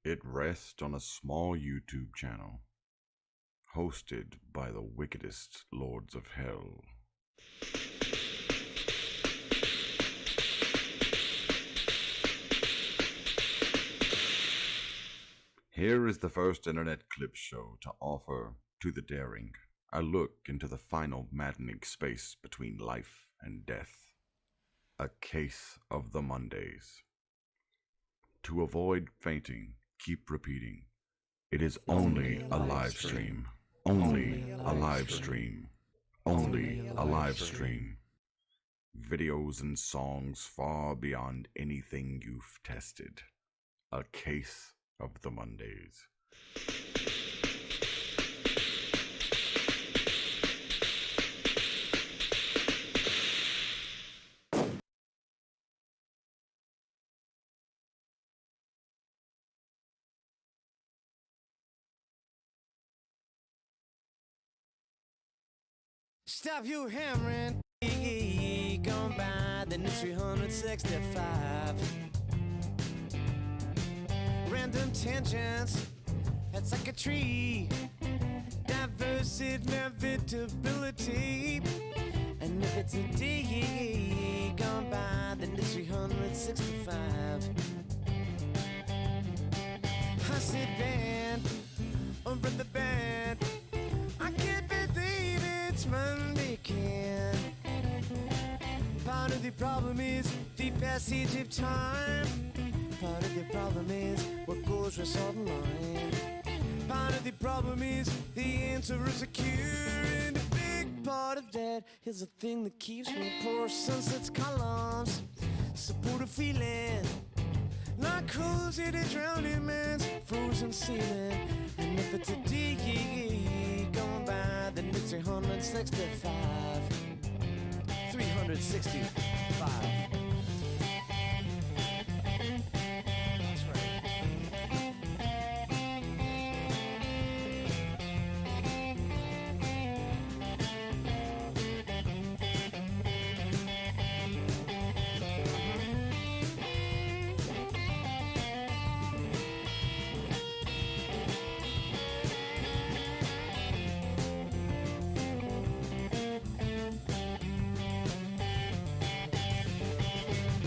It rests on a small YouTube channel, hosted by the wickedest lords of hell. Here is the first internet clip show to offer to the daring a look into the final maddening space between life and death. A case of the Mondays. To avoid fainting, keep repeating. It is only a live stream. Only a live stream. Only a live stream. Videos and songs far beyond anything you've tested. A case of the Mondays. Stop you hammering, gone by the new 365. Random tangents, it's like a tree. Diverse inevitability. And if it's a day gone by the new 365. I sit band over the bed. I can't believe it's Monday again. Part of the problem is the passage of time. Part of the problem is what goes with salt and lime. Part of the problem is the answer is a cure. And a big part of that is the thing that keeps me poor. Sunset's columns support a feeling like cozy to drowning man's frozen ceiling. And if it's a day going by, then it's 365. 365. That's right.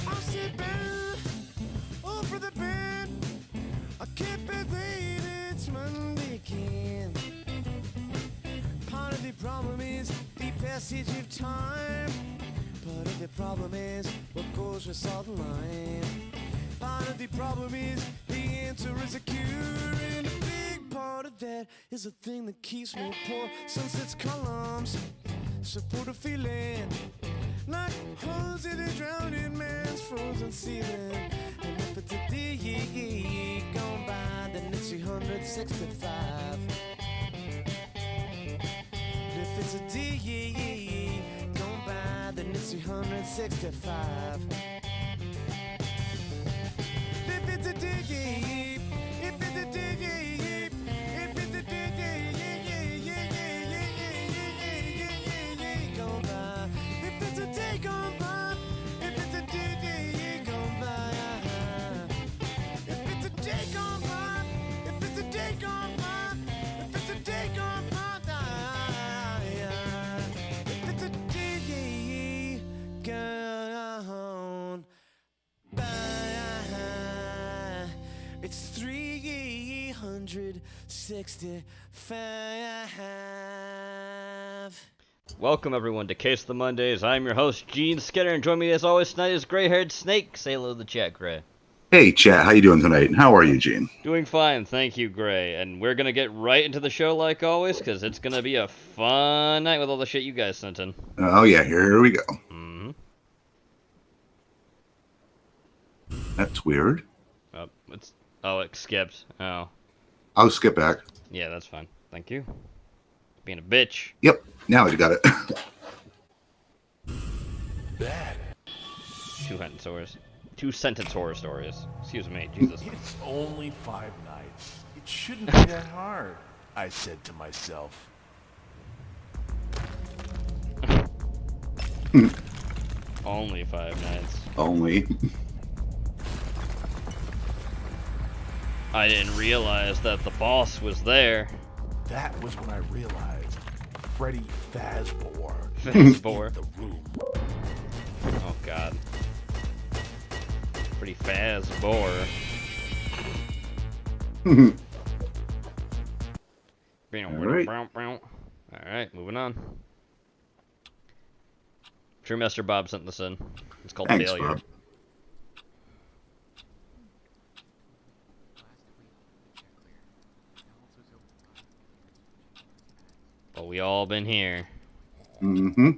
I'll sit down over the bed. I can't believe it's Monday again. Part of the problem is the passage of time. Part of the problem is what goes with salt and lime. Part of the problem is the answer is a cure. And a big part of that is the thing that keeps me poor. Sunset's columns support a feeling like holes in a drowning man's frozen ceiling. And if it's a day gone by, then it's 365. And if it's a day gone by, then it's 365. If it's a day, if it's a day, if it's a day, gone by. If it's a day gone by, if it's a day gone by. If it's a day gone by, if it's a day gone by, if it's a day gone by. If it's a day gone by, it's 365. Welcome everyone to Case of the Mondays. I'm your host Gene Skinner, and join me as always tonight is gray-haired Snake. Say hello to the chat, Gray. Hey, chat. How you doing tonight? How are you, Gene? Doing fine, thank you, Gray. And we're gonna get right into the show like always, because it's gonna be a fun night with all the shit you guys sent in. Oh, yeah. Here we go. Mm-hmm. That's weird. It skipped. Oh, I'll skip back. yeah, that's fine. Thank you. Being a bitch. Yep. Now you got it. Two-sentence horror stories. Excuse me, Jesus. It's only 5 nights. It shouldn't be that hard, I said to myself. Only 5 nights. Only. I didn't realize that the boss was there. That was when I realized Freddy Fazbear Fazbear. in the room. Oh god. Pretty Fazbear. Alright. Alright, moving on. Brewmaster Bob sent this in. It's called Thanks, Failure. Bob. But we all been here. Mm-hmm.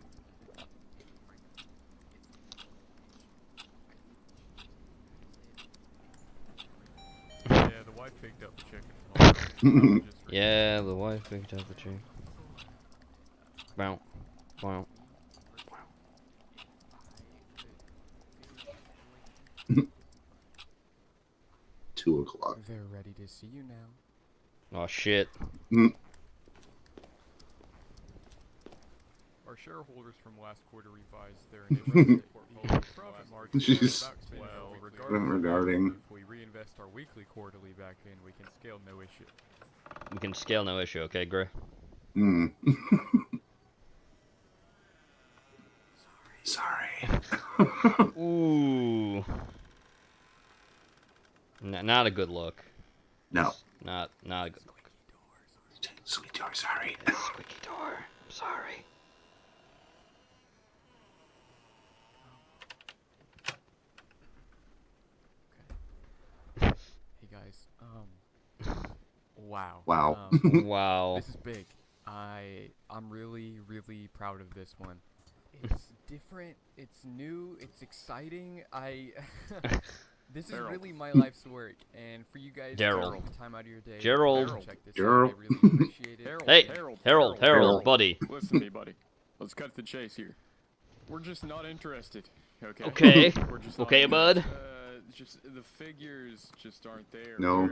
Yeah, the wife picked up the chicken. Yeah, the wife picked up the chick. Bow. Wow. 2 o'clock. They're ready to see you now. Oh shit. Our shareholders from last quarter revised their initial portfolio profit margins. Jeez. Well, Regarding. if we reinvest our weekly quarterly back in, we can scale no issue. We can scale no issue, okay, Gray? Hmm. Sorry. Ooh. Not a good look. No. Not a good look. Sweet door, sorry. Squeaky door. I'm sorry. Hey guys, wow. Wow. Wow. This is big. I'm really, really proud of this one. It's different, it's new, it's exciting. This is really my life's work, and for you guys to Gerald. take the time out of your day Gerald. to check this Gerald. out, I really appreciate it. Hey, Harold, Harold. buddy. Listen to me, buddy. Let's cut to the chase here. We're just not interested. Okay. Okay. We're just not Okay, bud. interested. Just the figures just aren't there. No.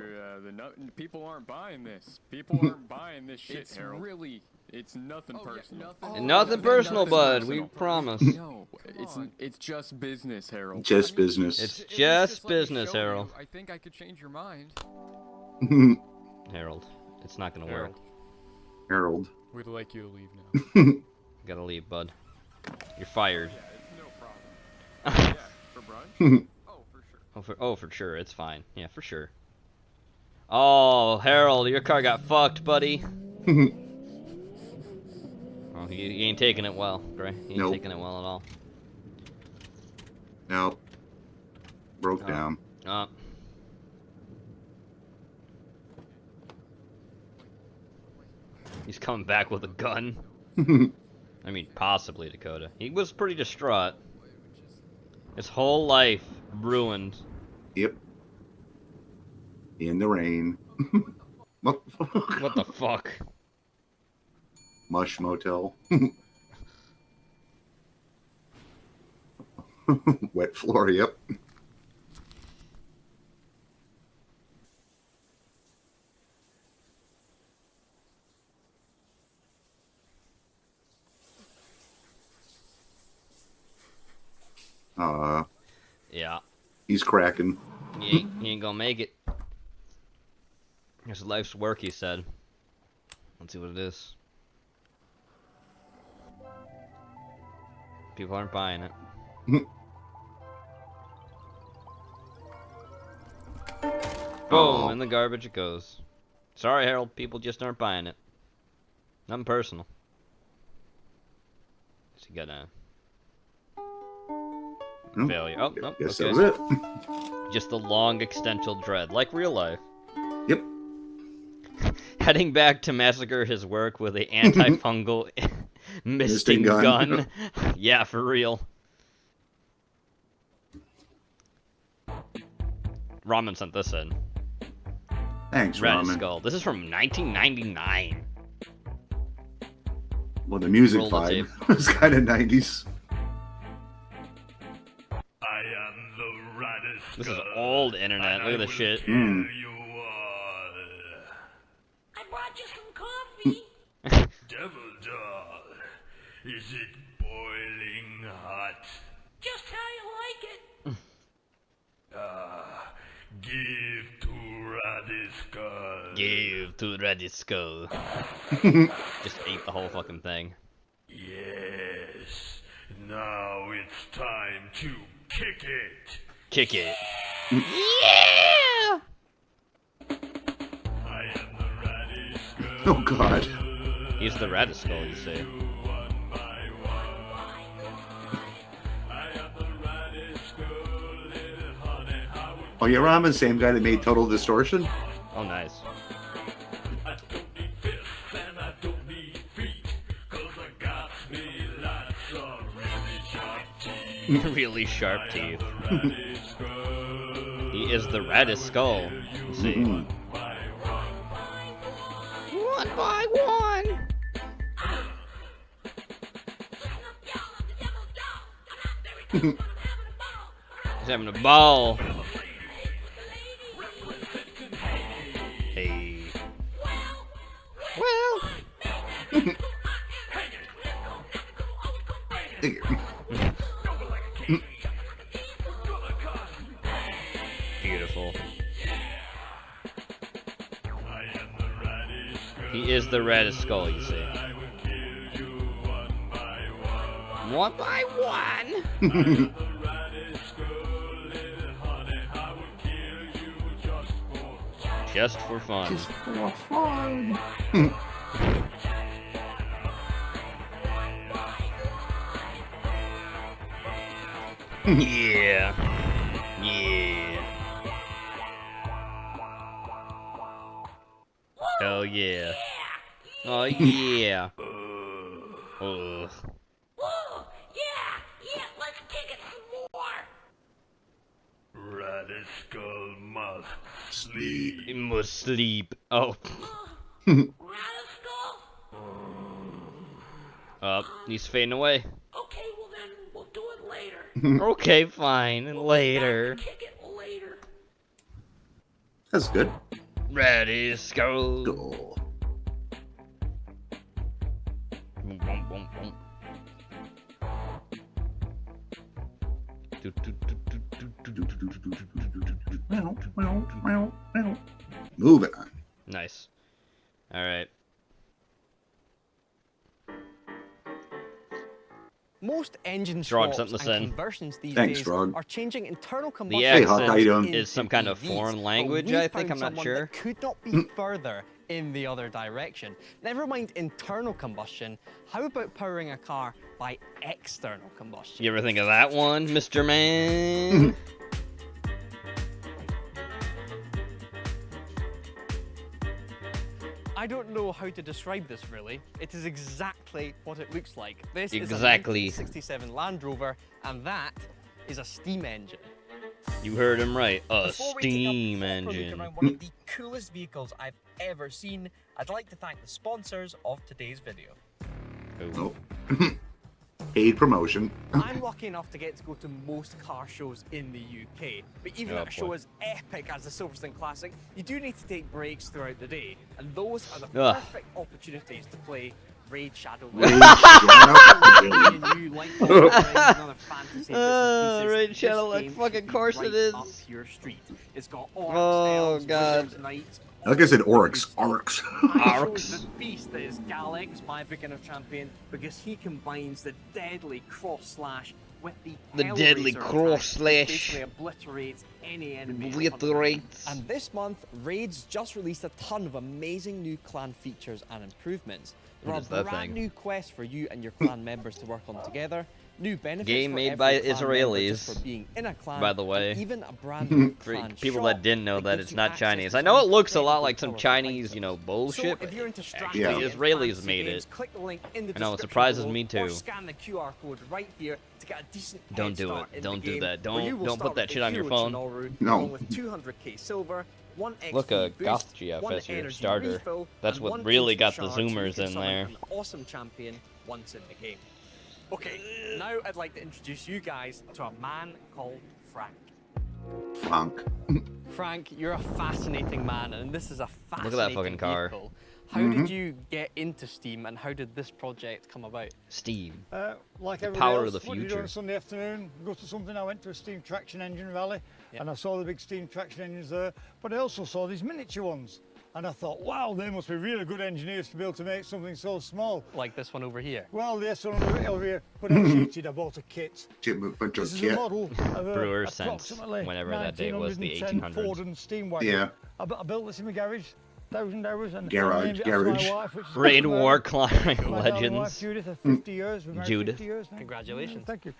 People aren't buying this. People aren't buying this shit, It's Harold. really It's nothing Oh, yeah, personal. nothing- Nothing personal, nothing bud. personal. We promise. No, It's just business, Harold. Just business. It's At least just let me business, show you. Harold. I think I could change your mind. Harold, it's not gonna work. Harold. We'd like you to leave now. You gotta leave, bud. You're fired. Yeah, it's no problem. Yeah, for brunch? Oh, for sure. For sure, it's fine. Yeah, for sure. Oh, Harold, your car got fucked, buddy. Oh, you ain't taking it well, Gray. You ain't Nope. taking it well at all. Nope. Broke down. He's coming back with a gun. I mean, possibly Dakota. He was pretty distraught. His whole life ruined. Yep. In the rain. What the fuck? What the fuck? Mush Motel. Wet floor, yep. Yeah. He's cracking. He ain't gonna make it. It's life's work, he said. Let's see what it is. People aren't buying it. Boom! In the garbage it goes. Sorry, Harold. People just aren't buying it. Nothing personal. So you gotta... Nope. Failure. Oh, nope. Guess Okay. that was it. Just the long existential dread, like real life. Yep. Heading back to massacre his work with a antifungal misting Misting gun. gun. Yeah, for real. Ramen sent this in. Thanks, Red Ramen. Skull. This is from 1999. Well, the music Roll the tape. vibe was kind of 90s. I am the raddest. This is old internet. Look at this shit. Mm. You all. I brought you some coffee. Devil doll, is it boiling hot? Just how you like it. Give to Raditz Skull. Give to Radisco. Just ate the whole fucking thing. Yes. Now it's time to kick it. Kick it. I am the Radisco. Oh God. He's the Radisco, you see. Oh, yeah, Ramen, same guy that made Total Distortion. Oh, nice. I don't need fists and I don't need feet, 'cause I got me lots of really sharp teeth. Really sharp I teeth. am the Radisco. He is the Radisco. You see. Mhm. One by one. He's having a ball. Hey. Well. Beautiful. He is the Radisco, you see. One by one. Just for fun. Just for fun. Yeah. Yeah. Oh yeah. Oh yeah. Ugh. Whoa, yeah, let's kick it some more. Radisco must sleep. He must sleep. Oh. Radisco? Up. He's fading away. Okay, well then, we'll do it later. Okay, fine. Later. Kick it later. That's good. Radisco. Go. Boom, boom, boom, boom. Do, do, do, do, do, do, do, do. Moving on. Nice. Alright. Most engine Drog swaps something to and send. conversions these Thanks, days Drog. are changing internal The combustion Hey, Hawk, how you doing? into is some kind of EVs, foreign but language, we I think. found I'm not someone sure. that could not be further in the other direction. Never mind internal combustion, how about powering a car by external combustion? You ever think of that one, Mr. Man? I don't know how to describe this really. It is exactly what it looks like. This is a Exactly. 1967 Land Rover, and that is a steam engine. You heard him right. A Before we take a steam proper engine. look around one of the coolest vehicles I've ever seen, I'd like to thank the sponsors of today's video. Oh. Oh. Paid promotion. I'm lucky enough to get to go to most car shows in the UK, but even Oh, at a show boy. as epic as the Silverstone Classic, you do need to take breaks throughout the day, and those are the Ugh. perfect opportunities to play Raid Shadow Raid Legends. Shadow. You like another fantasy bits and pieces. Raid This Shadow, like game fucking should be course it right is. up your street. It's got orcs, Oh, elves, God. wizards, knights, Like I said, orcs. Orcs. I chose Arcs. the beast that is Galex, my beginner champion, because he combines the deadly cross slash with the deadly Hellraiser cross attack, slash. which basically obliterates any enemy. in front of Obliterates. them. And this month, Raids just released a ton of amazing new clan features and improvements. There What are is that brand thing? new quests for you and your clan members to work on together. New benefits Game for made every by clan member Israelis, just for being in a clan, by the way. and even a brand new For clan people shop that didn't know that gives it's you not access Chinese. to I know it some looks a lot incredibly like some powerful Chinese, items. you know, So bullshit. if you're into Actually, strategy the and Israelis fantasy made games, it. click the link in the I know, it description surprises below, me Or too. scan the QR code right here to get a decent Don't head do start it. in Don't the do game, that. where you Don't will put start that with shit the on your hero phone. Chinoru, No. along with 200k silver, 1 Look, a XP Goth boost, GF 1 as your energy starter. refill, That's and what 1 really instant got the charge so you zoomers can in summon there. an awesome champion once in the game. Okay, now I'd like to introduce you guys to a man called Frank. Frank. Frank, you're a fascinating man, and this is a fascinating Look at that fucking car. vehicle. How did you get into Steam, and how did this project come about? Steam. Like The everybody power else, of the what do you do on future. a Sunday afternoon? Go to something. I went to a steam traction engine rally, and I saw the big steam traction engines there. But I also saw these miniature ones, and I thought, wow, they must be really good engineers to be able to make something so small. Like this one over here. Well, yes, over here. But I cheated. I bought a kit. This is a model of a Brewer sense, approximately whenever that date was, the 1910 1800s. Ford and steam wagon. Yeah. I built this in my garage. 1,000 hours and Garage, I named it after garage. my wife, which is Raid my War climbing my darling wife, legends. Judith, of 50 years. We've married Judith. 50 years now. Congratulations. Thank you.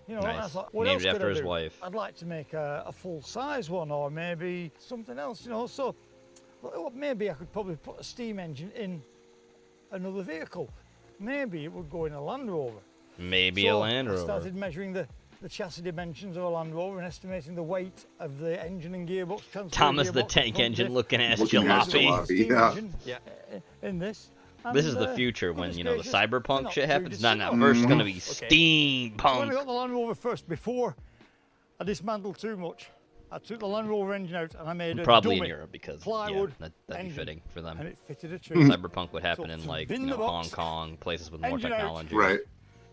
You know, Nice. I thought, what Named else it could after I his do? wife. I'd like to make a full-size one, or maybe something else. You know, so well, maybe I could probably put a steam engine in another vehicle. Maybe it would go in a Land Rover. Maybe So a Land I Rover. started measuring the chassis dimensions of a Land Rover and estimating the weight of the engine and gearbox. transfer Thomas the gearbox, Tank front Engine diff, looking ass Looking ass jalopy. jalopy. steam Yeah. engine, in this. This And, is the future when, goodness you know, the gracious, they're cyberpunk not shit too happens. Not now. dissimilar. First gonna be So when I steampunk. got the Land Rover first, before I dismantled too much, I took the Land Rover engine out and I made a Probably in dummy Europe because, yeah, plywood that'd be engine, fitting for them. and it fitted a tree. Cyberpunk would happen So in, to like, bin you the know, Hong box, Kong, places with more engine out. technology. Right.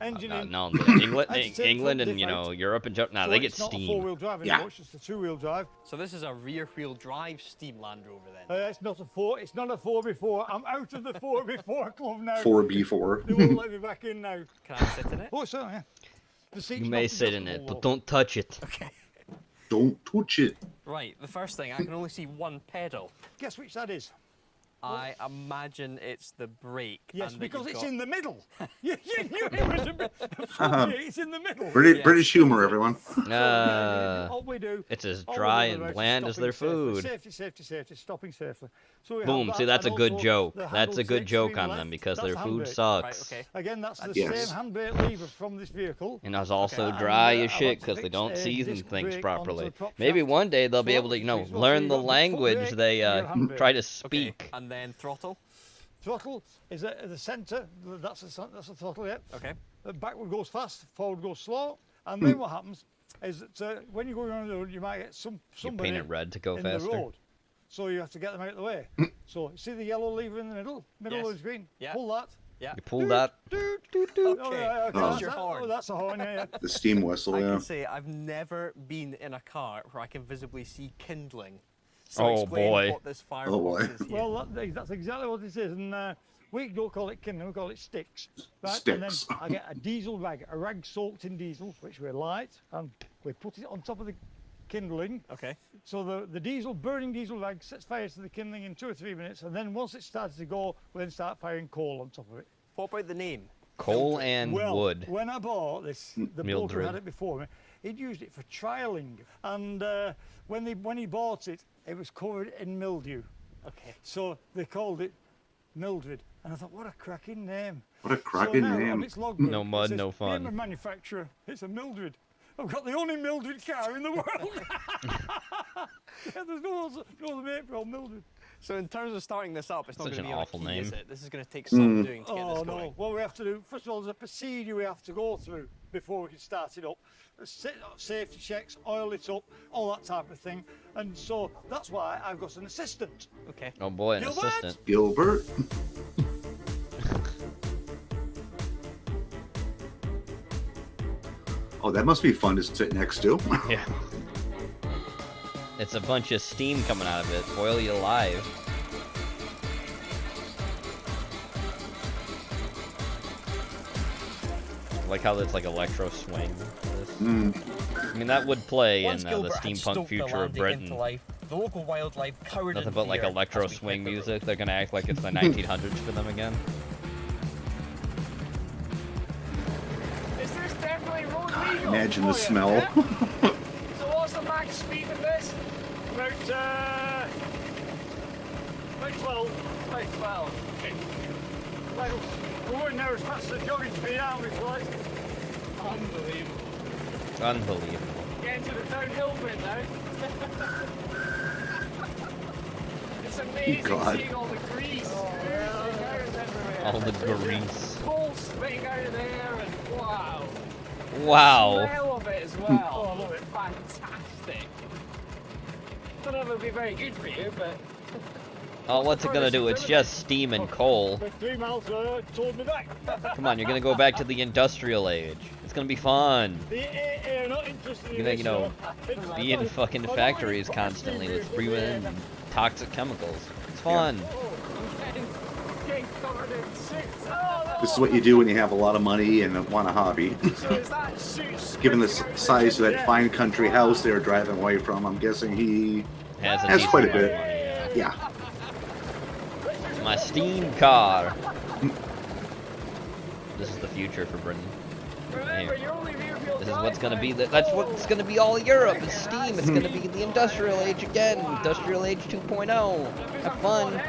Engine in. No, England, I had to take England front and, you diff know, out. Europe and Japan, nah, So they get it's not a steam. four-wheel drive anymore, it's just a two-wheel drive. So this is a rear-wheel drive steam Land Rover then? It's not a 4x4. I'm out of the 4x4 club now. 4B4. They won't let me back in now. Can I sit in it? Oh, certainly, yeah. The seat's You may not sit in it, adjustable, but though. don't touch it. Okay. Don't touch it. Right, the first thing, I can only see one pedal. Guess which that is? I imagine it's the brake. Yes, and that because you've it's got- in the middle. you knew it was a bit funny. It's in the middle. British humor, everyone. What we do, It's as all we dry do and about is bland as their stopping food. safely. Safety, stopping safely. So we Boom, have see, that, that's a and good also joke. the That's handle a good to joke extreme on them left, because that's their the food handbrake. sucks. Right, okay. Again, that's the Yes. same handbrake lever from this vehicle. And it's also Okay. dry And, as I shit want to because they fix don't a season disc things brake properly. onto the prop Maybe shaft. one day they'll be So able to, you know, what you do is learn you've the got the foot language brake they and your handbrake. try to Okay, speak. and then throttle. Throttle is at the centre. That's the throttle, yeah. Okay. Backward goes fast, forward goes slow. And then what happens is that when you're going on the road, you might get You somebody paint it red to go in faster. the road. So you have to get them out of the way. So see the yellow lever in the middle Yes. of the screen? Yeah. Pull that. Yeah. You pull that. Okay. Okay. That's your horn. Oh, that's a horn, yeah. The steam whistle, I yeah. can say I've never been in a car where I can visibly see kindling. So Oh, explain boy. what this Oh, firebox boy. is here. Well, that's exactly what this is. And we don't call it kindling, we call it sticks. Right? Sticks. And then I get a diesel rag, a rag soaked in diesel, which we light, and we put it on top of the kindling. Okay. So the burning diesel rag sets fire to the kindling in 2 or 3 minutes, and then once it starts to go, we then start firing coal on top of it. What about the name? Coal and well, wood. when I bought this, the bloke who Mildred. had it before me, he'd used it for trialling, and when he bought it, it was covered in mildew. Okay. So they called it Mildred, and I thought, what a cracking name. What a cracking so now, name. On its logbook, No mud, it says, no fun. Name of manufacturer, it's a Mildred. I've got the only Mildred car in the world. Yeah, there's no other make called Mildred. So in terms of starting this up, it's not Such going to an be on a awful key, name. is it? This is going to take some doing to get Oh this no! going. What we have to do, first of all, there's a procedure we have to go through before we can start it up. Safety checks, oil it up, all that type of thing. And so that's why I've got an assistant. Okay. Oh boy, an Gilbert? assistant. Gilbert. Oh, that must be fun to sit next to. Yeah. It's a bunch of steam coming out of it. Boil you alive. I like how it's like electro swing. I mean, that would play Once in the Gilbert had steampunk stoked the future of landing Britain. into life, the local wildlife cowered Nothing in but like fear electro as we swing hit the road. music. They're gonna act like it's the 1900s for them again. Is this definitely road legal? Imagine the Oh, yeah. smell. Yeah. So what's the max speed of this? About 12. Like 12. Okay. Well, we weren't there as fast as jogging speed, aren't we, Floyd? Unbelievable. Unbelievable. Getting to the downhill bit now. It's amazing God. seeing all the grease. Cars everywhere. All the There's grease. coal spitting out of there and wow. Wow. The smell of it as well. Oh, I love it. Fantastic. Don't know if it'll be very good for you, but Oh, what's it gonna do? It's just steam and coal. For 3 miles told me back. Come on, you're gonna go back to the industrial age. It's gonna be fun. They're not interested in You're gonna, this, you know, so- be in fucking factories constantly with breathing in toxic chemicals. It's fun. This is what you do when you have a lot of money and want a hobby. Given the size of that fine country house they were driving away from, I'm guessing he has quite a bit. Yeah. It's my steam car. This is the future for Britain. Here. This is what's gonna be. That's what's gonna be all Europe. It's steam. It's gonna be the industrial age again. Industrial age 2.0. Have fun.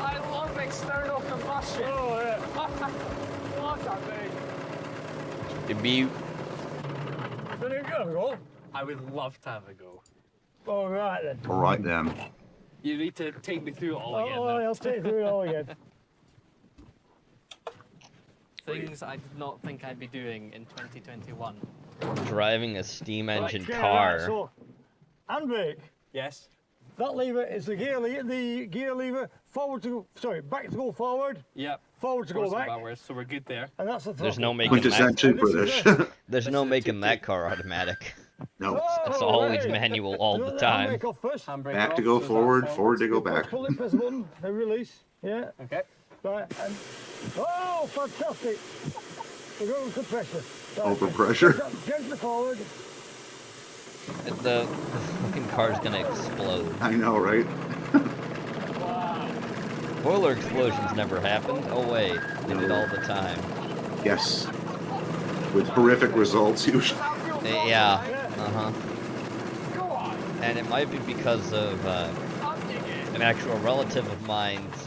I love external combustion. Oh, yeah. What a thing. It'd be. There you go. I would love to have a go. All right then. All right then. You need to take me through it all again. Oh, I'll take you through it all again. Things I did not think I'd be doing in 2021. Driving a steam engine Right, car. so, handbrake. Yes. That lever is the gear lever. Forward to go. Sorry, back to go forward. Yep. Forward to go back. Backwards, so we're good there. And that's the throttle. There's no making Quintessential that. British. There's no making that car automatic. No. It's always manual all the time. Handbrake off first. Back to go forward, forward to go back. Pull it, press the button, and release. Yeah. Okay. Right. And, oh, fantastic. We're going to pressure. Right. Overpressure. Gently forward. The fucking car's gonna explode. I know, right? Boiler explosions never happened. Oh wait, they did all the time. Yes. With horrific results usually. Yeah. Uh-huh. And it might be because of an actual relative of mine's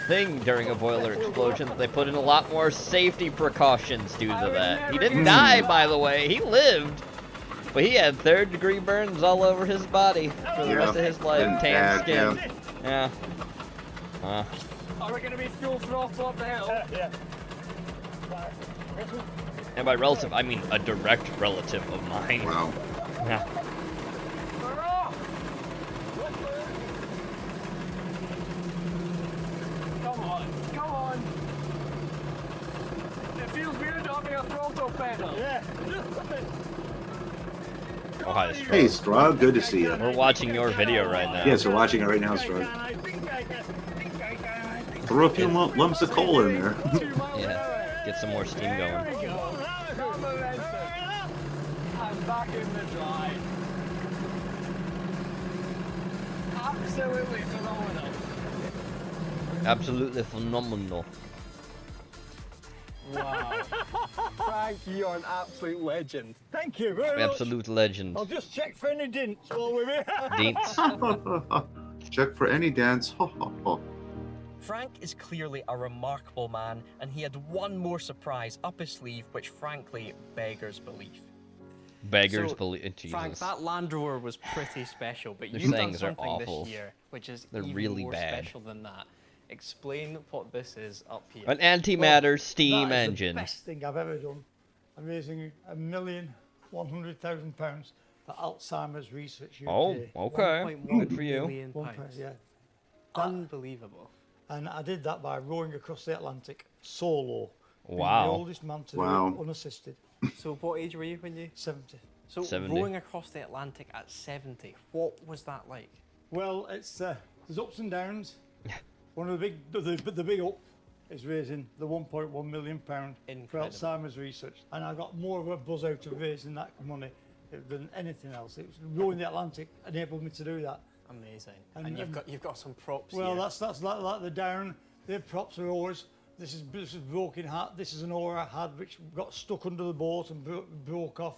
thing during a boiler explosion that they put in a lot more safety precautions due to that. He didn't die, by the way. He lived. But he had third-degree burns all over his body for the rest of his life. And Tan bad, skin. Yeah. Are we gonna be full throttle up the hill? Yeah. And by relative, I mean a direct relative of mine. Wow. Yeah. Come on, come on. It feels weird having a throttle pedal. Yeah. Oh, hi, Strug. Hey, Strug, good to see you. We're watching your video right now. Yes, we're watching it right now, Strug. Throw a few lumps of coal in there. Yeah, get some more steam going. I'm back in the drive. Absolutely phenomenal. Absolutely phenomenal. Wow. Frank, you are an absolute legend. Thank you very much. Absolute legend. I'll just check for any dints while we're here. Dints. Check for any dents. Frank is clearly a remarkable man, and he had one more surprise up his sleeve, which frankly beggars belief. Beggars So, believe. Jesus. Frank, that Land Rover was pretty special, but Those you've done things are something awful. this year, which is They're even really more bad. special than that. Explain what this is up here. An antimatter steam that is engine. The best thing I've ever done. I'm raising £1,100,000 for Alzheimer's research UK. Oh, okay. Good for you. £1,000,000. Yeah. Unbelievable. And I did that by rowing across the Atlantic solo. Being Wow. the oldest man to do it unassisted. So what age were you when you... 70. So 70. rowing across the Atlantic at 70, what was that like? Well, it's there's ups and downs. One of the big up is raising the £1.1 million for Incredible. Alzheimer's research, and I got more of a buzz out of raising that money than anything else. It was rowing the Atlantic enabled me to do that. Amazing. And- And, and- you've got some props Well, here. that's like the down. The props are oars. This is broken hat. This is an oar I had which got stuck under the boat and broke off.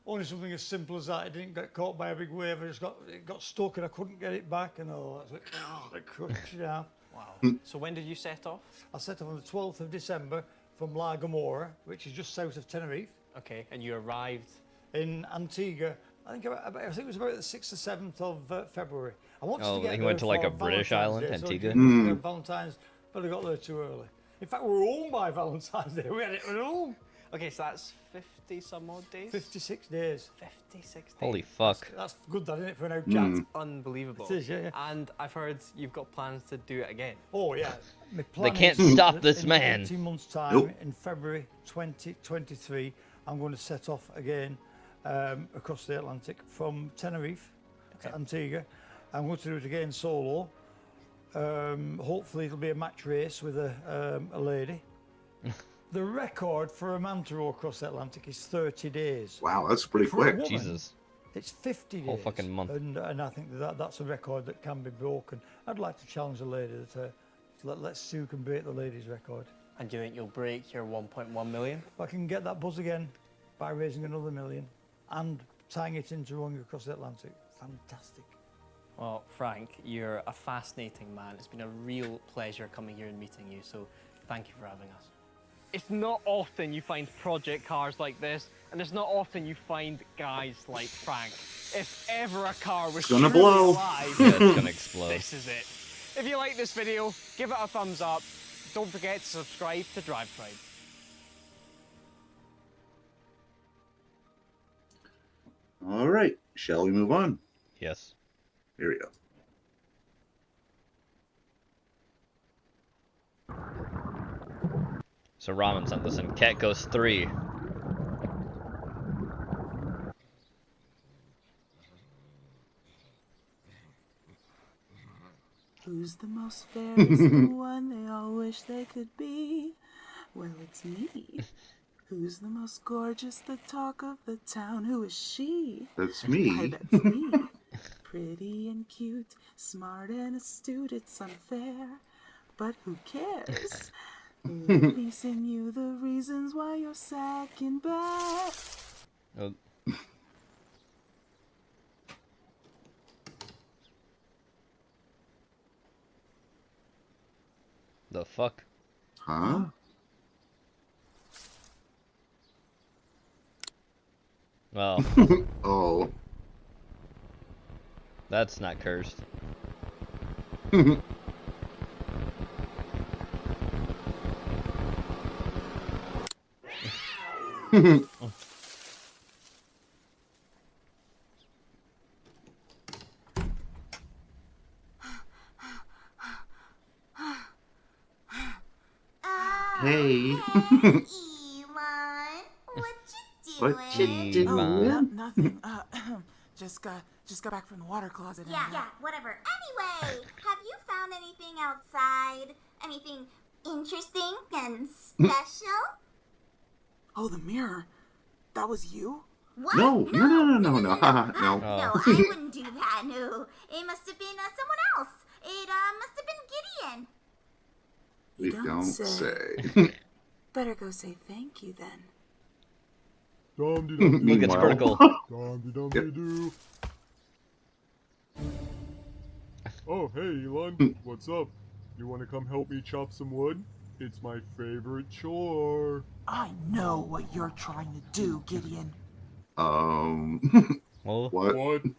Only something as simple as that. It didn't get caught by a big wave. It got stuck and I couldn't get it back. And I crushed it out. Wow. So when did you set off? I set off on the 12th of December from La Gomora, which is just south of Tenerife, Okay, and you arrived... in Antigua. I think it was about the 6th or 7th of February. I wanted Oh, to get he there went to like for a British Valentine's island, Day, so I Antigua? could get Valentine's, but I got there too early. In fact, we were home by Valentine's Day. We had it at home. Okay, so that's 50 some odd days? 56 days. 56 days. Holy fuck. That's good, that, isn't it, for an out chat? Unbelievable. It is, yeah. And I've heard you've got plans to do it again. Oh, yeah. My They plan can't is stop that this in man. 18 months' time, in February 2023, I'm going to set off again across the Atlantic from Tenerife to Antigua. I'm going to do it again solo. Hopefully it'll be a match race with a lady. The record for a man to row across the Atlantic is 30 days. Wow, that's pretty For a quick. woman, Jesus. It's 50 days. Whole fucking month. And I think that's a record that can be broken. I'd like to challenge a lady that let's see who can break the ladies' record. And do you think you'll break your 1.1 million? If I can get that buzz again by raising another $1 million and tying it into rowing across the Atlantic, fantastic. Well, Frank, you're a fascinating man. It's been a real pleasure coming here and meeting you, so thank you for having us. It's not often you find project cars like this, and it's not often you find guys like Frank. If ever a car was It's gonna truly blow. alive, Yeah, it's gonna explode. this is it. If you like this video, give it a thumbs up. Don't forget to subscribe to Drive Tribe. All right, shall we move on? Yes. Here we go. So Ramen sent this in. Cat Ghost 3. Who's the most fairest, the one they all wish they could be? Well, it's me. Who's the most gorgeous, the talk of the town? Who is she? That's me. Why, that's me. Pretty and cute, smart and astute, it's unfair, but who cares? Releasing you the reasons why you're second best. Oh. The fuck? Huh? Well. Oh. That's not cursed. Hey. Elon, what you doing? Oh, nothing. Just got back from the water closet. Yeah, whatever. Anyway, have you found anything outside? Anything interesting and special? Oh, the mirror. That was you? What? No. No, No, I wouldn't do that. No, it must have been someone else. It must have been Gideon. We don't don't say. say. Better go say thank you then. Look, it's vertical. Oh, hey, Elon. What's up? You want to come help me chop some wood? It's my favorite chore. I know what you're trying to do, Gideon. What? If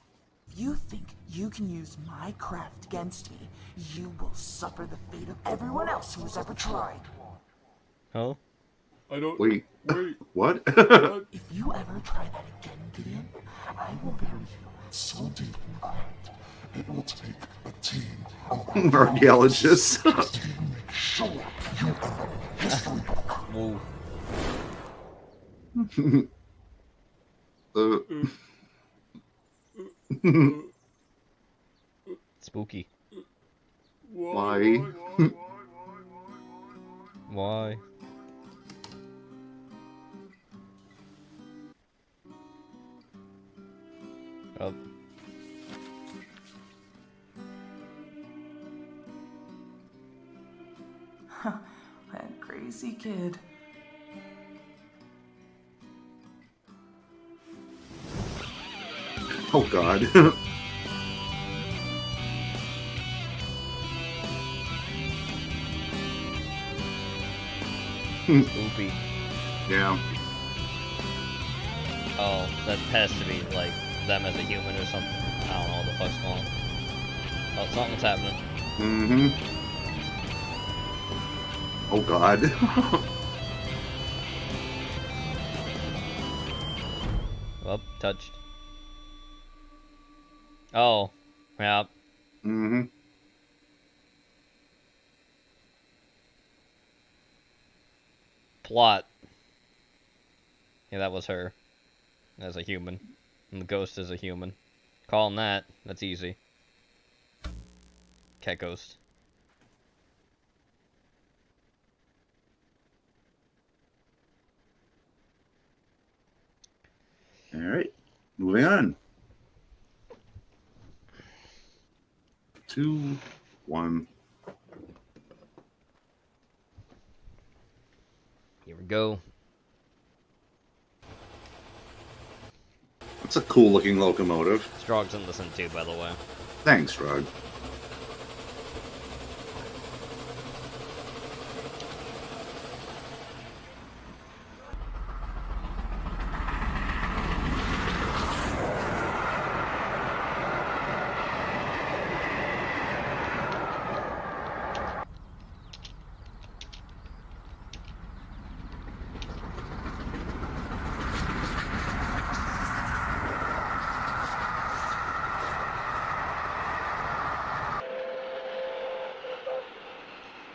you think you can use my craft against me, you will suffer the fate of everyone else who has ever tried. Oh? I don't... Wait. What? If you ever try that again, Gideon, I will bury you so deep in the ground, it will take a team of Archaeologists. to make sure you are a history book. Whoa. Spooky. Why? Why? Oh. That crazy kid. Oh God. Spoopy. Yeah. Oh, that has to be like them as a human or something. I don't know what the fuck's going on. Oh, something's happening. Mm-hmm. Oh God. Oh, touched. Oh, yeah. Mm-hmm. Plot. Yeah, that was her. As a human. And the ghost is a human. Calling that. That's easy. Cat ghost. All right. Moving on. 2, 1. Here we go. It's a cool looking locomotive. Strog's in this one too, by the way. Thanks, Strog.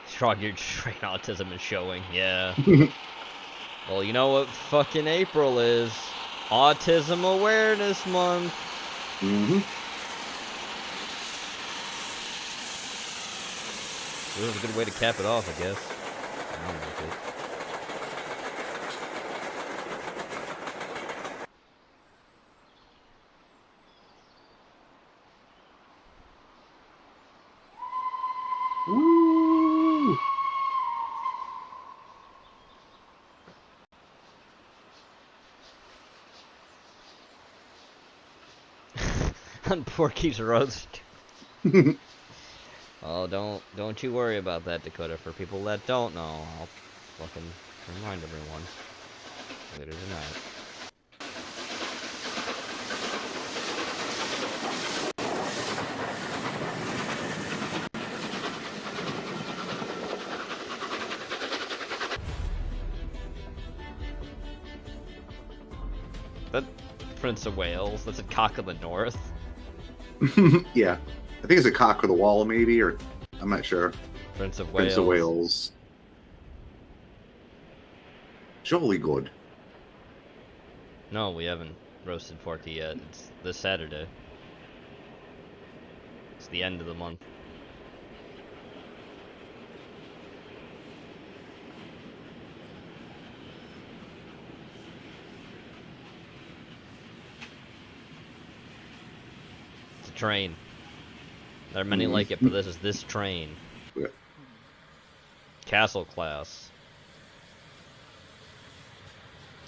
Strog, your train autism is showing, yeah. Well, you know what fucking April is? Autism Awareness Month. Mm-hmm. This is a good way to cap it off, I guess. I don't like it. Woo! On Porky's roast. Oh, don't you worry about that, Dakota. For people that don't know, I'll fucking remind everyone later tonight. That Prince of Wales. That's a Cock of the North. Yeah. I think it's a cock with a wall, maybe, or I'm not sure. Prince of Wales. Prince of Wales. Jolly good. No, we haven't roasted Porky yet. It's this Saturday. It's the end of the month. It's a train. There are many like it, but this is this train. Yeah. Castle class.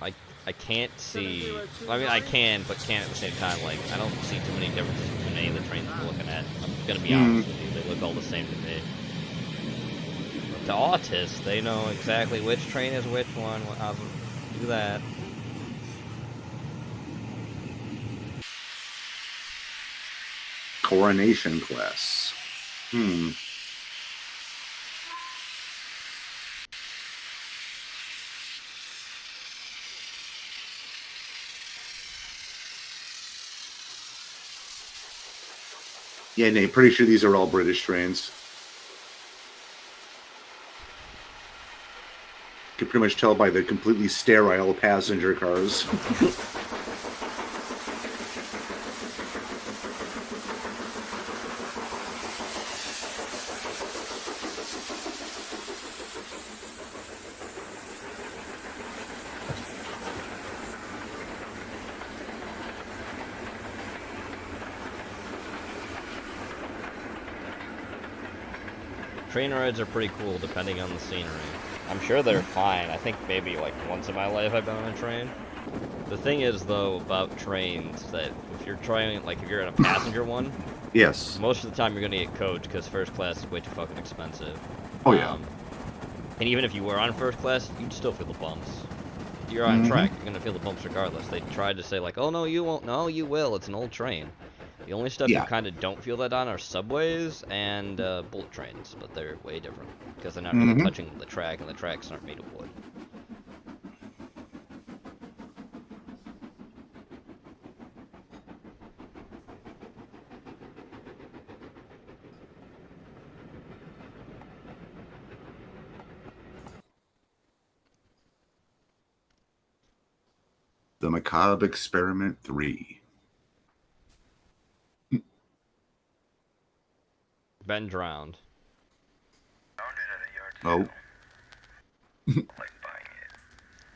I can't see. I mean, I can, but can't at the same time. Like, I don't see too many differences between any of the trains we're looking at. I'm gonna be honest with you; they look all the same to me. But to autists, they know exactly which train is which one. How to do that. Coronation class. Yeah, Nate, pretty sure these are all British trains. You can pretty much tell by the completely sterile passenger cars. Train rides are pretty cool depending on the scenery. I'm sure they're fine. I think maybe like once in my life I've been on a train. The thing is though about trains that if you're trying, like if you're in a passenger one, yes, most of the time you're gonna get coach because first class is way too fucking expensive. Oh yeah. And even if you were on first class, you'd still feel the bumps. You're on track, you're gonna feel the bumps regardless. They tried to say like, oh no, you won't. No, you will. It's an old train. The only stuff Yeah. you kind of don't feel that on are subways and bullet trains, but they're way different because they're not really touching the track, and the tracks aren't made of wood. The Macabre Experiment 3. Ben drowned. Oh.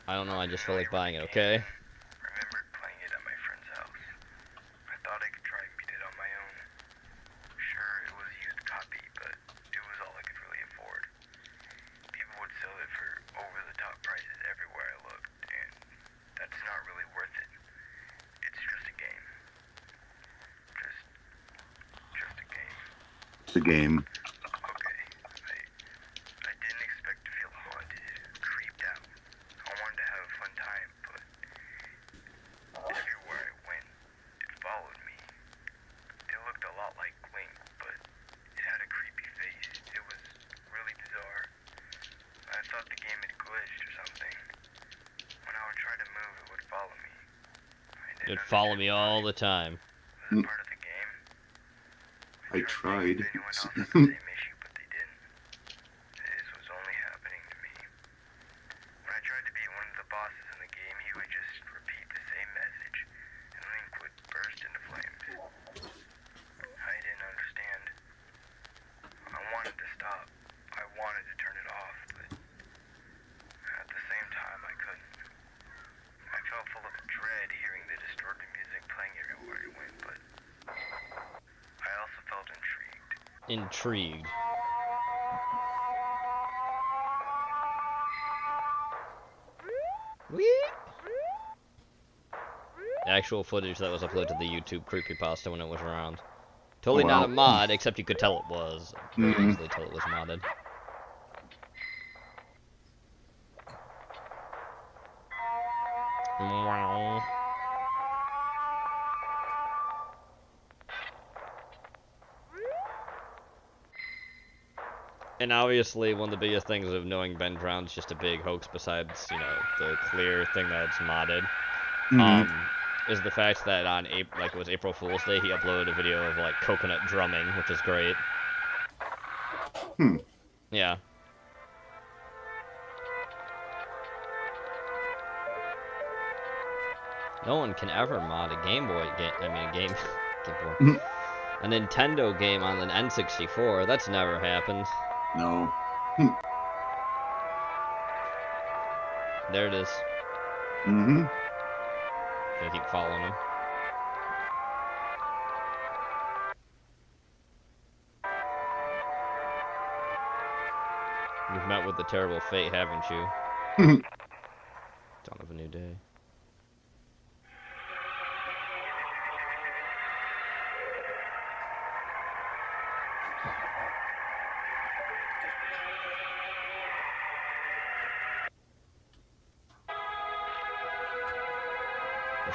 I don't know, I just feel like buying it, okay? The game. It'd follow me all the time. I tried. Intrigued. Actual footage that was uploaded to the YouTube creepypasta when it was around. Totally not a mod, except you could tell it was. You could easily tell it was modded. Wow. And obviously, one of the biggest things of knowing Ben drowned is just a big hoax. Besides, you know, the clear thing that it's modded, is the fact that on it was April Fool's Day, he uploaded a video of like coconut drumming, which is great. Yeah. No one can ever mod a Game Boy game. I mean, Game Boy. A Nintendo game on an N64. That's never happened. No. There it is. Mm-hmm. Gonna keep following him. You've met with the terrible fate, haven't you? Dawn of a new day.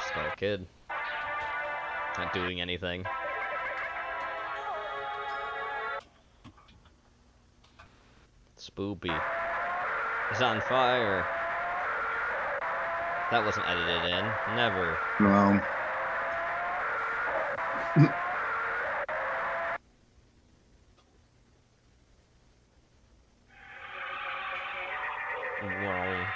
Skull Kid. Not doing anything. Spoopy. He's on fire. That wasn't edited in. Never. No. Wow.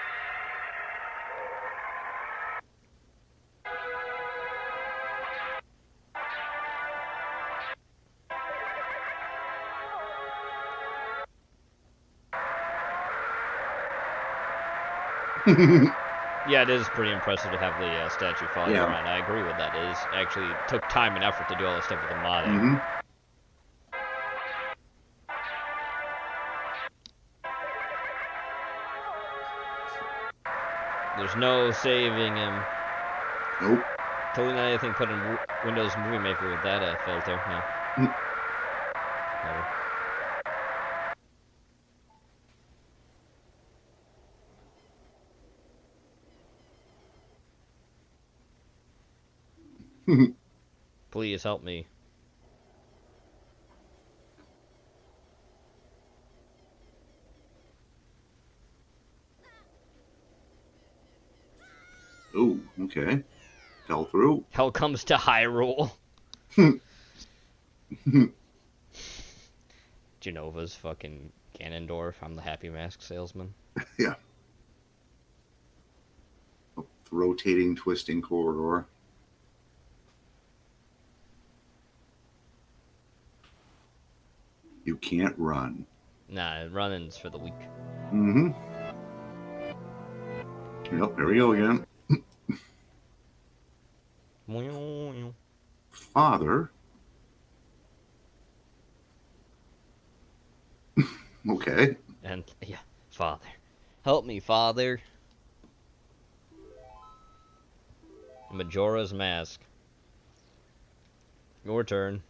Yeah, it is pretty impressive to have the statue falling around. I agree with that. It is actually took time and effort to do all this stuff with the modding. There's no saving him. Nope. Totally not anything put in Windows Movie Maker with that filter. No. Never. Please help me. Oh, okay. Fell through. Hell comes to Hyrule. Genova's fucking Ganondorf. I'm the Happy Mask salesman. Yeah. Up the rotating, twisting corridor. You can't run. Nah, running's for the weak. Mm-hmm. Yep, there we go again. Father. Okay. And, yeah, Father. Help me, Father. Majora's Mask. Your turn.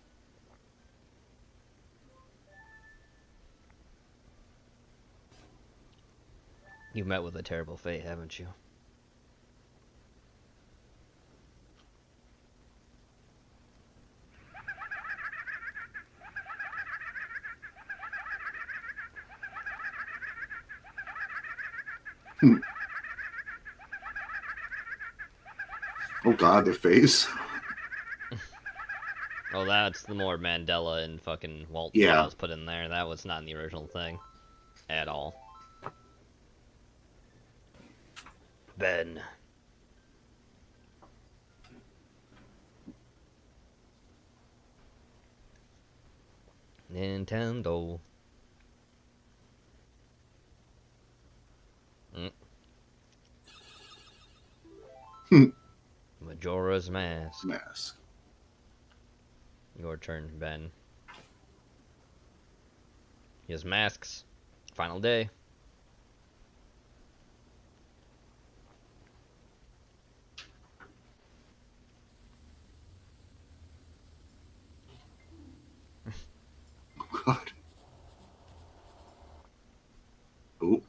You met with a terrible fate, haven't you? Oh God, the face. Oh, that's the more Mandela and fucking Walt Yeah. was put in there. That was not in the original thing. At all. Ben. Nintendo. Majora's Mask. Your turn, Ben. He has masks. Final day. God. Oh.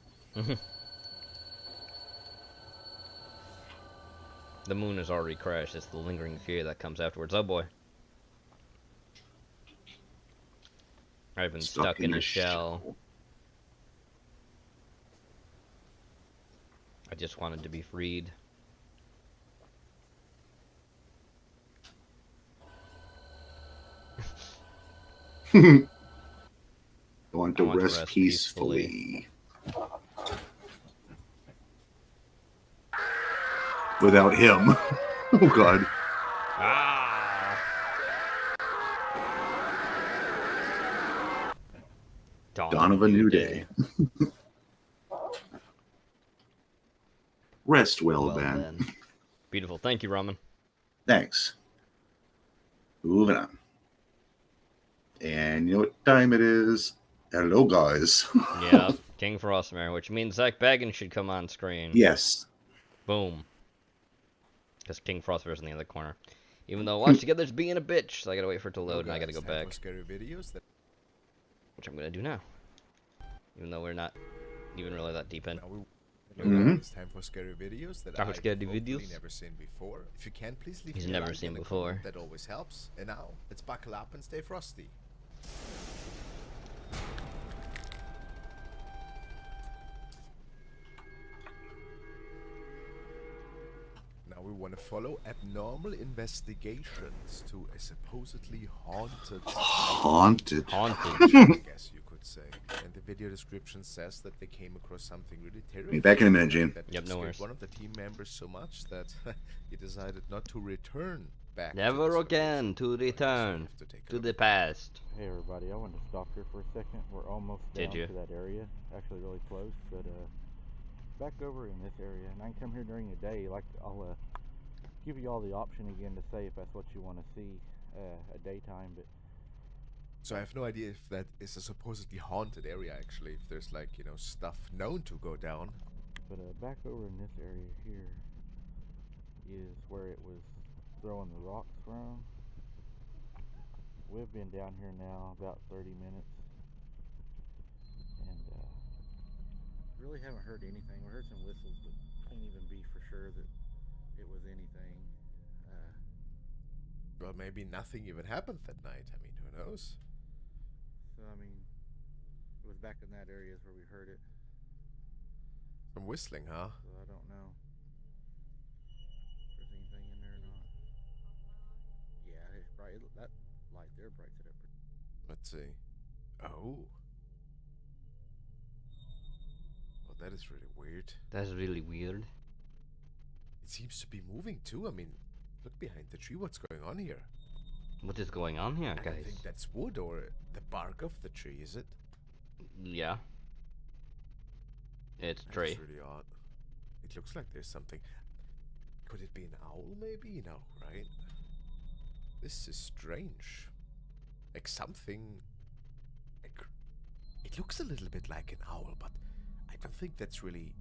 The moon has already crashed. It's the lingering fear that comes afterwards. Oh boy. I've been stuck in a shell. I just wanted to be freed. I want to rest peacefully. Without him. Oh God. Dawn of a new day. Rest well, Ben. Beautiful. Thank you, Ramen. Thanks. Moving on. And you know what time it is? Hello, guys. Yeah, King Frostmare, which means Zach Baggins should come on screen. Yes. Boom. Because King Frostmare's in the other corner. Even though Watch Together's being a bitch, so I gotta wait for it to load and I gotta go back. Which I'm gonna do now. Even though we're not even really that deep in. It's time for scary videos that Time for scary hopefully videos? never seen before. If you can, please leave He's me a never like seen and a before. comment. That always helps. And now, let's buckle up and stay frosty. Now we want to follow abnormal investigations to a supposedly haunted... Haunted. I guess you could say. And the video description says that they came across something really terrible. Be back in a minute, Gene. That Yep, no scared worries. one of the team members so much that he decided not to return back. to Never this again to return to the past. Hey everybody, I wanted to stop here for a second. We're almost Did down you? to that area, actually really close, but back over in this area, and I can come here during the day. Like I'll give you all the option again to say if that's what you want to see at daytime. But So I have no idea if that is a supposedly haunted area actually, if there's like, you know, stuff known to go down. But back over in this area here is where it was throwing the rocks from. We've been down here now about 30 minutes, and really haven't heard anything. We heard some whistles, but can't even be for sure that it was anything. Well, maybe nothing even happened that night. I mean, who knows? So I mean, it was back in that area is where we heard it. Some whistling, huh? So I don't know. right? That light there brightened it up. Let's see. Oh. Well, that is really weird. That's really weird. It seems to be moving too. I mean, look behind the tree. What's going on here? What is going on here, I don't guys? think that's wood or the bark of the tree, is it? Yeah. It's a tree. That's really odd. It looks like there's something. Could it be an owl, maybe? No, right? This is strange. Like something. Like, it looks a little bit like an owl, but I don't think that's really,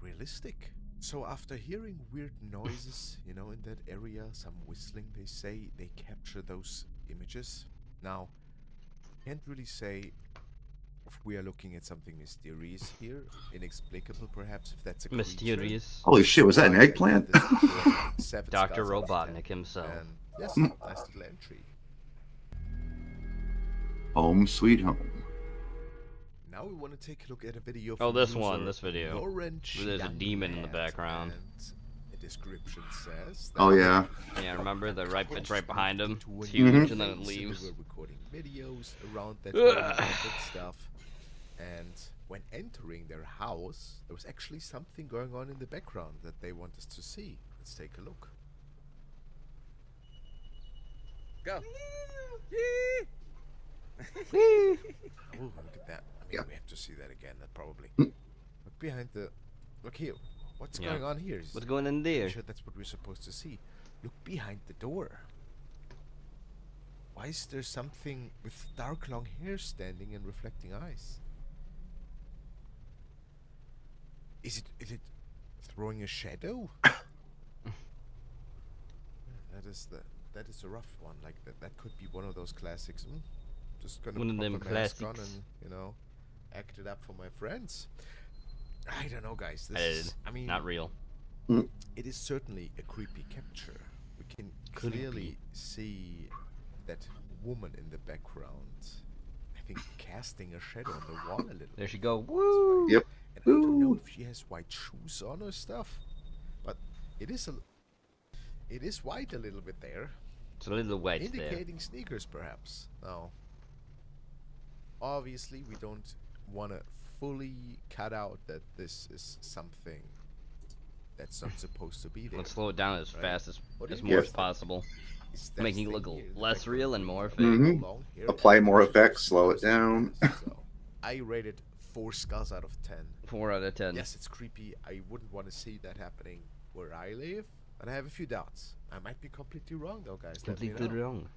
realistic. So after hearing weird noises, in that area, some whistling, they say they capture those images. Now, can't really say if we are looking at something mysterious here, inexplicable perhaps, if that's a mysterious. Holy shit, was that an eggplant? Dr. Robotnik himself. And yes, nice little entry. Home sweet home. Now we want to take a look at a video. Oh, from this user one, this video. Lauren Where there's a demon in the background. And the description says. Oh yeah. Yeah, remember it's right behind him. It's huge, and then it We leaves. were recording videos around that and stuff, and when entering their house, there was actually something going on in the background that they want us to see. Let's take a look. Go. Oh, look at that. I mean, we have to see that again. That probably. Look behind the. Look here. What's going on here? What's going in there? I'm sure that's what we're supposed to see. Look behind the door. Why is there something with dark long hair standing and reflecting eyes? Is it throwing a shadow? That is a rough one. Like that could be one of those classics. Just gonna One of put them the mask on classics. and act it up for my friends. I don't know, guys. I mean, not real. It is certainly a creepy capture. We can clearly see that woman in the background. I think casting a shadow on the wall a little. There she go. Woo! Yep. And I don't know if she has white shoes on or stuff, but it is white a little bit there. It's a little wet there. Indicating sneakers, perhaps. Now, obviously, we don't want to fully cut out that this is something that's not supposed to be there. Let's slow it down as right? fast as What do more you as think? possible, Is that making it thing look here, less the real and more fake. long hair Apply and more white effects, shoes. slow it down. So, I rated 4 skulls out of 10. 4 out of 10. Yes, it's creepy. I wouldn't want to see that happening where I live, but I have a few doubts. I might be completely wrong, though, guys. Let me Completely know. wrong.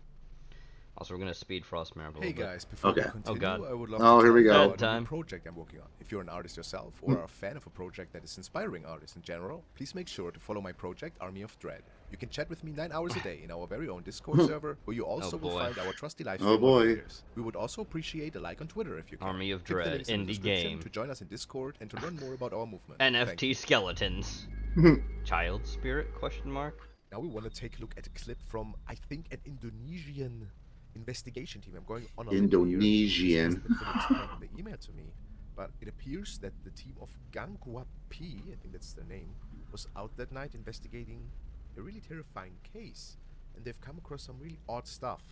Also, we're gonna speed Frostmare a little Hey bit. guys, before we Okay. continue, Oh, God. I would love Oh, to here we tell go. you about a Time. new project I'm working on. If you're an artist yourself or are a fan of a project that is inspiring artists in general, please make sure to follow my project, Army of Dread. You can chat with me 9 hours a day in our very own Discord server, where you also will boy. find our trusty live Oh, stream boy. moderators. We would also appreciate a like on Twitter if you can. Army of Click the Dread, links in the indie description game. to join us in Discord and to learn more about our movement. Thank NFT you. skeletons. Child spirit? Question mark. Now we want to take a look at a clip from, I think, an Indonesian investigation team. I'm going on a limb here. Indonesian. This is what Philip explained in the email to me, but it appears that the team of Gangguap P, I think that's their name, was out that night investigating a really terrifying case, and they've come across some really odd stuff.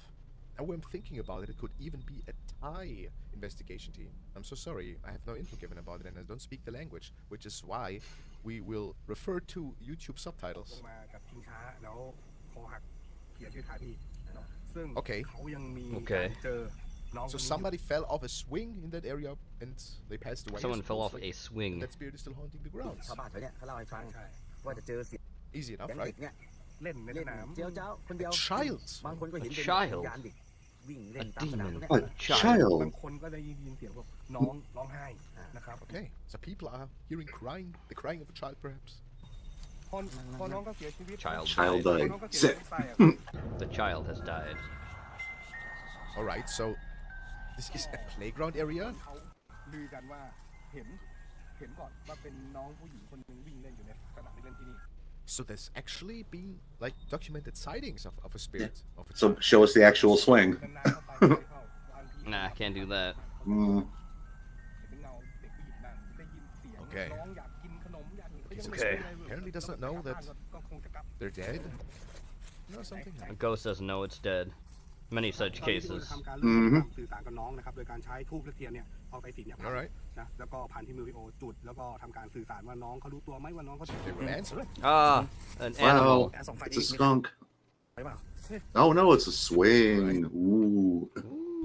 And when I'm thinking about it, it could even be a Thai investigation team. I'm so sorry, I have no info given about it, and I don't speak the language, which is why we will refer to YouTube subtitles. Okay. Okay. So somebody fell off a swing in that area and they passed away. Someone fell off supposedly, a swing. and that spirit is still haunting the grounds. Easy enough, right? A child. A child. A demon. A child. Okay, so people are hearing crying, the crying of a child perhaps. Child died. Sick. The child has died. Alright, so this is a playground area. So there's actually been like documented sightings of a spirit. Of a So child. show us the actual swing. Nah, can't do that. Okay. So this Okay. spirit apparently does not know that they're dead. No, something The happened. ghost doesn't know it's dead. Many such ตอนนี้ที่ cases. เราจะทำการเริ่มต้นสื่อสารกับน้องนะครับโดยการใช้ธูปและเทียนเนี่ยเอาไปสินเนี่ยพัน Alright. นะแล้วก็พันที่มือพี่โอจุดแล้วก็ทำการสื่อสารว่าน้องเขารู้ตัวไหมว่าน้องเขา They will answer it. Ah, an animal. Wow, it's a skunk. Oh no, it's a swing. Ooh.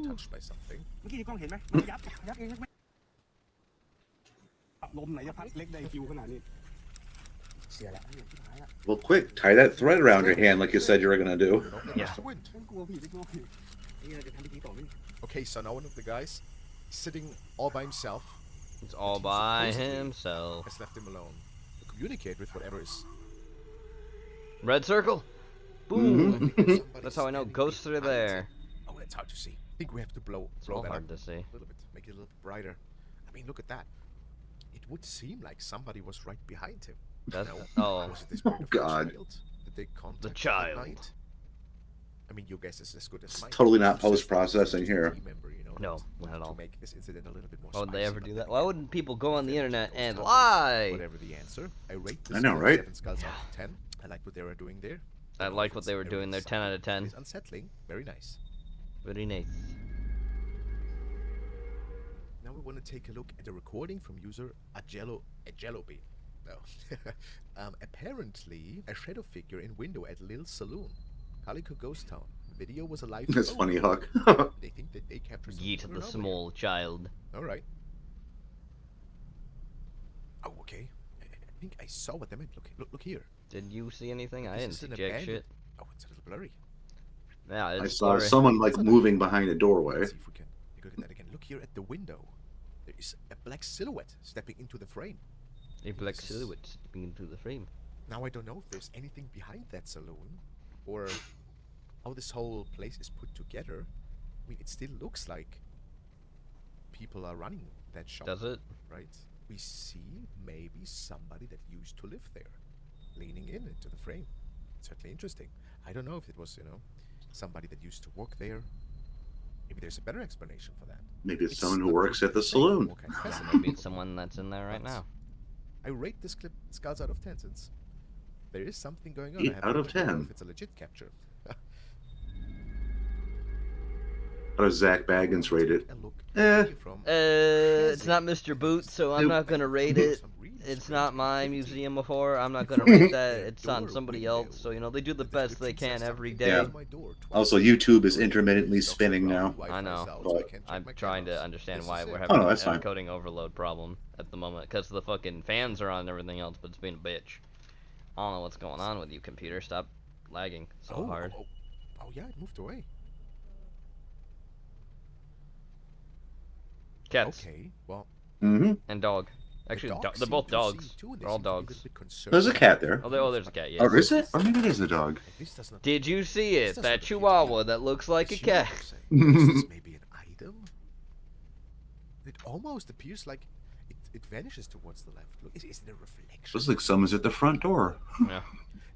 Touched by something. เมื่อกี้ที่กล้องเห็นไหมยับเองไหมลมไหนจะพัดเล็กไดคิวขนาดนี้เสียแล้ว Well, quick, tie that thread around your hand like you said you were gonna do. Yeah. ฉันกลัวผีจะกลัวผีนี่เราจะทำพิธีต่อไหม Okay, so now one of the guys sitting all by himself. It's all by himself. Has left him alone to communicate with whatever is. Red circle? Boom! That's how I know ghosts are there. Oh, that's hard to see. I think we have to blow all that hard up to see. a little bit, make it a little bit brighter. I mean, look at that. It would seem like somebody was right behind him. That's Was it this spirit of the God. child that they contacted The at child. night? I mean, your guess is as good as mine. Totally not post-processing here. Remember, you know, No, that not at all. To make this incident a little bit more Why would they spicy, ever but do I that? think Why wouldn't people go on the they're internet ghost and hunters. lie? Whatever the answer, I rate this I know, game right? 7 skulls out of 10. I like what they were doing there. I like what they were doing there. 10 out of 10. It's unsettling. Very nice. Very nice. Now we want to take a look at a recording from user Agelobi. No. Apparently, a shadow figure in window at Lil Saloon, Calico Ghost Town. The video was a live. That's photo. funny, Huck. They think that they captured Yeet something the over small child. here. All right. Oh, okay. I think I saw what they meant. Look here. Did you see anything? I This didn't is see an jack abandoned- shit. Oh, it's a little blurry. Yeah, it's I saw blurry. someone like moving behind a doorway. Let's see if we can look at that again. Look here at the window. There is a black silhouette stepping into the frame. A black silhouette stepping into the frame. Now I don't know if there's anything behind that saloon, or how this whole place is put together. I mean, it still looks like people are running that shop. Does it? Right? We see maybe somebody that used to live there, leaning in into the frame. It's certainly interesting. I don't know if it was, you know, somebody that used to work there. Maybe there's a better explanation for that. Maybe it's someone who works at the saloon. Maybe it's someone that's in there right now. I rate this clip skulls out of 10 since there is something going on. 8 I have out no of idea 10. if it's a legit capture. How does Zach Baggins rate it? It's not Mr. Boots, so I'm not gonna rate it. It's not my museum of horror. I'm not gonna rate that. It's on somebody else. So you know they do the best they can every day. Yeah. Also, YouTube is intermittently spinning now. I know. But I'm trying to understand why we're Oh, having no, an that's fine. encoding overload problem at the moment because the fucking fans are on and everything else, but it's being a bitch. I don't know what's going on with you, computer. Stop lagging so hard. Oh yeah, it moved away. Cats. Okay, well. And dog. Actually, they're both dogs. They're all dogs. There's a cat there. Oh, there's a cat. Yeah. Oh, is it? Or maybe it is a dog. Did you see it? That chihuahua that looks like a cat. Maybe an item. It almost appears like it vanishes towards the left. Look, is it a reflection? Looks like someone's at the front door. Yeah.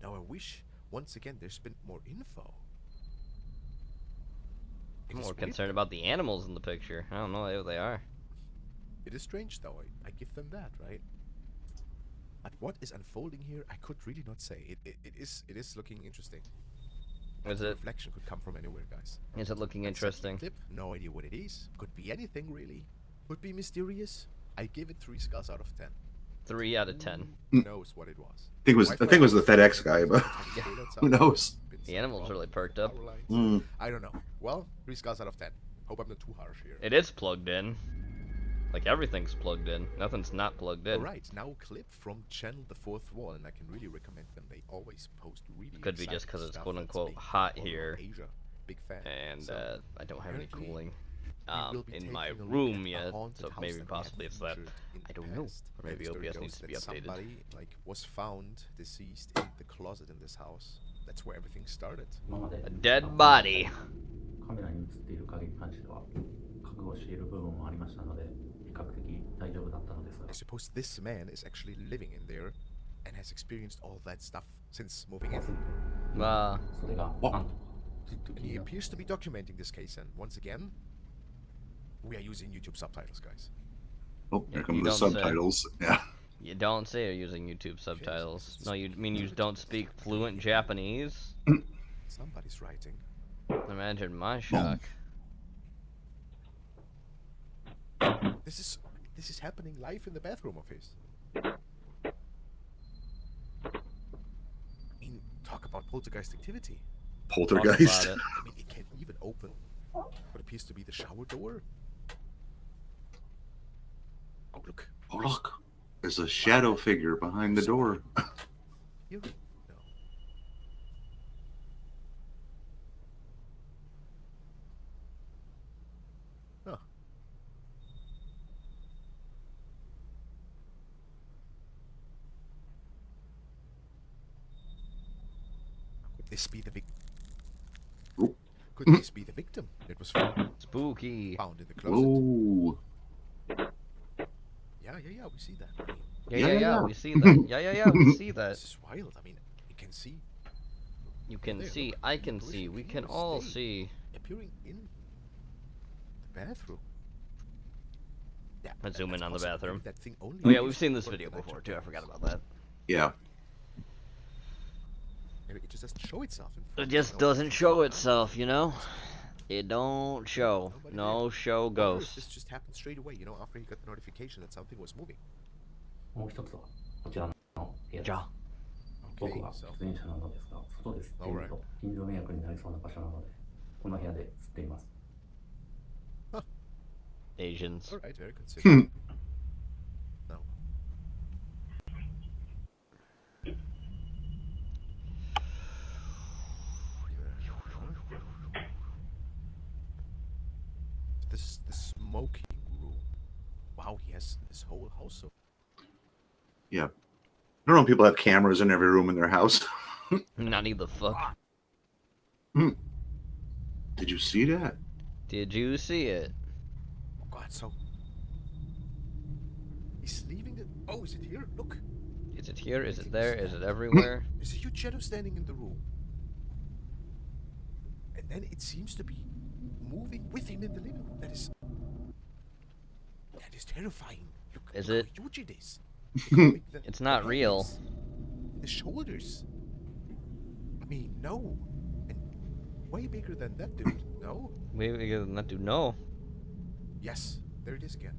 Now I wish once again there's been more info. I'm more concerned about the animals in the picture. I don't know what they are. It is strange though, I give them that, right? But what is unfolding here, I could really not say. It is looking interesting. Is The it? reflection could come from anywhere, guys. Is it looking That's such a interesting? Clip, no idea what it is. Could be anything really. Could be mysterious. I give it 3 skulls out of 10. 3 out of 10. Who knows what it was? I think it was the FedEx guy, but who knows? The animal's really perked up. I don't know. Well, 3 skulls out of 10. Hope I'm not too harsh here. It is plugged in. Like everything's plugged in. Nothing's not plugged in. Alright, now a clip from channel The Fourth Wall, and I can really recommend them. They always post really Could be just exciting because it's stuff quote that's unquote made hot all over here. Asia. Big fan. And So, I don't have any apparently, cooling we will be in my taking a look room at a yet. haunted So house maybe that we possibly have it's that. featured in I the don't know. past. Or maybe The story OBS goes needs to be that updated. Somebody was found deceased in the closet in this house. That's where everything started. A dead body. カメラに映っている影に関しては覚悟している部分もありましたので比較的大丈夫だったのですが I suppose this man is actually living in there and has experienced all that stuff since moving in. それがなんと He appears to be documenting this case, and once again, we are using YouTube subtitles, guys. Oh, here come You the don't say. subtitles. Yeah. You don't say you're using YouTube subtitles. No, you mean you don't speak fluent Japanese? Somebody's writing. Imagine my shock. This is happening live in the bathroom of his. I mean, talk about poltergeist activity. Poltergeist. I mean, it can't even open what appears to be the shower door. Oh, look. Oh, look. There's a shadow figure behind the door. Here? No. Huh. Could this be the victim? Could this be the victim? It was spooky. Found in the closet. Whoa. Yeah, we see that. Yeah, we see that. Yeah, we see that. This is wild. I mean, you can see. You can see, I can see, we can all see. Appearing in the bathroom. Yeah. Let's zoom in on the bathroom. That thing only Oh yeah, we've seen this video before too. I forgot about that. Yeah. Maybe it just doesn't show itself. It just doesn't show itself, you know. It don't show. No show ghosts. This just happened straight away, you know, after he got the notification that something was moving. もう一つはこちらの部屋です。僕は出演者なのですが、外で吸っていると近所迷惑になりそうな場所なので、この部屋で吸っています。Asians. Alright, very considerate. No. This is the smoking room. Wow, he has this whole house of. Yeah. I don't know if people have cameras in every room in their house. Not the fuck. Did you see that? Did you see it? Oh god, so. He's leaving the. Oh, is it here? Look. Is it here? Is it there? Is it everywhere? There's a huge shadow standing in the room. And then it seems to be moving with him in the living room. That is terrifying. Look Is how it? huge it is. It's not real. The shoulders. I mean, no. And way bigger than that dude. No? Way bigger than that dude. No. Yes. There it is again.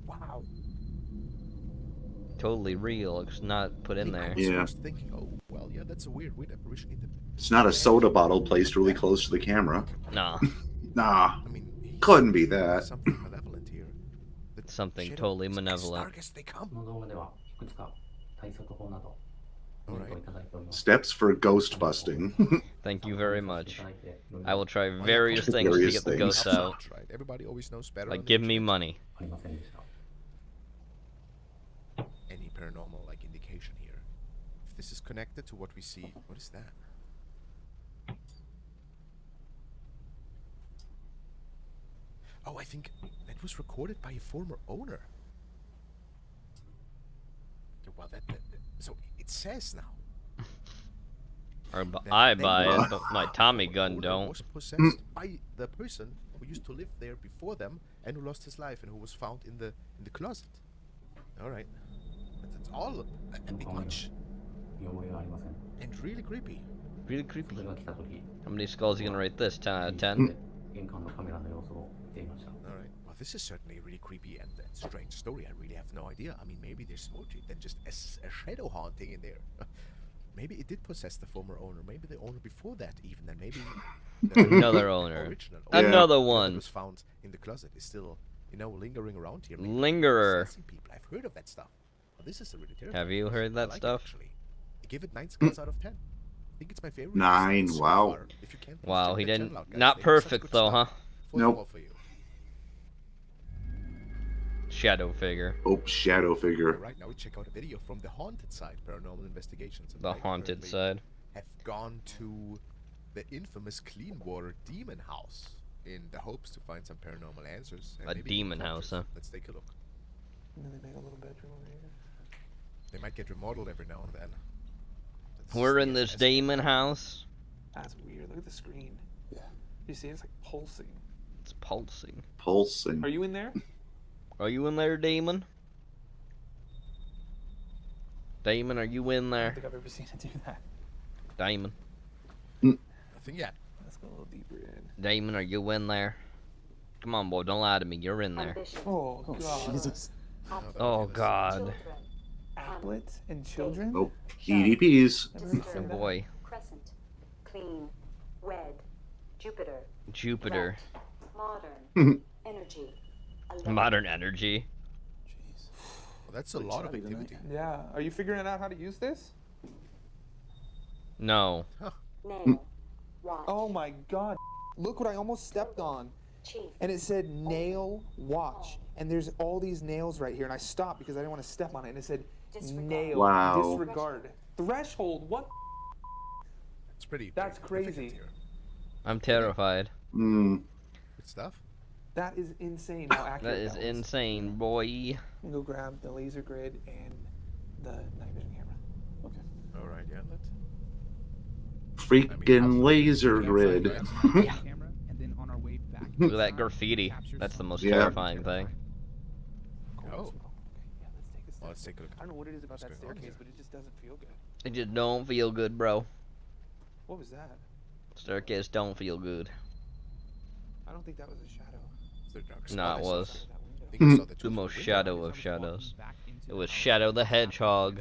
Wow. Totally real. It's not put in there. I was thinking, oh, well, yeah, that's a weird apparition in the. It's not a soda bottle placed really close to the camera. Nah. Nah. Couldn't be that. Something malevolent here. Something totally malevolent. They come. この動画ではいくつか対策法などコメントをいただいております。 Steps for ghost busting. Thank you very much. I will try various things to get the ghosts out. Everybody always knows better. Like, give me money. ありませんでした。 Any paranormal like indication here? If this is connected to what we see, what is that? Oh, I think that was recorded by a former owner. Well, so it says now. Or I buy it, but my Tommy gun don't. Was possessed by the person who used to live there before them and who lost his life and who was found in the closet. All right, that's all a bit much. And really creepy. Really creepy. How many skulls are you gonna rate this? 10 out of 10? Alright, well this is certainly a really creepy and strange story. I really have no idea. I mean, maybe there's more to it than just a shadow haunting in there. Maybe it did possess the former owner. Maybe the owner before that even. And maybe another owner. Original Another owner one. That was found in the closet is still, you know, lingering around here. Lingerer. People. I've heard of that stuff. Well, this is a really terrifying. Have you heard that I like stuff? It, actually. I give it 9 skulls out of 10. I think it's my favorite. 9, so wow. far. If you can't, Wow, check he that didn't. channel out, guys. Not They have such perfect good though, huh? stuff. Full Nope. ball for you. Shadow figure. Oh, shadow figure. Right now we check out a video from the haunted side, Paranormal Investigations. The haunted side. Have gone to the infamous Cleanwater Demon House in the hopes to find some paranormal answers. And A maybe demon encounters. house, huh? Let's take a look. And then they make a little bedroom over here. They might get remodeled every now and then. We're in this demon house. That's weird. Look at the screen. Yeah. You see, it's like pulsing. It's pulsing. Pulsing. Are you in there? Are you in there, demon? Damon, are you in I there? don't think I've ever seen it do that. Damon. Nothing yet. Let's go a little deeper in. Damon, are you in there? Come on, boy, don't lie to me. You're in there. Oh, God. Jesus. Oh, God. Applets and children? Oh, EDPs. Oh, boy. Crescent, clean, wed, Jupiter. Jupiter. Modern, energy. Modern energy. Well, that's a lot of activity. Yeah. Are you figuring out how to use this? No. Nail. Watch. Oh my God. Look what I almost stepped on. And it said nail watch. And there's all these nails right here. And I stopped because I didn't want to step on it. And it said nail disregard. Threshold. What? It's pretty. That's crazy. I'm terrified. Mm. Good stuff. That is insane how accurate That is was. insane, boy. I'm gonna go grab the laser grid and the night vision camera. Okay. All right, yeah, let's. Freaking laser grid. Look at that graffiti. That's the most terrifying thing. Oh. Well, let's take a look. I don't know what it is about that staircase, but it just doesn't feel good. It just don't feel good, bro. What was that? Staircase don't feel good. I don't think that was a shadow. No, it was. The most shadow of shadows. It was Shadow the Hedgehog.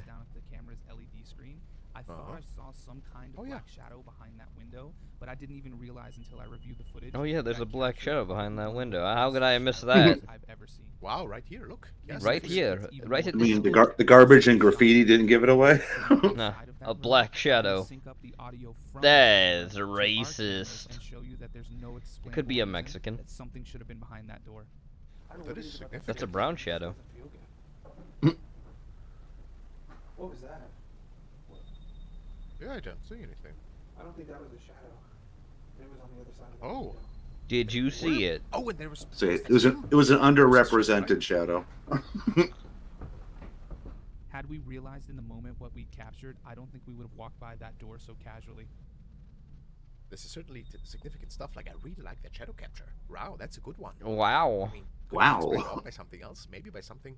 I thought I saw some kind of black shadow behind that window, but I didn't even realize until I reviewed the footage. Oh yeah, there's a black shadow behind that window. How could I have missed that? Wow, right here, look. Yes, right here, right at I mean, the garbage and graffiti didn't give it away. No, a black shadow. That's racist. It could be a Mexican. Something should have been behind that door. That is significant. That's a brown shadow. What was that? Yeah, I don't see anything. I don't think that was a shadow. It was on the other side of the Oh. Did you see it? Oh, and there was. So it was an underrepresented shadow. Had we realized in the moment what we captured, I don't think we would have walked by that door so casually. This is certainly significant stuff. Like, I really like that shadow capture. Wow, that's a good one. Wow. I mean, wow. Could be explained by something else, maybe by something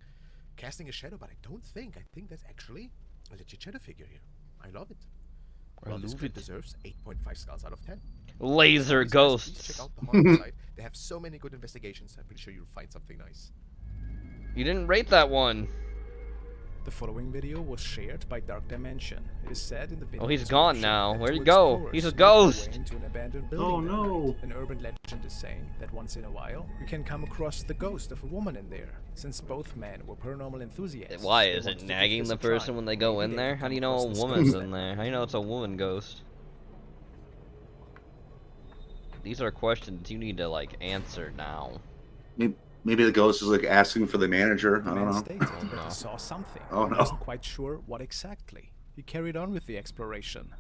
casting a shadow, but I don't think. I think that's actually a legit shadow figure here. I love it. Well, this clip deserves 8.5 skulls out of 10. Laser Please ghosts. check out the horror site. They have so many good investigations. I'm pretty sure you'll find something nice. You didn't rate that one. The following video was shared by Dark Dimension. It is said in the video. Oh, he's gone now. Where'd he go? He's a ghost. Into an abandoned building Oh no! An urban legend is saying that once in a while you can come across the ghost of a woman in there. Since both men were paranormal enthusiasts. Why is it nagging the person when they go in there? How do you know a woman's in there? How do you know it's a woman ghost? These are questions you need to like answer now. Maybe the ghost is like asking for the manager. I don't know. Stated that he saw something. Oh He no! wasn't quite sure what exactly. He carried on with the exploration.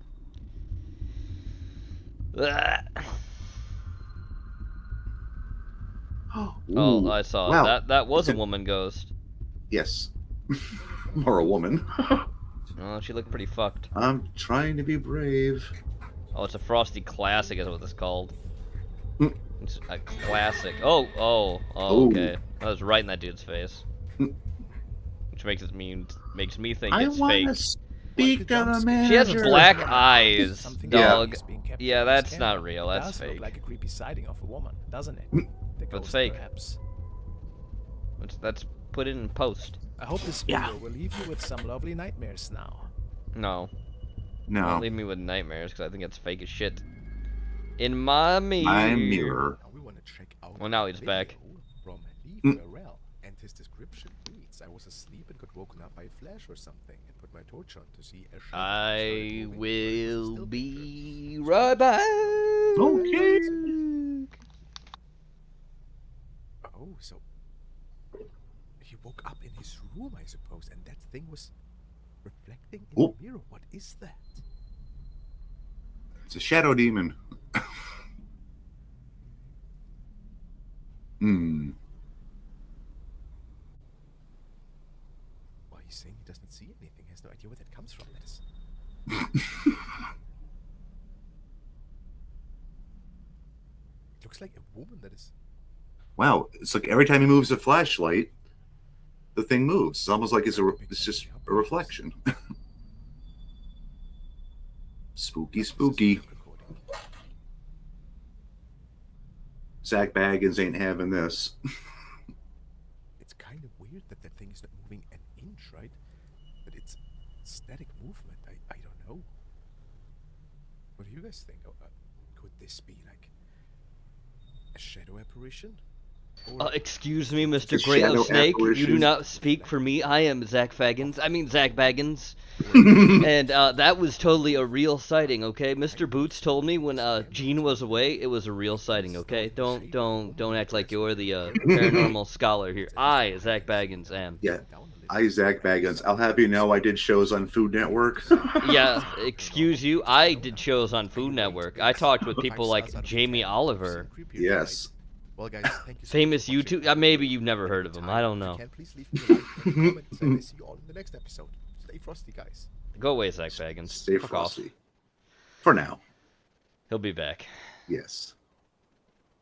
Oh, I saw wow. that. That was a woman ghost. Yes, or a woman. Oh, she looked pretty fucked. I'm trying to be brave. Oh, it's a Frosty Classic is what it's called. It's a classic. Oh, okay. That was right in that dude's face. Which makes me think I it's wanna fake. speak to the manager. She has black eyes, dog. Yeah, Yeah, that's not real. That's does fake. look like a creepy sighting of a woman, doesn't it? The That's ghost, fake. Perhaps. That's put it in post. I hope this video will leave you with some lovely nightmares now. No. No. Don't leave me with nightmares because I think it's fake as shit. In my mirror. My mirror. Now we want to check out Well, now he's back. From Lee Farrell, and his description reads: I was asleep and got woken up by a flash or something, and put my torch on to see a shadow. I will be right back. Okay. Oh, so he woke up in his room, I suppose, and that thing was reflecting in the mirror. What is that? It's a shadow demon. Hmm. Well, he's saying he doesn't see anything. He has no idea where that comes from. That is. It looks like a woman that is. Wow, it's like every time he moves a flashlight, the thing moves. It's almost like it's just a reflection. Spooky, spooky. Zach Baggins ain't having this. It's kind of weird that the thing is not moving an inch, right? But it's static movement. I don't know. What do you guys think? Could this be like a shadow apparition? Excuse me, Mr. Gray of Snake. You do not speak for me. I am Zach Baggins. Zach Baggins. And that was totally a real sighting, okay? Mr. Boots told me when Gene was away, it was a real sighting, okay? Don't act like you're the paranormal scholar here. I, Zach Baggins, am. Yeah, I, Zach Baggins. I'll have you know I did shows on Food Network. Yeah, excuse you. I did shows on Food Network. I talked with people like Jamie Oliver. Yes. Well, guys, thank you so Famous much for YouTube. Maybe you've never heard of him. I don't know. Please leave me a like and comment, and I see you all in the next episode. Stay frosty, guys. Go away, Zach Baggins. Stay Fuck frosty. off. For now. He'll be back. Yes.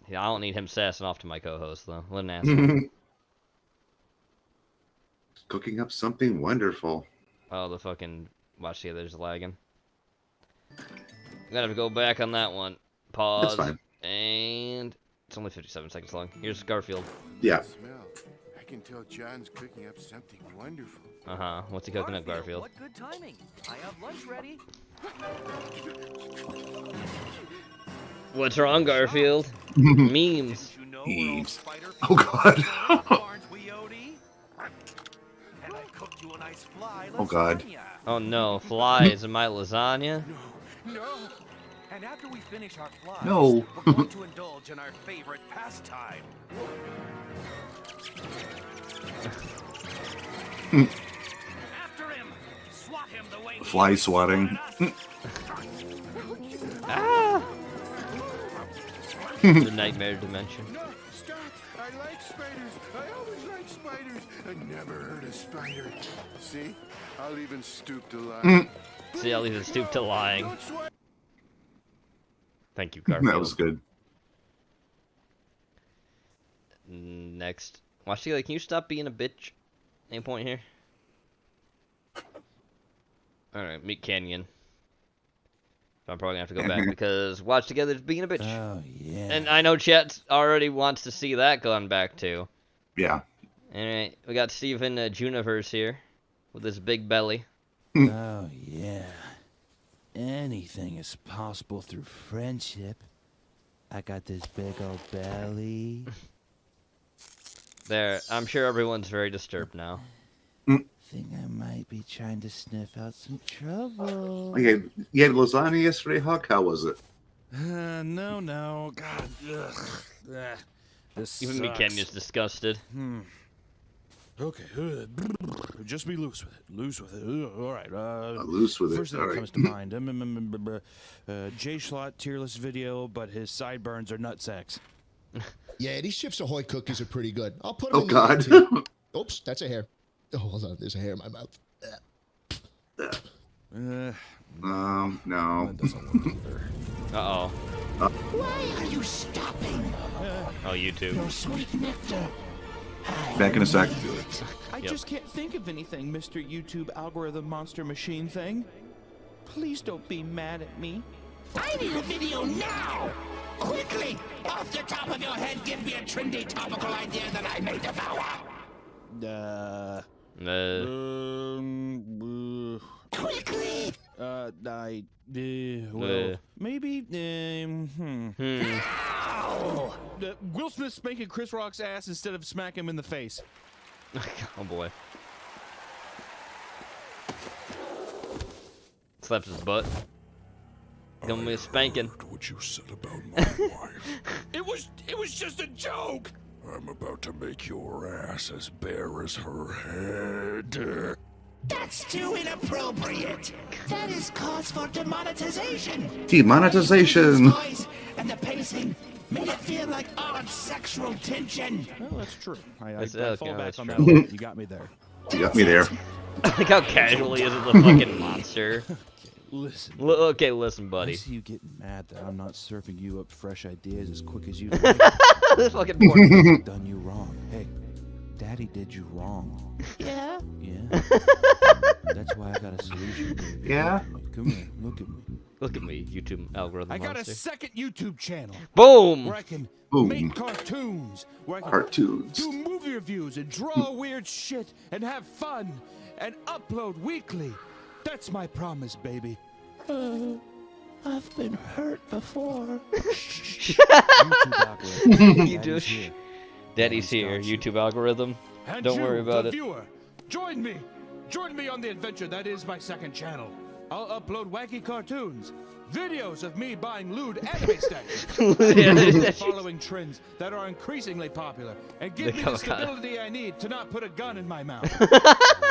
Yeah, I don't need him sassing off to my co-host though. What an asshole. Cooking up something wonderful. Oh, the fucking watch together's lagging. I'm gonna have to go back on that one. Pause. That's fine. And it's only 57 seconds long. Here's Garfield. Yeah. I can tell John's cooking up something wonderful. Uh-huh. What's he cooking up, Garfield? What good timing. I have lunch ready. What's wrong, Garfield? Memes. Memes. Oh god. Oh god. Oh no, flies in my lasagna? No. And after we finish our flies, No. we're going to indulge in our favorite pastime. After him, swat him the way Fly swatting. Ah! The nightmare dimension. No, stop! I like spiders. I always like spiders. I never hurt a spider. See? I'll even stoop to lying. See, I'll even stoop to lying. Thank you, Garfield. That was good. Next. Watch together, can you stop being a bitch? Any point here? Alright, meet Canyon. I'm probably gonna have to go back because Watch Together is being a bitch. Oh, yeah. And I know Chet already wants to see that gone back too. Yeah. Alright, we got Steven Juniverse here with his big belly. Oh, yeah. Anything is possible through friendship. I got this big old belly. There, I'm sure everyone's very disturbed now. Think I might be trying to sniff out some trouble. Okay, you had lasagna yesterday, Huck? How was it? No. God. Ugh. This Even me, Kenyon's disgusted. Okay. Just be loose with it. Loose with it. All right. Loose with it. First thing All that right. comes to mind. Jay Schlott tearless video, but his sideburns are nut sacks. Yeah, these Chips Ahoy cookies are pretty good. I'll put Oh, them in God. the too. Oops, that's a hair. Oh, hold on. There's a hair in my mouth. No. Uh-oh. Why are you stopping? Oh, YouTube. Your sweet nectar. Back in a sec. I just can't think of anything, Mr. YouTube algorithm monster machine thing. Please don't be mad at me. I need a video now! Quickly! Off the top of your head, give me a trendy topical idea that I may devour! Quickly! Well, maybe, Will Smith spanking Chris Rock's ass instead of smacking him in the face. Oh boy. Slapped his butt. Give me a spanking. What you said about my wife. It was just a joke! I'm about to make your ass as bare as her head. That's too inappropriate! That is cause for demonetization! Demonetization. The voice and the pacing made it feel like odd sexual tension. Well, that's true. I That's fall back that's on true. that one. You got me there. You got me there. Like how casual he is as a fucking monster. Listen. Okay, listen, buddy. I see you getting mad that I'm not serving you up fresh ideas as quick as you This fucking poor done you wrong. Hey, Daddy did you wrong. Yeah? Yeah. That's why I got a solution, baby. Yeah? Come here, look at me. Look at me, YouTube algorithm I got monster. a second YouTube channel. Boom! Where I can Boom. make cartoons. Where I can Cartoons. do movie reviews and draw weird shit and have fun and upload weekly. That's my promise, baby. I've been hurt before. You do. Daddy's here, YouTube algorithm. And Don't you, worry about the it. viewer, join me. Join me on the adventure that is my second channel. I'll upload wacky cartoons, videos of me buying lewd anime statues, following trends that are increasingly popular, and give me the stability I need to not put a gun in my mouth.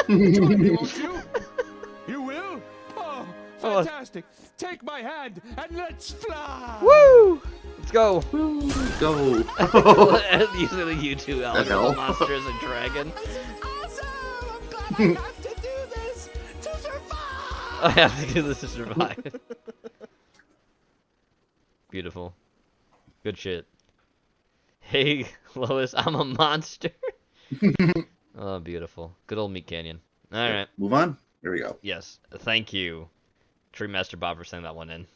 Join me, won't you? You will? Oh, fantastic. Take my hand and let's fly. Woo! Let's go. Go. Using the YouTube algorithm monster as a dragon. I have to do this to survive. Beautiful. Good shit. Hey, Lois, I'm a monster. Oh, beautiful. Good old Meat Canyon. Alright. Move on? There we go. Yes. Thank you, Tree Master Bob, for sending that one in.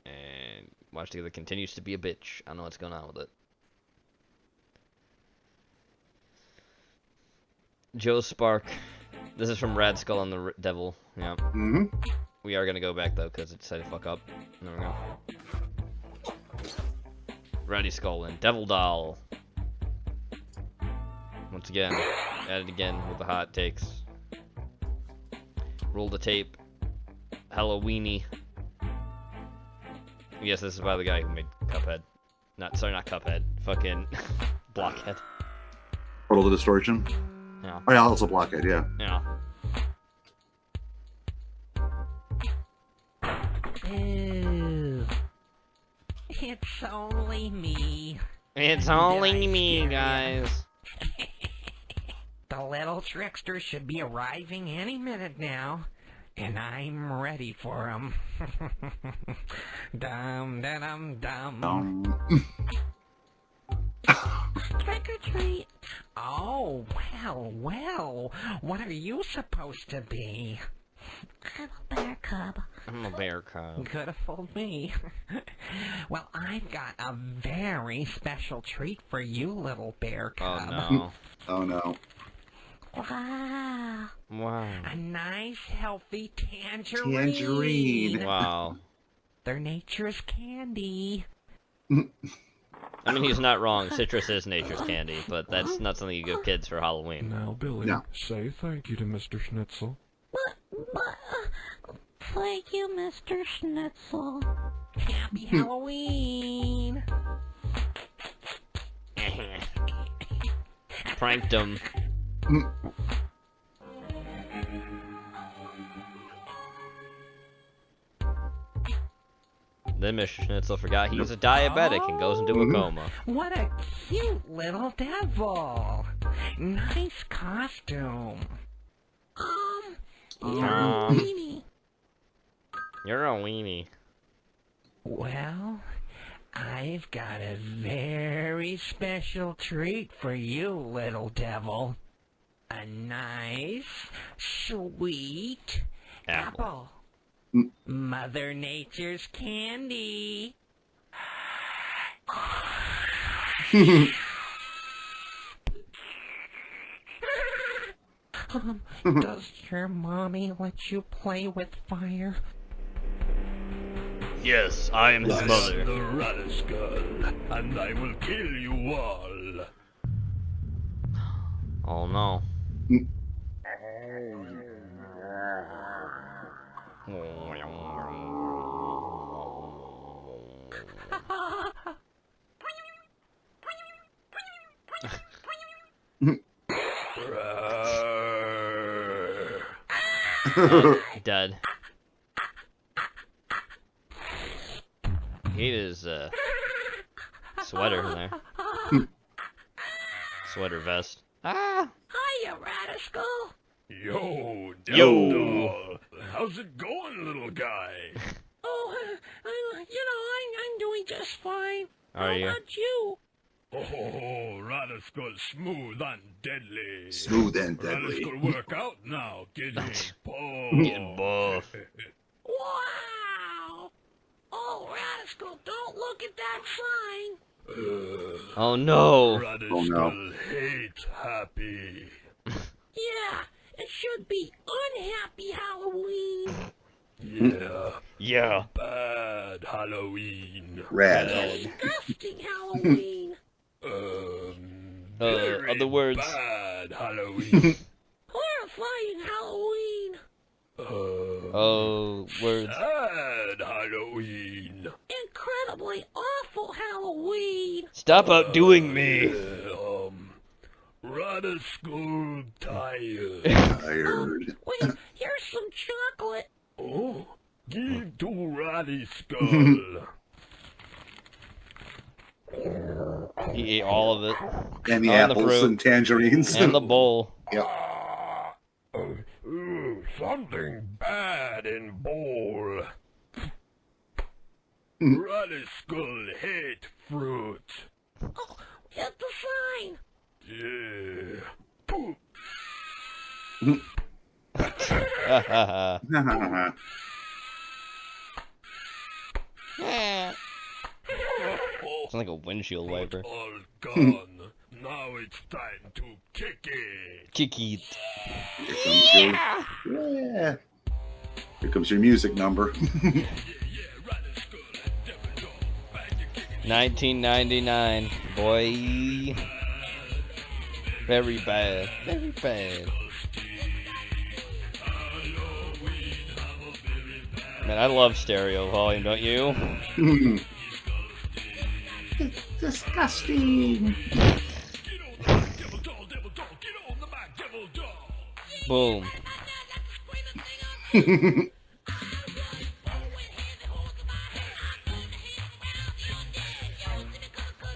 And Watch Together continues to be a bitch. I don't know what's going on with it. Joe Spark. This is from Rad Skull and the Devil. Yeah. Mm-hmm. We are gonna go back though, because it decided to fuck up. There we go. Rowdy Skull and Devil Doll. Once again, at it again with the hot takes. Roll the tape. Halloweeny. Yes, this is by the guy who made Cuphead. Not Cuphead. Fucking Blockhead. Portal to Distortion? Yeah. Oh yeah, also Blockhead, yeah. Yeah. Ew. It's only me. It's only me, guys. The little trickster should be arriving any minute now, and I'm ready for him. Dum da dum dum. Trick or treat. Oh, well, what are you supposed to be? I'm a bear cub. I'm a bear cub. Could have fooled me. Well, I've got a very special treat for you, little bear cub. Oh no. Oh no. Wow. Wow. A nice, healthy tangerine. Tangerine. Wow. They're nature's candy. I mean, he's not wrong. Citrus is nature's candy, but that's not something you give kids for Halloween. Now, Billy, say thank you to Mr. Schnitzel. Thank you, Mr. Schnitzel. Happy Halloween. Pranked him. Then Mr. Schnitzel forgot he was a diabetic and goes into a coma. What a cute little devil. Nice costume. You're a weenie. You're a weenie. Well, I've got a very special treat for you, little devil. A nice, sweet apple. Mother Nature's candy. Does your mommy let you play with fire? Yes, I am his mother. the Radiskull, and I will kill you all. Oh no. Dead. He is sweater in there. Sweater vest. Ah! Hiya, Radiskull. Yo, Yo. Doll. How's it going, little guy? Oh, I'm doing just fine. Are How you? about you? Oh, Radiskull smooth and deadly. Smooth and deadly. Radiskull work out now. Getting buff. Getting buff. Wow! Oh, Radiskull, don't look at that sign. Oh no. Radiskull hate happy. Yeah, it should be unhappy Halloween. Yeah. Yeah. Bad Halloween. Rad. Disgusting Halloween. Other words. Bad Halloween. Horrifying Halloween. Oh, words. Bad Halloween. Incredibly awful Halloween. Stop outdoing me. Radiskull tired. Tired. Wait, here's some chocolate. Oh, give to Radiskull. He ate all of it. And the apples and tangerines. And the bowl. Yep. Something bad in bowl. Radiskull hate fruit. Oh, hit the sign. Yeah. It's like a windshield wiper. All gone. Now it's time to kick it. Kick it. Yeah. Here comes your music number. 1999, boy. Very bad. Very bad. Man, I love stereo volume, don't you? Disgusting. Boom.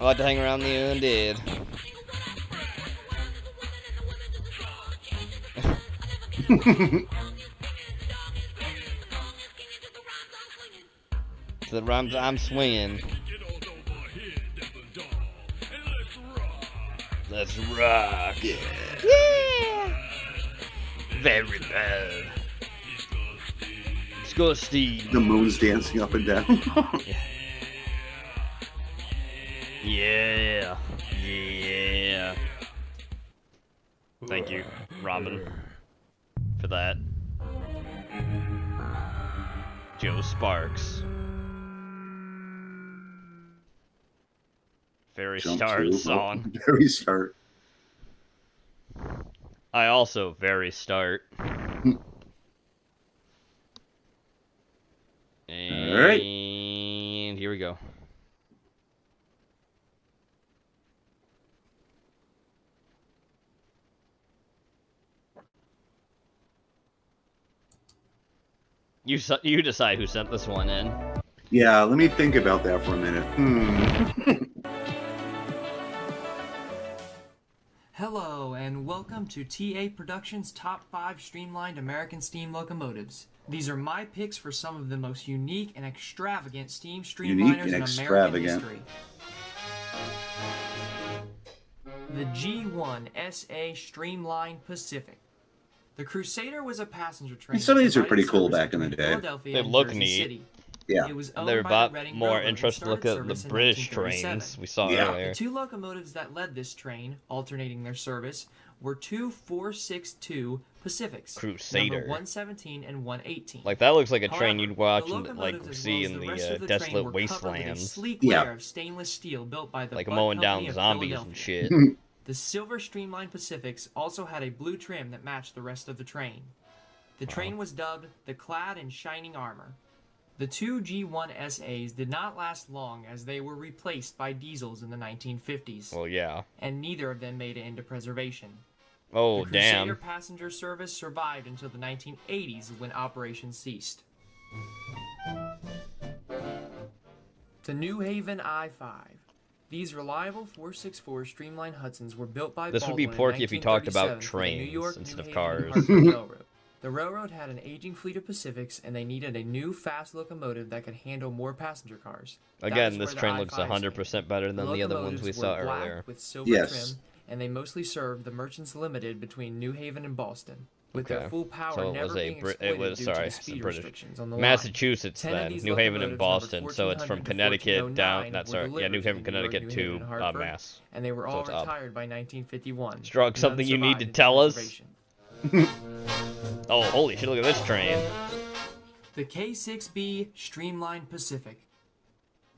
I like to hang around the undead. To the rhymes I'm swinging. Let's rock. Yeah. Yeah. Very bad. Disgusting. The moon's dancing up and down. Yeah. Yeah. Thank you, Robin, for that. Joe Sparks. Very start song. Very start. I also very start. And Alright. here we go. You decide who sent this one in. Yeah, let me think about that for a minute. Hello, and welcome to TA Productions' Top 5 Streamlined American Steam Locomotives. These are my picks for some of the most unique and extravagant steam streamliners in American history. The G1 SA Streamlined Pacific. The Crusader was a passenger train. Some of these are pretty cool back in the day. They look neat. Yeah. It was They're about more Railroad interested to look at the British trains we saw earlier. The two locomotives that led this train, alternating their service, were two 462 Pacifics, Crusader. number 117 and 118. Like that looks like a train However, you'd watch the and like locomotives as see well as in the rest the of the train desolate were covered with a wastelands. sleek layer of stainless steel built by the Like Budd mowing down Company of zombies and Philadelphia. shit. The silver streamlined Pacifics also had a blue trim that matched the rest of the train. The train was dubbed the Clad in Shining Armor. The two G1 SAs did not last long as they were replaced by diesels in the 1950s. Well, yeah. And neither of them made it into preservation. Oh, the Crusader damn. passenger service survived until the 1980s when operations ceased. The New Haven I-5. These reliable 464 streamlined Hudsons were built by This would be Baldwin in porky if you talked about 1937 for the New trains York, instead New of Haven, and cars. Hartford Railroad. The railroad had an aging fleet of Pacifics, and they needed a new, fast locomotive that could handle more passenger cars. Again, this train looks 100% better than the other ones we saw earlier. With silver trim, and they mostly served the Merchants Limited between New Haven and Boston. With their full power so never being exploited due to the speed restrictions on the line. Massachusetts then, New Haven and Boston, so it's from Connecticut down, New Haven, Connecticut to Mass. And they were all retired by 1951. Strug, something you need to tell us? Oh, holy shit, look at this train. The K6B Streamlined Pacific.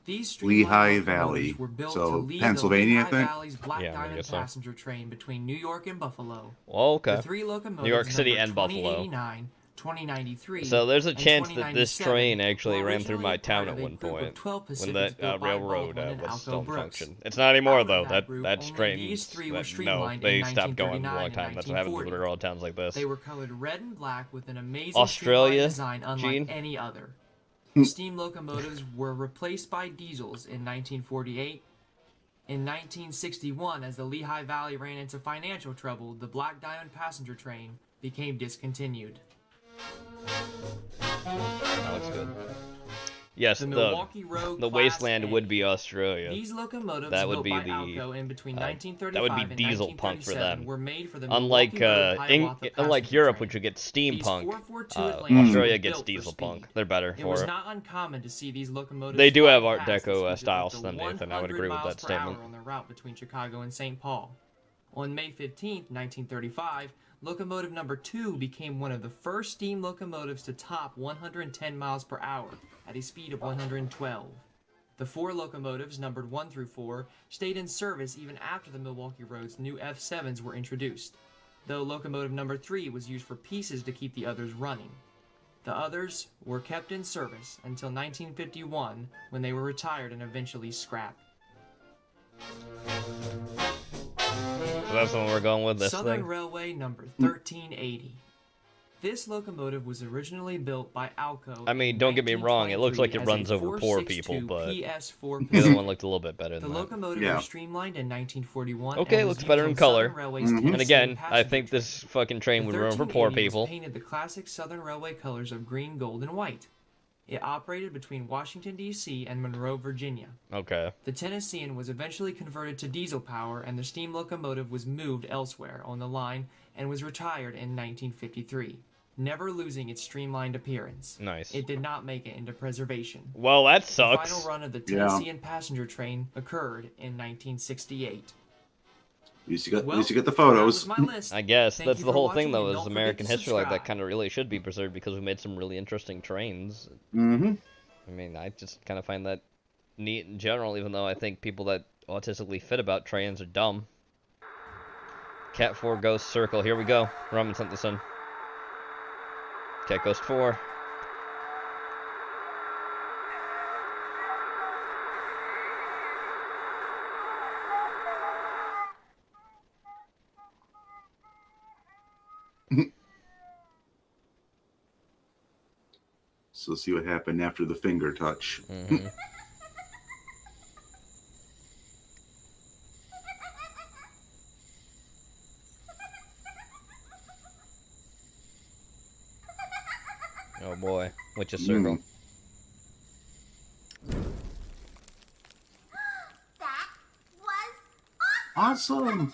These Lehigh Valley, were built so to lead Pennsylvania, the Lehigh I think. Valley's Black Yeah, Diamond so. passenger train between New York and Buffalo. Well, okay. The three locomotives New York City and numbered Buffalo. 2089, 2093, So there's a and chance that this 2097 train actually were ran through my originally town part at of a one group of point 12 when Pacifics that built by railroad Baldwin and was Alco still in Brooks. function. It's not anymore Out though. of that group, That only train, these three were no, streamlined they in stopped going a 1939 long and time. That's what happens with 1940. railroad towns like this. They were colored red and black with an amazing Australia, streamlined design unlike Gene? any other. Steam locomotives were replaced by diesels in 1948. In 1961, as the Lehigh Valley ran into financial trouble, the Black Diamond passenger train became discontinued. That looks good. Yes, The Milwaukee Road the Class wasteland A. would be Australia. These locomotives that would built be by the Alco in between 1935 that would be and diesel punk for 1937 them. were made for the Unlike Milwaukee Road Hiawatha unlike passenger Europe, train. which would get These steampunk, 442 Atlantas Australia were gets built for diesel speed. punk. They're better It for was it. not uncommon to see these locomotives They do have flying Art past the Deco speeds of styles up to to them, Nathan. I would 100 agree with miles that per hour statement. on their route between Chicago and St. Paul. On May 15, 1935, locomotive number 2 became one of the first steam locomotives to top 110 miles per hour at a speed of 112. The 4 locomotives, numbered 1 through 4, stayed in service even after the Milwaukee Road's new F7s were introduced, though locomotive number 3 was used for pieces to keep the others running. The others were kept in service until 1951, when they were retired and eventually scrapped. So that's the one we're going with, this Southern thing? Railway number 1380. This locomotive was originally built by Alco. I mean, don't get me wrong, it looks like it runs over poor people, but PS4 the other one looked a little bit better The than that. locomotive was streamlined in 1941. Okay, and looks was better used in on color. Southern Railway's And Tennessee again, I passenger think this fucking train The would run for poor 1380 people. was painted the classic Southern Railway colors of green, gold, and white. It operated between Washington, D.C. and Monroe, Virginia. Okay. The Tennessean was eventually converted to diesel power, and the steam locomotive was moved elsewhere on the line and was retired in 1953, never losing its streamlined appearance. Nice. It did not make it into preservation. Well, that sucks. The final run of the Yeah. Tennessean passenger train occurred in 1968. At least you got the photos. I guess Thank that's you the for whole thing, watching, though, and is don't forget American to history like that subscribe. kind of really should be preserved because we made some really interesting trains. Mm-hmm. I mean, I just kind of find that neat in general, even though I think people that autistically fit about trains are dumb. Cat 4 Ghost Circle. Here we go. Ramen sent this in. Cat Ghost 4. So see what happened after the finger touch. Mm-hmm. Oh boy, which is circle. Awesome.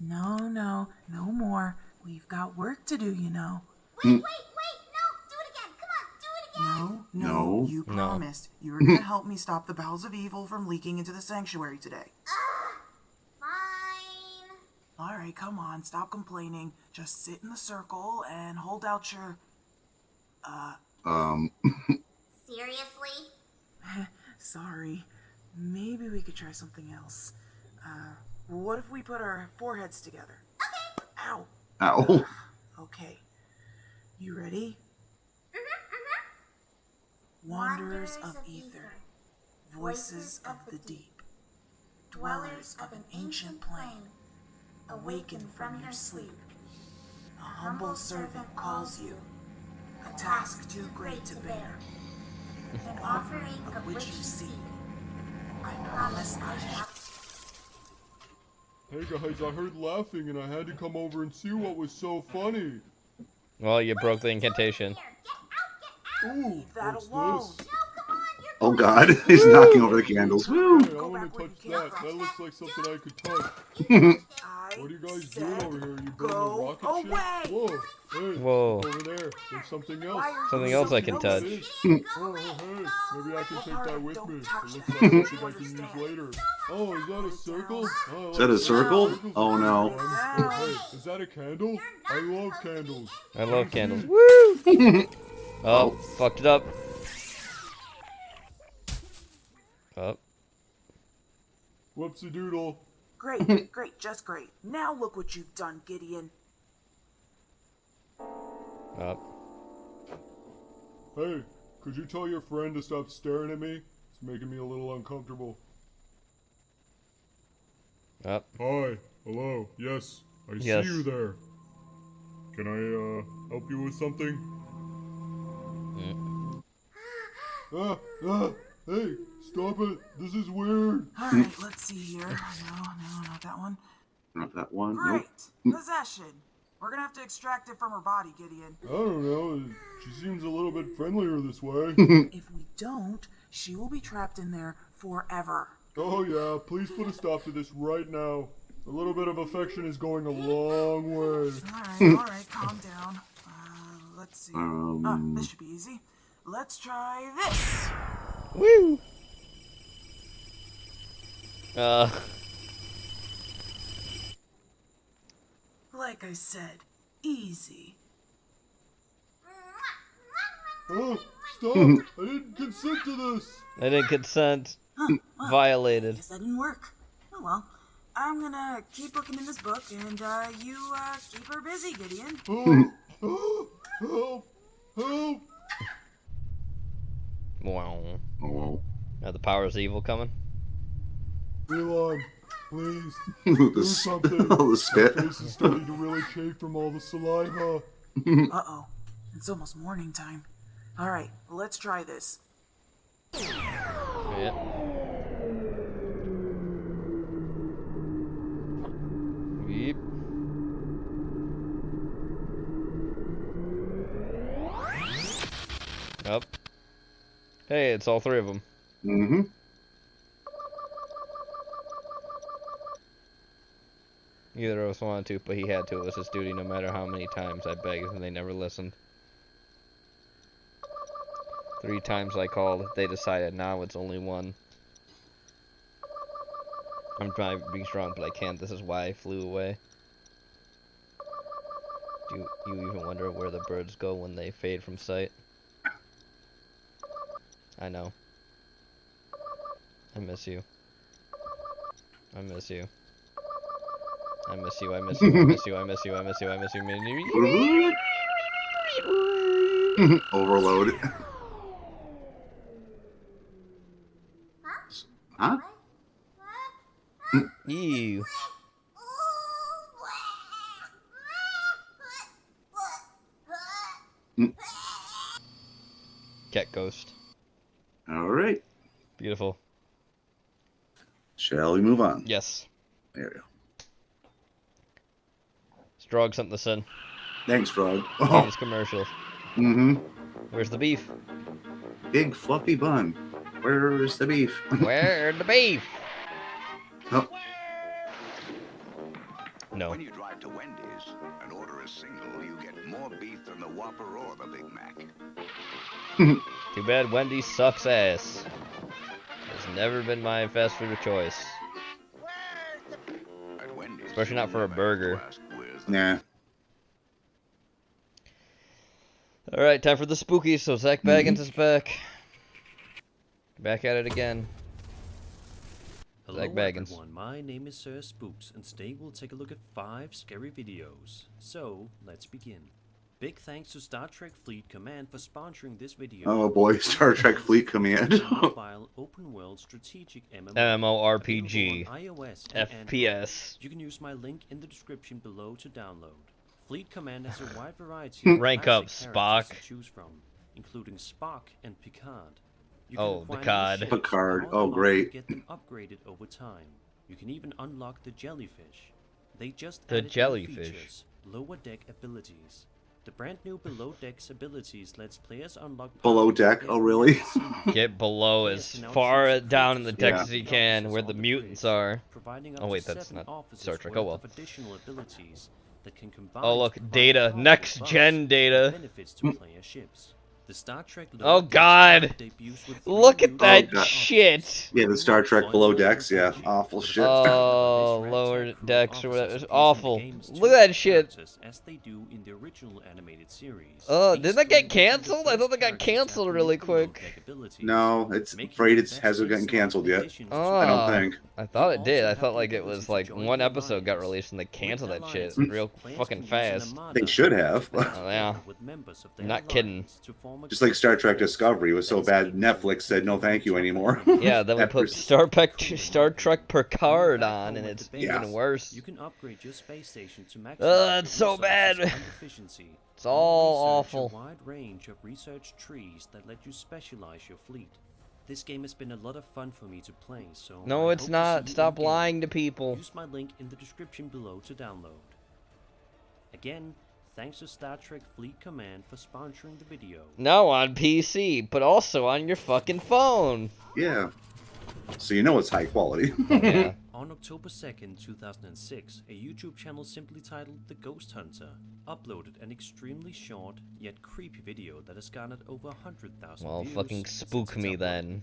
No, no, no more. We've got work to do, you know. No, No. you No. promised. You were going to help me stop the bowels of evil from leaking into the sanctuary today. Fine. All right, come on. Stop complaining. Just sit in the circle and hold out your... Seriously? Sorry. Maybe we could try something else. What if we put our foreheads together? Okay. Ow. Ow. Okay. You ready? Wanderers of ether, voices of the deep, dwellers of an ancient plane, awaken from your sleep. A humble servant calls you, a task too great to bear, an offering of which you seek. I promise I have... Hey guys, I heard laughing and I had to come over and see what was so funny. Well, you broke the incantation. Ooh, what's this? Oh God, he's knocking over the candles. Woo! Hey, I want to touch that. That looks like something I could touch. What are you guys doing over here? You building a rocket ship? Whoa, hey, Whoa. over there. There's something else. Something else I can touch. Oh, hey, maybe I can take that with me. It looks like something I can use later. Oh, is that a circle? Oh, Is that a circle? Oh no. Hey, is that a candle? I love candles. I love candles. Woo! Oh, fucked it up. Up. Whoopsie doodle. Great, great, just great. Now look what you've done, Gideon. Up. Hey, could you tell your friend to stop staring at me? It's making me a little uncomfortable. Up. Hi. Hello. Yes. I Yes. see you there. Can I, help you with something? Hey, stop it. This is weird. Alright, let's see here. No, not that one. Not that one. Right. Nope. Possession. We're gonna have to extract it from her body, Gideon. I don't know. She seems a little bit friendlier this way. If we don't, she will be trapped in there forever. Oh yeah, please put a stop to this right now. A little bit of affection is going a long way. Alright, calm down. Let's see. This should be easy. Let's try this. Woo! Like I said, easy. Oh, stop! I didn't consent to this! I didn't consent. Violated. Guess that didn't work. Oh well. I'm gonna keep looking in this book, and you keep her busy, Gideon. Help! Help! Wow. Oh. The powers of evil coming. Elon, please The do something. the spit. My face is starting to really chafe from all the saliva. Uh-oh. It's almost morning time. Alright, let's try this. Yeah. Yep. Up. Hey, it's all three of them. Mm-hmm. Neither of us wanted to, but he had to. It was his duty no matter how many times I begged and they never listened. 3 times I called, they decided now it's only one. I'm trying to be strong, but I can't. This is why I flew away. Do you even wonder where the birds go when they fade from sight? I know. I miss you. I miss you. I miss you, I miss you, I miss you, I miss you, I miss you, I miss you. Overload. Huh? Ew. Cat ghost. Alright. Beautiful. Shall we move on? Yes. There we go. Strog sent this in. Thanks, Frog. Oh. It's commercial. Mm-hmm. Where's the beef? Big fluffy bun. Where's the beef? Where's the beef? Oh. No. When you drive to Wendy's and order a single, you get more beef than the Whopper or the Big Mac. Too bad Wendy's sucks ass. It's never been my fast food of choice. Especially not for a burger. Nah. Alright, time for the spooky, so Zach Baggins is back. Back at it again. Hello Zach Baggins. everyone, my name is Sir Spooks, and today we'll take a look at 5 scary videos. So, let's begin. Big thanks to Star Trek Fleet Command for sponsoring this video. Oh boy, Star Trek Fleet Command. Mobile open world strategic MMORPG. on iOS and FPS. You can use my link in the description below to download. Fleet Command has a wide variety of Rank classic up, characters Spock. to choose from, including Spock and Picard. You Oh, can acquire Picard. new ships Picard. and Oh, models great. to get them upgraded over time. You can even unlock the jellyfish. They just The added new jellyfish. features, lower deck abilities. The brand new below deck's abilities lets players unlock Below deck? Oh, really? Get below as far down in the deck as you can, where the mutants are. providing up Oh wait, to that's 7 not officers Star Trek. worth Oh well. of additional abilities that can combine Oh look, to provide data, powerful next buffs gen and data. benefits to player ships. The Star Trek Oh Lower Decks god! debuts with Look at that God. shit! Yeah, the Star Trek Below Decks, yeah, awful shit. Oh, lower decks or whatever. It's awful. Look at that shit. as they do in the original animated series. Didn't that get canceled? I thought that got canceled really quick. No, it's afraid it hasn't gotten canceled yet. I don't think. I thought it did. I thought like it was like one episode got released and they canceled that shit real fucking fast. They should have. Oh, yeah. I'm not kidding. Just like Star Trek Discovery was so bad, Netflix said no thank you anymore. Yeah, then we put Star Trek Picard on, and it's even worse. You can upgrade your space station to maximize That's so bad. It's all awful. A wide range of research trees that let you specialize your fleet. This game has been a lot of fun for me to play, so No, I it's hope to not. see you Stop again. lying to people. Use my link in the description below to download. Again, thanks to Star Trek Fleet Command for sponsoring the video. No, on PC, but also on your fucking phone. Yeah. So you know it's high quality. Yeah. On October 2nd, 2006, a YouTube channel simply titled The Ghost Hunter uploaded an extremely short yet creepy video that has garnered over 100,000 Well, views. fucking since spook its me upload. then.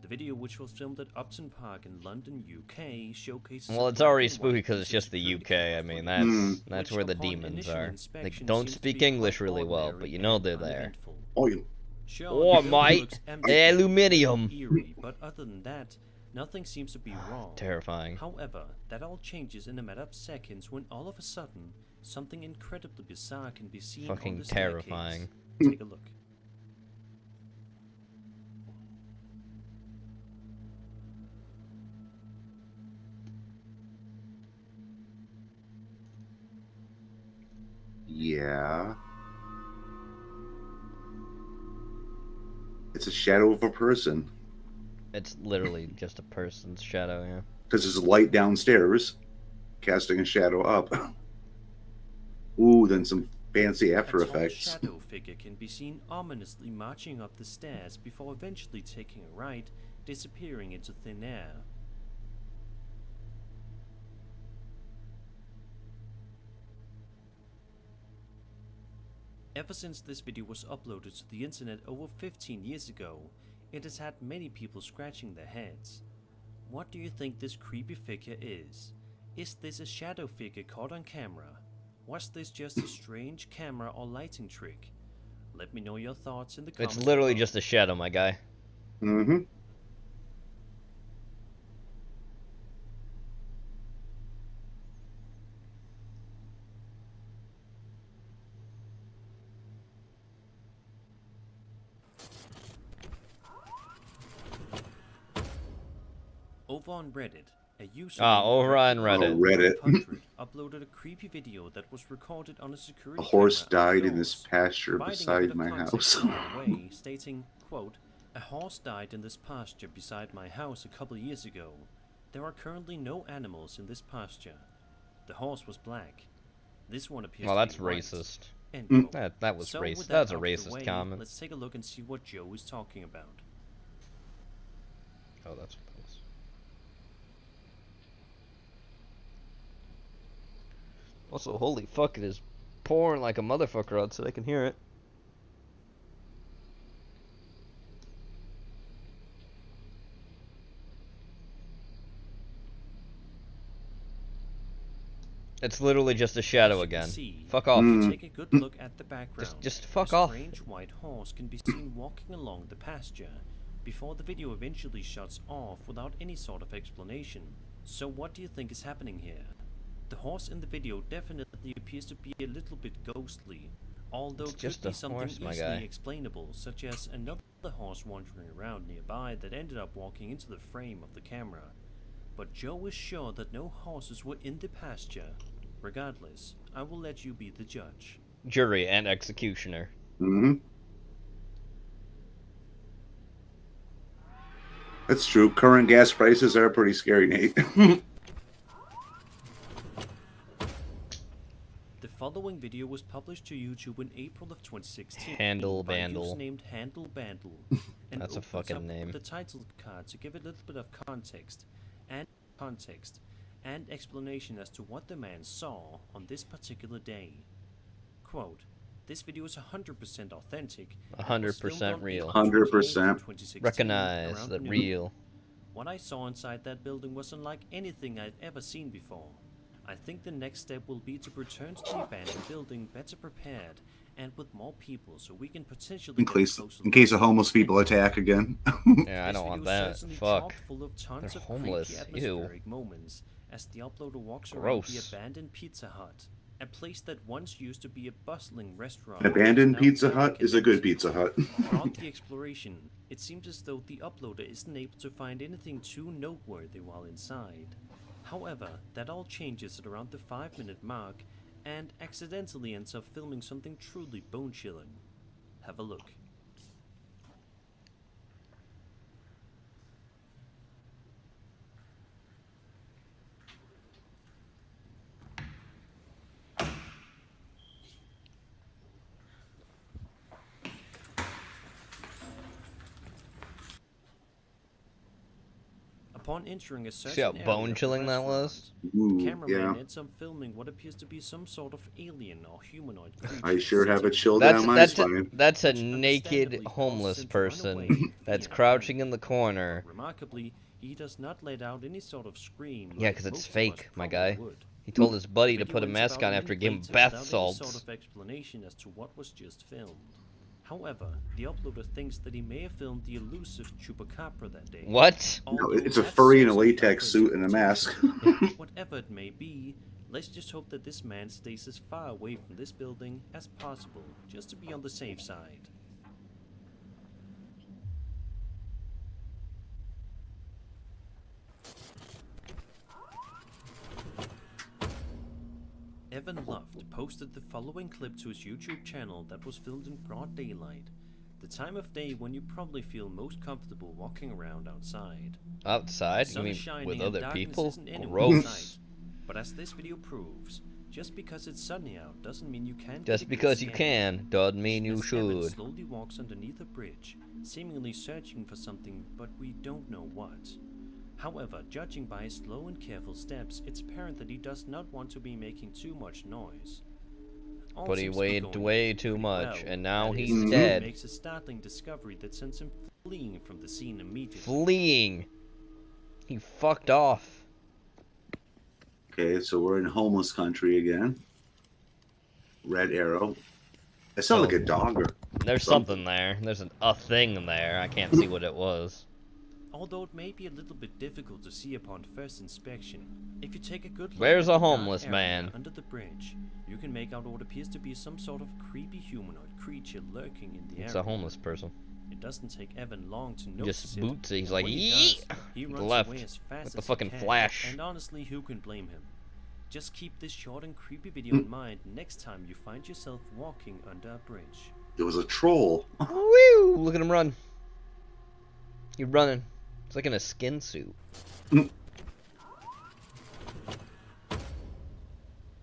The video, which was filmed at Upton Park in London, UK, showcases. Well, it's already spooky because it's just the UK. I mean, that's which where the upon demons initial are. They inspection don't seems to speak be English quite really well, ordinary but you know and they're there. uneventful. Oh, you. Sure, Oh, the mate, building looks empty and aluminium. eerie, but other than that, nothing seems to be wrong. Terrifying. However, that all changes in a matter of seconds when all of a sudden, something incredibly bizarre can be seen Fucking on the terrifying. staircase. Take a look. Yeah. It's a shadow of a person. It's literally just a person's shadow, yeah. Because there's a light downstairs, casting a shadow up. Ooh, then some fancy After A tall Effects. shadow figure can be seen ominously marching up the stairs before eventually taking a right, disappearing into thin air. Ever since this video was uploaded to the internet over 15 years ago, it has had many people scratching their heads. What do you think this creepy figure is? Is this a shadow figure caught on camera? Was this just a strange camera or lighting trick? Let me know your thoughts in the comments. It's literally below. just a shadow, my guy. Mm-hmm. Over on Reddit, a user over on Reddit. Oh, Reddit. 100 uploaded a creepy video that was recorded on a security A horse camera died up in this close, pasture providing a beside bit of my context house. along the way, stating, quote, "A horse died in this pasture beside my house a couple years ago. There are currently no animals in this pasture. The horse was black. This one appears Well, to that's be white." racist. End quote. That was So racist. with That's a out of the racist way, comment. Let's take a look and see what Joe is talking about. Oh, that's close. Also, holy fuck, it is pouring like a motherfucker out so they can hear it. It's literally just a shadow again. Fuck off. Take a good look at the background. Just fuck a off. strange white horse can be seen walking along the pasture before the video eventually shuts off without any sort of explanation. So what do you think is happening here? The horse in the video definitely appears to be a little bit ghostly, although It's could just be a something horse, my easily guy. explainable, such as another horse wandering around nearby that ended up walking into the frame of the camera. But Joe is sure that no horses were in the pasture. Regardless, I will let you be the judge. Jury and executioner. Mm-hmm. That's true. Current gas prices are pretty scary, Nate. following video was published to YouTube in April of 2016 Handle by a Bandle. user named Handle Bandle. And That's a opens fucking up name. The title card to give a little bit of context and explanation as to what the man saw on this particular day. Quote, "This video is 100% authentic. 100% real. 100%. Recognize that real. What I saw inside that building was unlike anything I'd ever seen before. I think the next step will be to return to the abandoned building better prepared and with more people so we can potentially In case the homeless people attack again. Yeah, I don't want that. Fuck. full of tons They're of homeless. creepy Ew. atmospheric moments as the uploader walks around Gross. the abandoned Pizza Hut, a place that once used to be a bustling restaurant. An abandoned now Pizza very Hut is a good Pizza Hut. Throughout the exploration, it seems as though the uploader isn't able to find anything too noteworthy while inside. However, that all changes at around the 5-minute mark and accidentally ends up filming something truly bone-chilling. Have a look. Upon entering a certain See how area bone of the chilling that was? restaurant, the cameraman yeah. ends up filming what appears to be some sort of alien or humanoid creature. I sure have a chill That's down my that's spine. that's a naked homeless person that's crouching in the corner. Remarkably, he does not let out any sort of scream. Yeah, like because it's most of us fake, my probably guy. would. He told his buddy to The put a video mask ends on about after a giving minute bath later without salts. any sort of explanation as to what was just filmed. However, the uploader thinks that he may have filmed the elusive Chupacabra that day. What? No, it's a furry in a latex suit and a mask. Whatever it may be, let's just hope that this man stays as far away from this building as possible, just to be on the safe side. Evan Luft posted the following clip to his YouTube channel that was filmed in broad daylight, the time of day when you probably feel most comfortable walking around outside. Outside? The You sun mean is shining with and other darkness people? isn't anywhere in Gross. sight. But as this video proves, just because it's sunny out doesn't mean you can't. Just because you can, doesn't mean you As Evan should. slowly walks underneath a bridge, seemingly searching for something, but we don't know what. However, judging by his slow and careful steps, it's apparent that he does not want to be making too much noise. All But he seems to be weighed going way too pretty much, well. and now That is, he's he dead. makes a startling discovery that sends him fleeing from the scene immediately. Fleeing. He fucked off. Okay, so we're in homeless country again. Red arrow. It sounds like a dog or There's something there. There's a thing there. I can't see what it was. Although it may be a little bit difficult to see upon first inspection, if you take a good look Where's at a the dark homeless area man? under the bridge, you can make out what appears to be some sort of creepy humanoid creature lurking in the It's area. a homeless person. It doesn't take Evan long to notice Just it, boots it. He's and like, when he "Yeet!" does, he to the runs left away as fast with as the he fucking can, flash. And honestly, who can blame him? Just keep this short and creepy video in mind next time you find yourself walking under a bridge. it was a troll. Woo! Look at him run. He's running. It's like in a skin suit.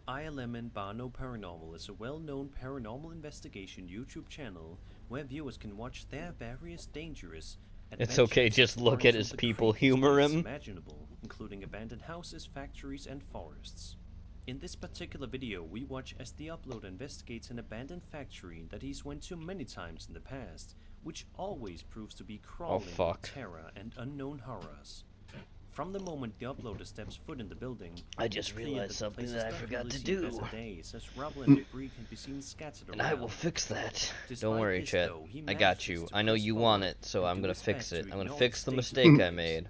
ILM and Barno Paranormal is a well-known paranormal investigation YouTube channel where viewers can watch their various dangerous It's okay, adventures just look exploring at some his of the people, creepiest humor places him. imaginable, including abandoned houses, factories, and forests. In this particular video, we watch as the uploader investigates an abandoned factory that he's went to many times in the past, which always proves to be crawling with fuck. terror and unknown horrors. From the moment the uploader steps foot in the building, I just it's clear realized the something place that has I forgot definitely to seen do. better days, as rubble and debris can be seen scattered And around. I will fix that. Despite Don't worry, this, chat. though, he I got manages you. to I know press you want forward it, so and I'm do gonna his fix best to it. I'm gonna ignore fix the the mistake station I noise. made.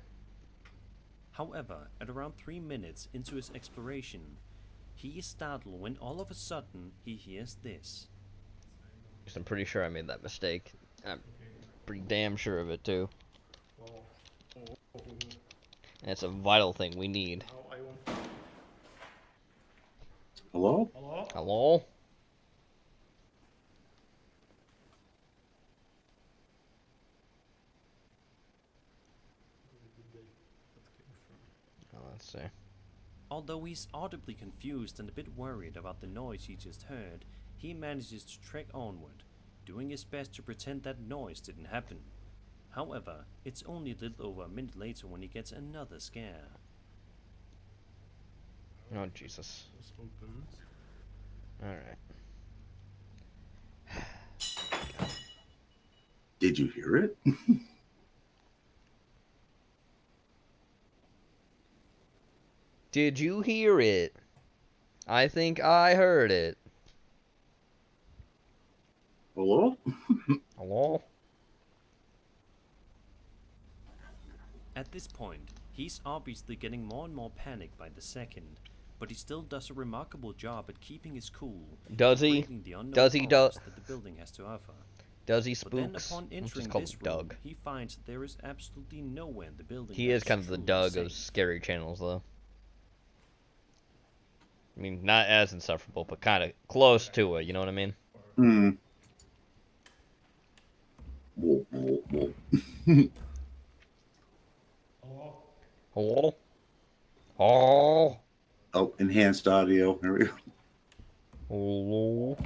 However, at around 3 minutes into his exploration, he is startled when all of a sudden he hears this. Because I'm pretty sure I made that mistake. I'm pretty damn sure of it, too. And it's a vital thing we need. Hello? Hello? Oh, let's see. Although he's audibly confused and a bit worried about the noise he just heard, he manages to trek onward, doing his best to pretend that noise didn't happen. However, it's only a little over a minute later when he gets another scare. Oh, Jesus. Alright. Did you hear it? Did you hear it? I think I heard it. Hello? Hello? At this point, he's obviously getting more and more panicked by the second, but he still does a remarkable job at keeping his cool. Does he? Does he? That the building has to offer. Does he, But then Spooks? upon I'm just entering call this him room, Doug. he finds that there is absolutely nowhere in the building. He that is kind of the truly Doug safe. of scary channels, though. I mean, not as insufferable, but kind of close to it, you know what I mean? Hmm. Whoa, whoa, whoa. Hello? Oh. Oh, enhanced audio. Here we go. Hello?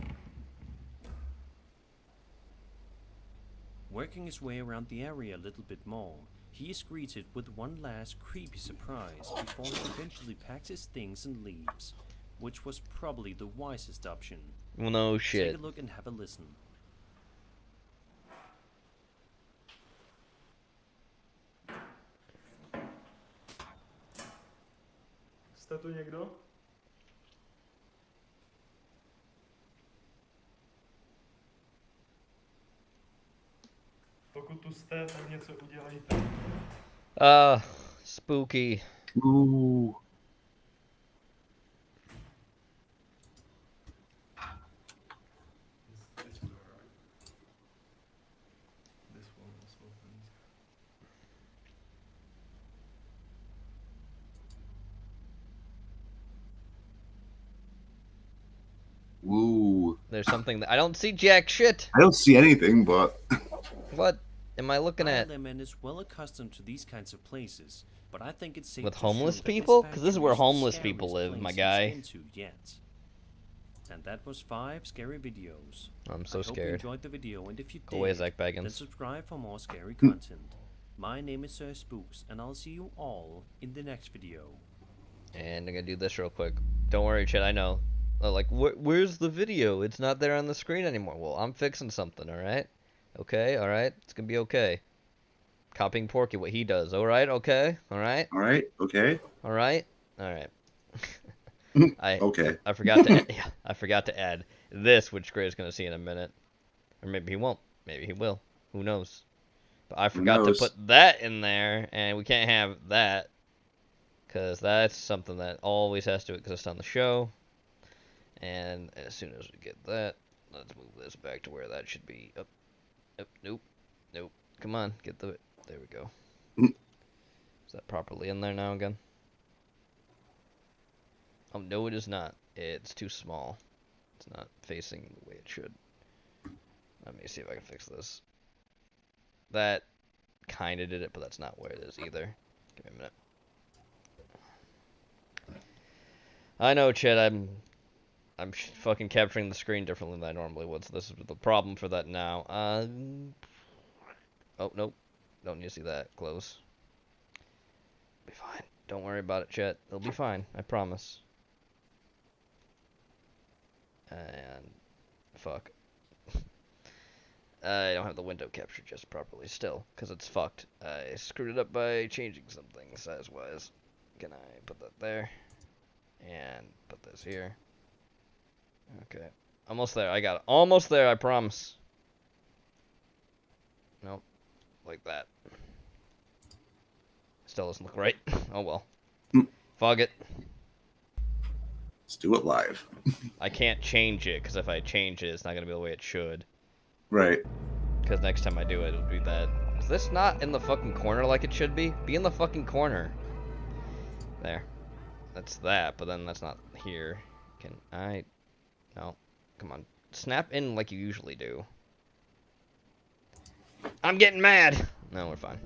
Working his way around the area a little bit more, he is greeted with one last creepy surprise before he eventually packs his things and leaves, which was probably the wisest option. Well, no shit. Take a look and have a listen. Jste tu někdo? Pokud tu jste, tak něco udělejte. Spooky. Ooh. Woo. There's something that I don't see jack shit. I don't see anything, but What am I looking at? Lemon is well accustomed to these kinds of places, but I think it's safe With to homeless assume that people? this 'Cause this is factory where the homeless scariest people live, my place guy. he's been to yet. And that was 5 scary videos. I'm so I hope you scared. enjoyed the video, and if you Go away, did, Zach then Baggins. subscribe for more scary content. My name is Sir Spooks, and I'll see you all in the next video. And I'm gonna do this real quick. Don't worry, Chad. I know. Like, where's the video? It's not there on the screen anymore. Well, I'm fixing something. All right. Okay. All right. It's gonna be okay. Copying Porky, what he does. All right. Okay. All right. all right, okay. All right. All right. Okay. I forgot to. Yeah, I forgot to add this, which Gray's gonna see in a minute, or maybe he won't. Maybe he will. Who knows? But I forgot to knows? put that in there, and we can't have that because that's something that always has to exist on the show. And as soon as we get that, let's move this back to where that should be. Up. Nope. Nope. Come on, get the. There we go. Is that properly in there now again? Oh, no, it is not. It's too small. It's not facing the way it should. Let me see if I can fix this. That kind of did it, but that's not where it is either. Give me a minute. I know, Chet, I'm fucking capturing the screen differently than I normally would, so this is the problem for that now. Oh, nope. Don't need to see that. Close. Be fine. Don't worry about it, Chet. It'll be fine. I promise. And fuck. I don't have the window capture just properly still, because it's fucked. I screwed it up by changing something size-wise. Can I put that there? And put this here. Okay. Almost there. I got it. Almost there, I promise. Nope. Like that. Still doesn't look right. Oh well. Fog it. Let's do it live. I can't change it, because if I change it, it's not going to be the way it should. Right. Because next time I do it, it'll be that. Is this not in the fucking corner like it should be? Be in the fucking corner. There. That's that, but then that's not here. Can I... No. Come on. Snap in like you usually do. I'm getting mad! No, we're fine.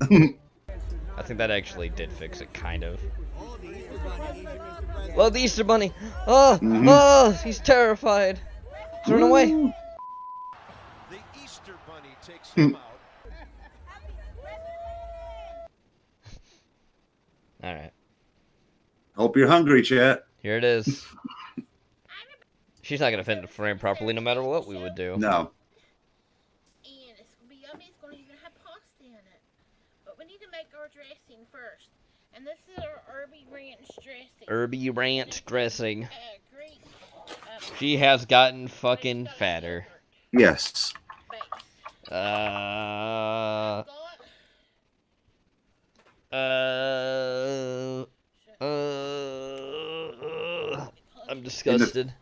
I think that actually did fix it, kind of. Well, the Easter Bunny. Oh, oh, he's terrified. Turn away. The Easter Bunny takes him out. All right. Hope you're hungry, chat. Here it is. She's not gonna fit in the frame properly, no matter what we would do. No. And it's gonna be yummy. It's gonna even have pasta in it. But we need to make our dressing first. And this is our Irby Ranch dressing. Irby Ranch dressing. She has gotten fucking fatter. Yes. I'm disgusted.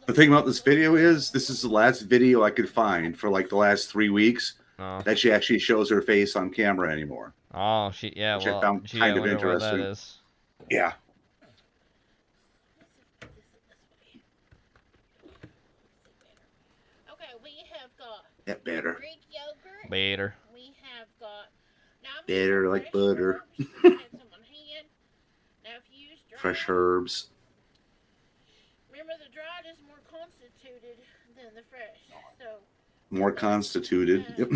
The thing about this video is, this is the last video I could find for like the last 3 weeks that she actually shows her face on camera anymore. Oh, yeah, which well, I found kind of interesting. That is. Yeah. Okay, we have got That better. Greek yogurt. Better. We have got Better like butter. Fresh herbs. Remember, the dried is more constituted than the fresh. So More constituted. Yep.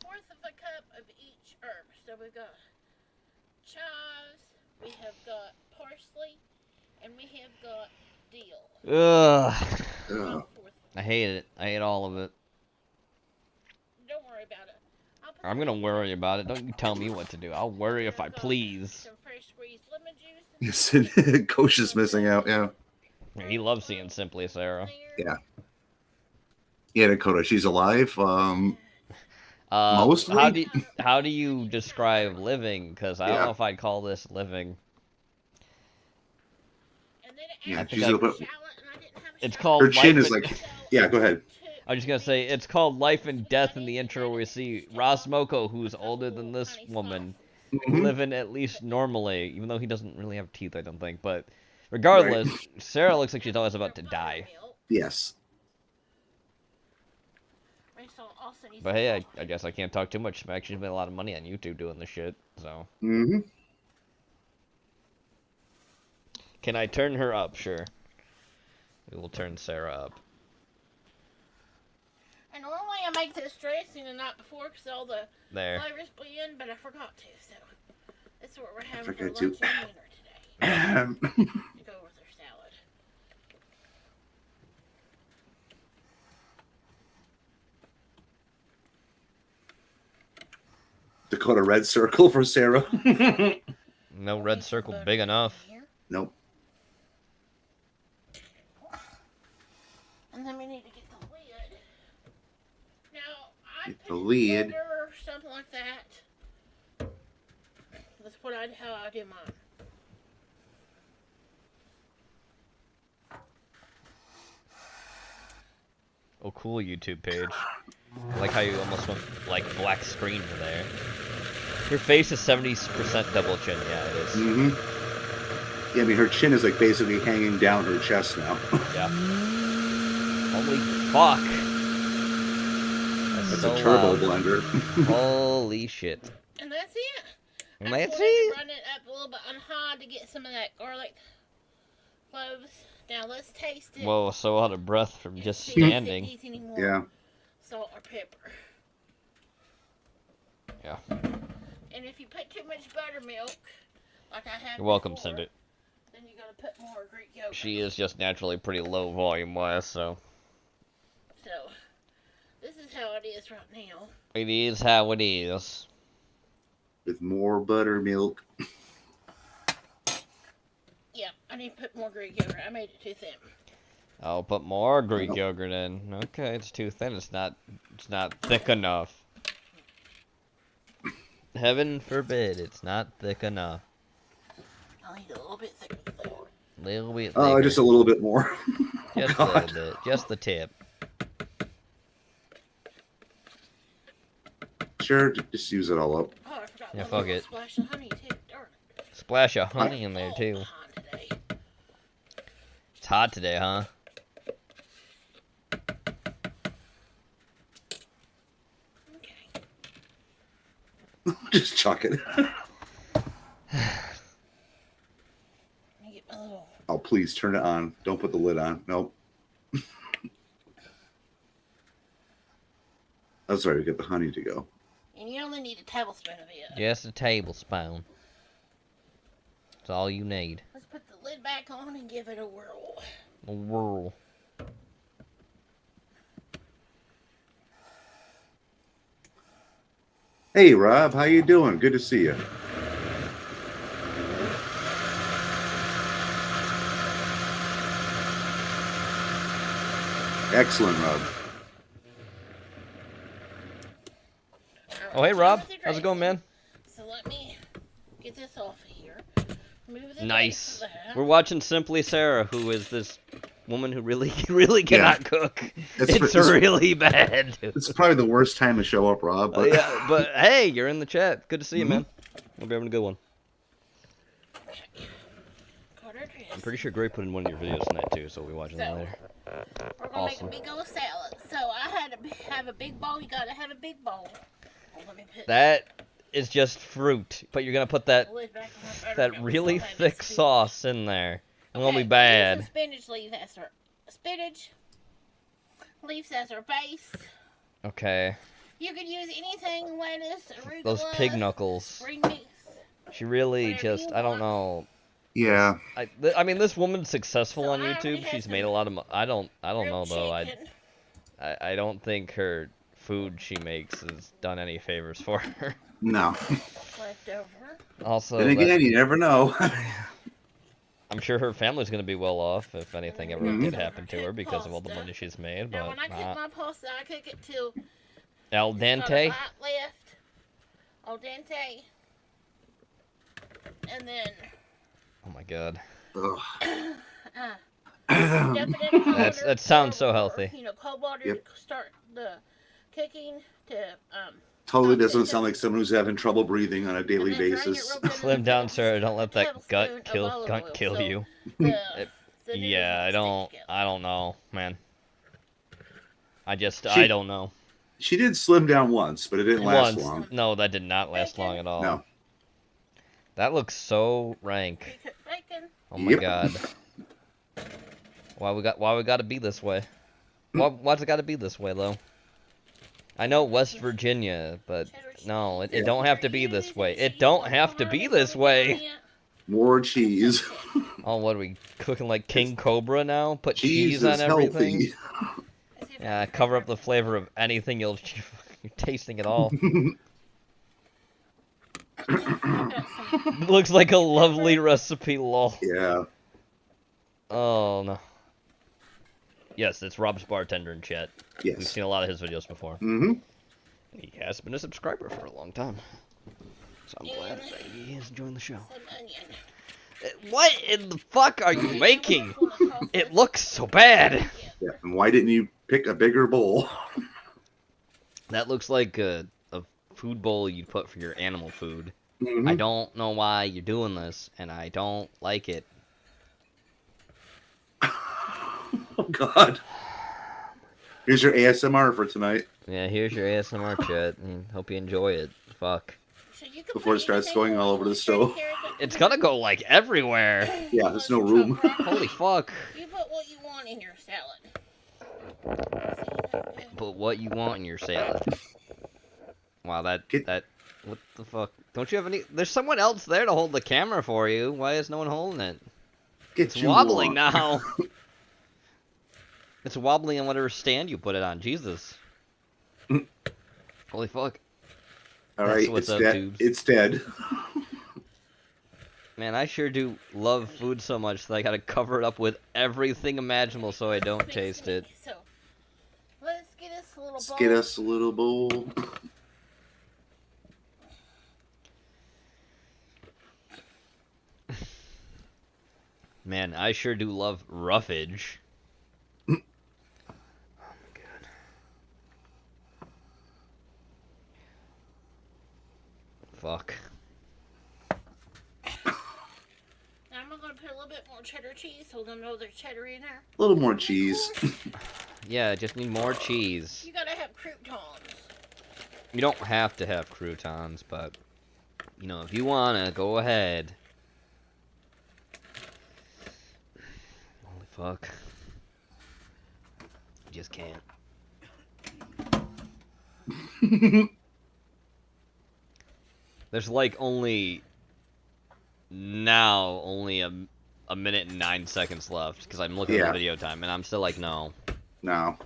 fourth of a cup of each herb. So we've got chives, we have got parsley, and we have got dill. Ugh. I hate it. I hate all of it. Don't worry about it. I'm gonna worry about it. Don't you tell me what to do. I'll worry if I please. Some fresh squeezed lemon juice. Yes, Coach is missing out, yeah. He loves seeing Simply Sarah. Yeah. Yeah, Dakota, she's alive. Mostly? How do you describe living? Because I don't know if I'd call this living. Yeah, it's called. Her chin is like. Yeah, go ahead. I was just gonna say it's called Life and Death in the intro. Where we see Ross Moko, who's older than this woman, living at least normally, even though he doesn't really have teeth, I don't think. But regardless, Sarah looks like she's always about to die. Yes. But hey, I guess I can't talk too much smack. She's made a lot of money on YouTube doing this shit, so. Can I turn her up? Sure. We will turn Sarah up. And normally I make this dressing the night before because all the flavors blend, but I forgot to, so that's what we're having for lunch and dinner today. To go with our salad. Dakota red circle for Sarah. No red circle big enough. Nope. And then we need to get the lid. Now, I Get the lid. or something like that. That's what how I do mine. Oh, cool YouTube page. I like how you almost went like black screen for there. Her face is 70% double chin. Yeah, it is. Yeah, I mean her chin is like basically hanging down her chest now. Yeah. Holy fuck. That's a turbo blender. Holy shit. And that's it. And I that's just wanted it. to run it up a little bit on high to get some of that garlic cloves. Now let's taste it. Whoa, so out of breath from just standing. Yeah. Salt or pepper. Yeah. And if you put too much buttermilk, like I have You're welcome, before, send it. then you gotta put more Greek yogurt. She is just naturally pretty low volume wise, so. So, this is how it is right now. It is how it is. With more buttermilk. Yeah, I need to put more Greek yogurt. I made it too thin. I'll put more Greek yogurt in. Okay, it's too thin. It's not thick enough. Heaven forbid, it's not thick enough. I need a little bit thicker. Little bit thicker. Oh, just a little bit more. Just a little bit. Just the tip. Sure, just use it all up. Oh, I forgot. Yeah, fuck it. Splash of honey too. Darn it. Splash of honey in there too. It's hot today, huh? Just chuck it. Oh, please turn it on. Don't put the lid on. Nope. Oh, sorry, we got the honey to go. And you only need a tablespoon of it. Just a tablespoon. That's all you need. Let's put the lid back on and give it a whirl. A whirl. Hey, Rob, how you doing? Good to see you. Excellent, Rob. Oh, hey, Rob. How's it going, man? So let me get this off of here. Move the Nice. base of that. We're watching Simply Sarah, who is this woman who really cannot cook. It's really bad. It's probably the worst time to show up, Rob. But, yeah, but hey, you're in the chat. Good to see you, man. Hope you're having a good one. I'm pretty sure Gray put in one of your videos tonight, too, so we'll be watching that later. We're going to make a big old salad. So I had to have a big bowl. You got to have a big bowl. Let me put That is just fruit, but you're going to put that really thick sauce in there. It won't be bad. Spinach leaves as our spinach leaves as our base. Okay. You could use anything, lettuce, arugula, Those pig knuckles. green beans. She really just, I don't know. Yeah. I mean, this woman's successful on YouTube. She's made a lot of money. I don't know though. I don't think her food she makes has done any favors for her. No. Leftover. Also, then again, you never know. I'm sure her family's going to be well off if anything ever did happen to her because of all the money she's made. Now, But when I cook my pasta, I cook it till al dente. left, al dente, and then. Oh my god. That sounds so healthy. You know, cold water to start the cooking to Totally doesn't sound like someone who's having trouble breathing on a daily basis. Slim down, sir. Don't let that gut kill you. Yeah, I don't know, man. I don't know. She did slim down once, but it didn't last long. No, that did not last long at all. No. That looks so rank. Oh my god. Why we got to be this way? Why's it got to be this way, though? I know West Virginia, but no, it don't have to be this way. It don't have to be this way. More cheese. Oh, what are we cooking like King Cobra now? Put cheese on everything. Healthy. Yeah, cover up the flavor of anything you're tasting at all. Looks like a lovely recipe, lol. Yeah. Oh no. Yes, it's Rob's Bartender in chat. Yes. We've seen a lot of his videos before. Mm-hmm. He has been a subscriber for a long time. So I'm glad that he is enjoying the show. What in the fuck are you making? It looks so bad. Yeah, and why didn't you pick a bigger bowl? That looks like a food bowl you'd put for your animal food. Mm-hmm. I don't know why you're doing this, and I don't like it. Oh, God. Here's your ASMR for tonight. Yeah, here's your ASMR chat. Hope you enjoy it. Fuck. Before it starts going all over the stove. It's gonna go, like, everywhere. Yeah, there's no room. Holy fuck. You put what you want in your salad. Put what you want in your salad. Wow, that... What the fuck? Don't you have any... There's someone else there to hold the camera for you. Why is no one holding it? It's wobbling now. It's wobbling on whatever stand you put it on. Jesus. Holy fuck. Alright, it's dead. It's dead. Man, I sure do love food so much that I gotta cover it up with everything imaginable so I don't taste it. So, let's get us a little bowl. Let's get us a little bowl. Man, I sure do love roughage. Oh my god. Fuck. Now I'm gonna put a little bit more cheddar cheese so they'll know there's cheddar in there. A little more cheese. Yeah, just need more cheese. You gotta have croutons. You don't have to have croutons, but, you know, if you wanna, go ahead. fuck. Just can't. There's like only a minute and 9 seconds left because I'm looking at the video time and I'm still like no. No.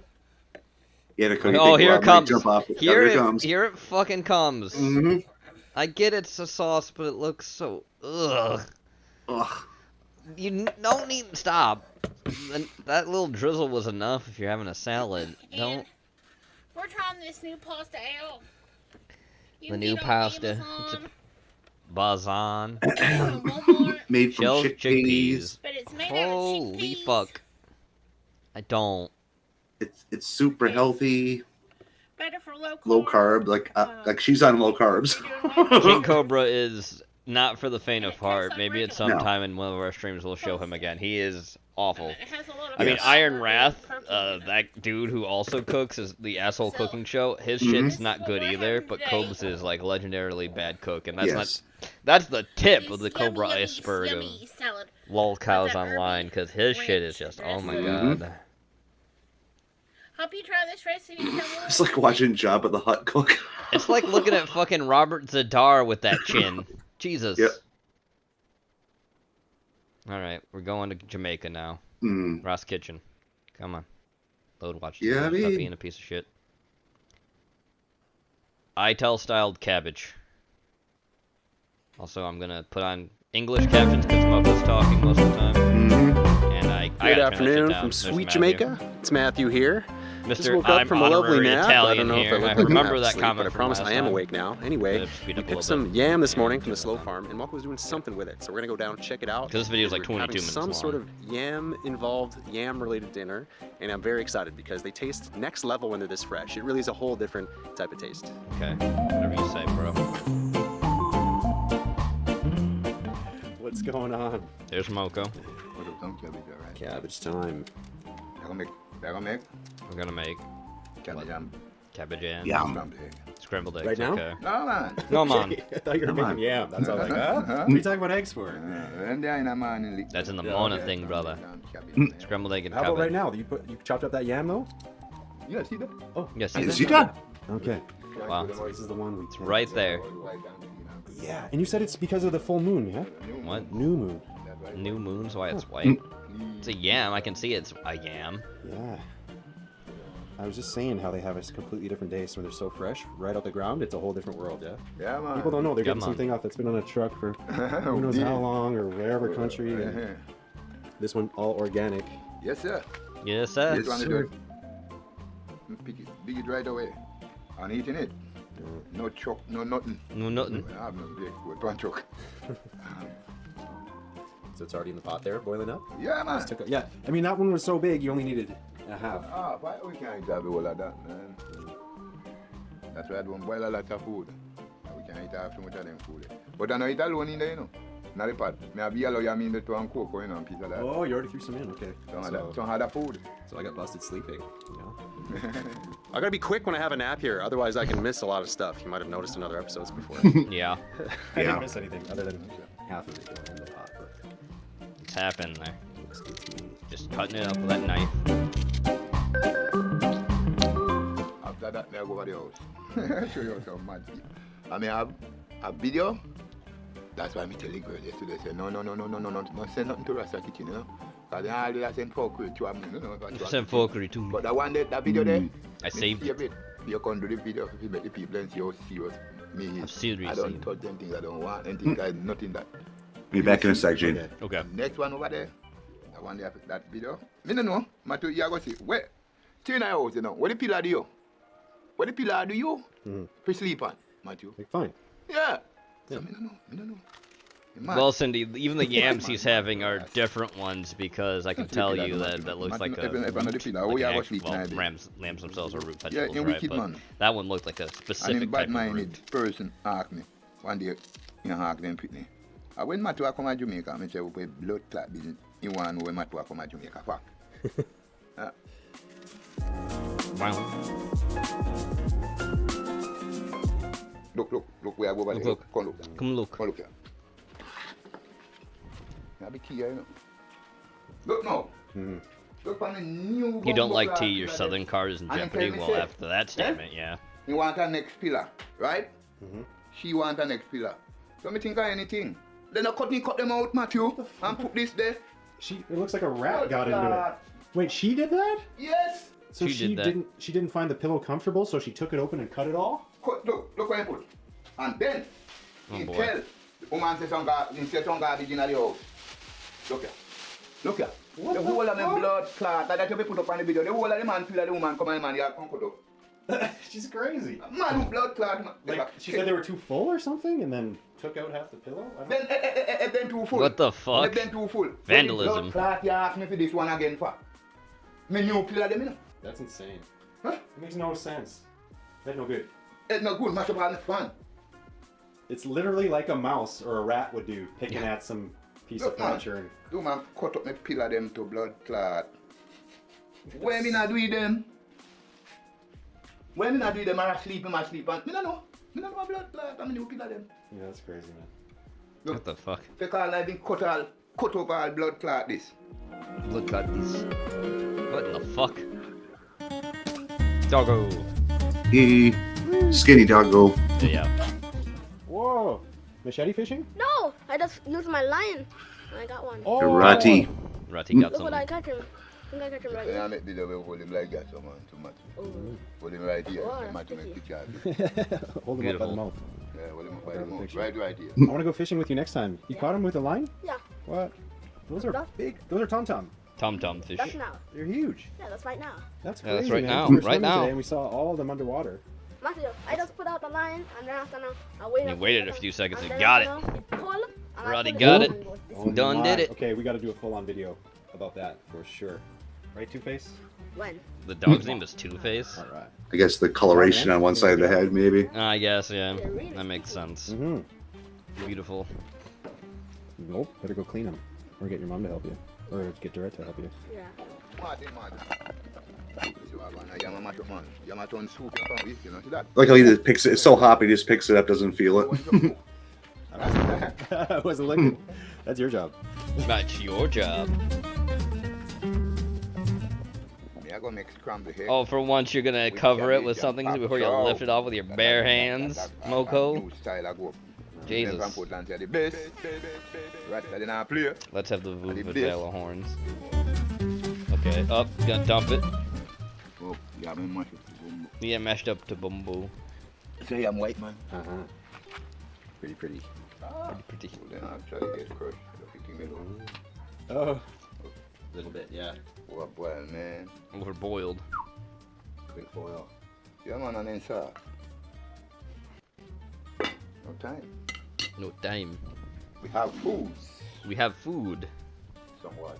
Yeah, oh, here it comes. Here it comes. Here it fucking comes. Mm-hmm. I get it's a sauce, but it looks so ugh. You don't need stop. That little drizzle was enough if you're having a salad. Don't. We're trying this new pasta out. The new pasta. It's a Bazan. Made from chickpeas. But it's made Holy fuck. I don't. It's super healthy. Better for low carb. Like she's on low carbs. King Cobra is not for the faint of heart. Maybe at some time in one of our streams we'll show him again. He is awful. I mean, Iron Wrath, that dude who also cooks, is the asshole cooking show. His shit's not good either, but Cobes is like legendarily bad cook, and that's not. That's the tip of the Cobra iceberg of lol cows online, because his shit is just oh my god. Hope you try this recipe. It's like watching Jabba the Hutt cook. It's like looking at fucking Robert Zadar with that chin. Jesus. Yep. Alright, we're going to Jamaica now. Ross Kitchen. Come on. Load watch. Yeah, Stop being a piece of shit. ITEL styled cabbage. Also, I'm gonna put on English captions because Moko's talking most of the time. And I Good afternoon from sweet Jamaica. It's Matthew here. Just Mr. woke up from a lovely nap. I don't know if I look like remember I'm that asleep, comment but I promise I am awake now. Anyway, we picked some yam this morning from the Slow Farm, and Moko was doing something with it. So we're gonna go down and check it out. Because this video is like 22 minutes some long. sort of yam-involved, yam-related dinner, and I'm very excited because they taste next level when they're this fresh. It really is a whole different type of taste. Okay, whatever you say, bro. What's going on? There's Moko. Cabbage time. We're gonna make cabbage jam. Cabbage jam. Yum. Scrambled eggs. Right now? Okay. No, man. No, man. I thought you were making yam. That's all I was like, huh? What are you talking about eggs for? That's in the morning thing, brother. Scrambled egg and How cabbage. about right now? You chopped up that yam though? Yeah, see that? Oh, yes, see that? Okay. Wow. This is the one we. It's right there. Yeah, and you said it's because of the full moon, yeah? What? New moon. New moon's why it's white. It's a yam. I can see it's a yam. Yeah. I was just saying how they have a completely different day, so when they're so fresh, right out the ground, it's a whole different world, yeah? Yeah, man. People don't know they're getting something off that's been on a truck for who knows how long or wherever country. And this one, all organic. Yes, sir. Yes, sir. This one is good. Pick it, dig it right away. And eating it. No chuck, no nothing. No nothing. I have no big food, one chuck. So it's already in the pot there, boiling up? Yeah, man. Yeah, I mean, that one was so big, you only needed a half. Ah, why we can't have all of that, man? That's why I don't boil a lot of food. We can't eat half too much of them food. But I know it alone in there, you know. Not the pot. Me have yellow yam in the two and cocoa, you know, and piece of that. Oh, you already threw some in, okay. Some other food. So I got busted sleeping, you know? I gotta be quick when I have a nap here, otherwise I can miss a lot of stuff. You might have noticed in other episodes before. Yeah. I didn't miss anything other than half of it going in the pot. But... It's happening there. Just cutting it up with that knife. After that, I go over the house. Show you some mad people. I may have a video. That's why I tell the girl yesterday, say, no, send nothing to Rasta Kitchen, you know? Because they already send fuckery to me, you know? Send fuckery to me. But that one, that video there, I saved it. You can do the video if you make the people and see how serious me is. I'm serious. I don't touch them things I don't want, anything that nothing that. Be back in a sec, Gene. Okay. Next one over there, that one there, that video. Me no know, Matthew, you are going to see, where? Stay in the house, you know, what the pillar do you? What the pillar do you? For sleep on, Matthew. Fine. Yeah. So me no know. Well, Cindy, even the yams he's having are different ones because I can tell you that looks like a lambs themselves are root vegetables, right? But that one looked like a specific type of root. Person asked me one day, you know, ask them Pitney. When Matthew come to Jamaica, I say we play blood clot business. You want to know when Matthew come to Jamaica? Fuck. Wow. Look, we are over there. Look. Come look. Come look. Come look here. Now be key, you know. Look now. Look on the new. You don't like tea, your southern card is in jeopardy. Well, after that statement, yeah. You want her next pillar, right? She want her next pillar. Don't me think of anything. Then I cut them out, Matthew, and put this there. It looks like a rat got into it. Wait, she did that? Yes. So she didn't find the pillow comfortable, so she took it open and cut it all? Look what I put. And then he tell the woman say some garbage in the house. Look here. Look here. What the whole of them blood clot that you put up on the video. The whole of the man feel like the woman come and man, you have come cut up. She's crazy. Man, blood clot. Like, she said they were too full or something, and then took out half the pillow? Then too full. What the fuck? Then too full. Vandalism. Blood clot, you ask me for this one again for. Me new pillar them, you know. That's insane. Huh? It makes no sense. That's no good. It's no good, mash up all the fun. It's literally like a mouse or a rat would do, picking at some piece of furniture. Man, do man cut up my pillar them to blood clot. When me not do them? When me not do them, I sleep and me don't know. Me don't know blood clot, I'm new pillar them. Yeah, that's crazy, man. Look, what the fuck? Take all I been cut up all blood clot this. Blood clot this. What in the fuck? Doggo. Skinny doggo. Yeah. Whoa. Machete fishing? No, I just used my line. I got one. Oh. Ratty. Ratty got Look some. what I catch him. I think I catch him right Yeah, here. I make video where hold him like that, so man, too much. Hold him right here, so man to make picture of it. Hold him up by the mouth. Yeah, hold him up by the mouth. Right here. I want to go fishing with you next time. You caught him with a line? Yeah. What? Those are big. Those are tom-tom. Tom-tom fish. That's now. They're huge. Yeah, that's right now. That's Yeah, crazy, that's right man. now. We were Right swimming now. Today and we saw all of them underwater. Matthew, I just put out the line and then after now, I waited. You waited a few seconds and then got it. after now, pull, and I Roddy put got it. it. on. Done my. did it. Okay, we got to do a full-on video about that for sure. Right, Two-Face? When? The dog's name is Two-Face? Alright. I guess the coloration on one side of the head, maybe. I guess, yeah. That makes sense. Beautiful. Nope, better go clean them. Or get your mom to help you. Or get Dorette to help you. Yeah. Like how he just picks it. It's so hot, he just picks it up, doesn't feel it. I wasn't looking. That's your job. That's your job. Oh, for once you're gonna cover it with something before you lift it off with your bare hands, Moko? Jesus. Let's have the Vuvuzela horns. Okay, up, gonna dump it. Yeah, mashed up to bumbo. Say I'm white, man. Pretty. Pretty. Then I'll try to get crushed. Oh. A little bit, yeah. Overboiled, man. Overboiled. Quick boil. Yeah, man, and then soft. No time. No time. We have food. We have food. Some water.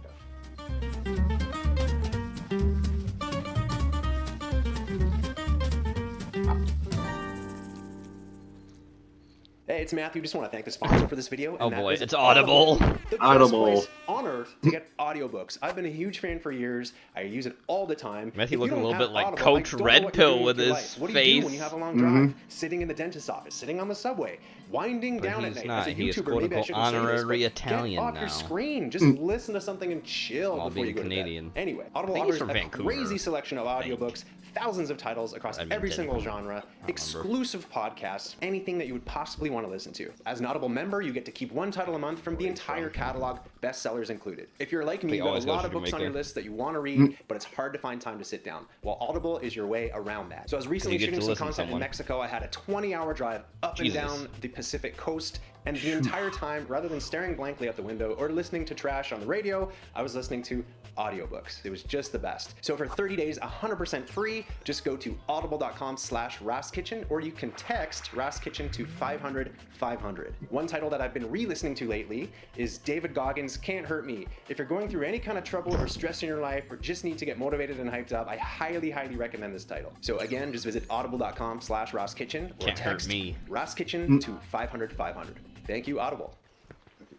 Hey, it's Matthew. Just want to thank the sponsor for this video. Oh and that boy, is it's Audible. The best Audible. place on earth to get audiobooks. I've been a huge fan for years. I use it all the time. Matthew If you looking a don't little have bit like Audible, Coach I don't know Red what you're Pill doing with your his life. What do face. you do when you have a long drive? Sitting in the dentist's office, sitting on the subway, winding But down at he's night. not. As a He is YouTuber, maybe I quote-unquote shouldn't say this, honorary but Italian get off now. your screen. Just listen to something and chill While before being you go Canadian. to bed. Anyway, I Audible think he's offers from a Vancouver. crazy selection of audiobooks, thousands of titles across every single genre, exclusive podcasts, anything that you would possibly want to listen to. As an Audible member, you get to keep one title a month from the entire catalog, bestsellers included. If you're like me, you have a lot of books on your list that you want to read, but it's hard to find time to sit down. Well, Audible is your way around that. So I was recently get to shooting some listen to content in someone. Mexico. I had a 20-hour drive up Jesus. and down the Pacific coast, and the entire time, rather than staring blankly out the window or listening to trash on the radio, I was listening to audiobooks. It was just the best. So for 30 days, 100% free, just go to audible.com/RasKitchen, or you can text RasKitchen to 500-500. One title that I've been re-listening to lately is David Goggins' Can't Hurt Me. If you're going through any kind of trouble or stress in your life, or just need to get motivated and hyped up, I highly recommend this title. So again, just visit audible.com/RasKitchen or Can't hurt text me. RasKitchen to 500-500. Thank you, Audible.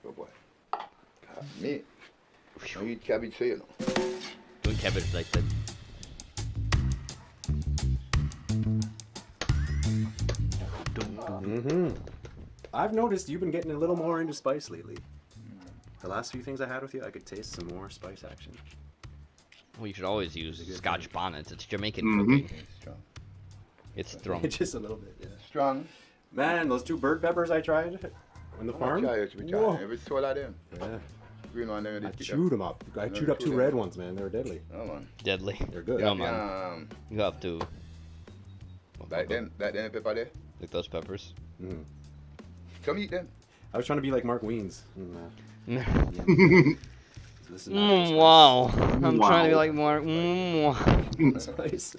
Good boy. Me. I eat cabbage for you know. Doing cabbage like that. I've noticed you've been getting a little more into spice lately. The last few things I had with you, I could taste some more spice action. Well, you should always use Scotch bonnets. It's Jamaican Mhm. cooking. It's strong. Just a little bit, yeah. Strong. Man, those 2 bird peppers I tried on the farm. Whoa. Every soul of them. Yeah. Green one, them, I chewed them up. I chewed up 2 red ones, man. They were deadly. Oh, man. Deadly. They're good. No, man. You have to. Like them pepper there? Like those peppers. Mm. Come eat them. I was trying to be like Mark Wiens. Yeah. So this is wow. I'm trying to be like Mark. Spice.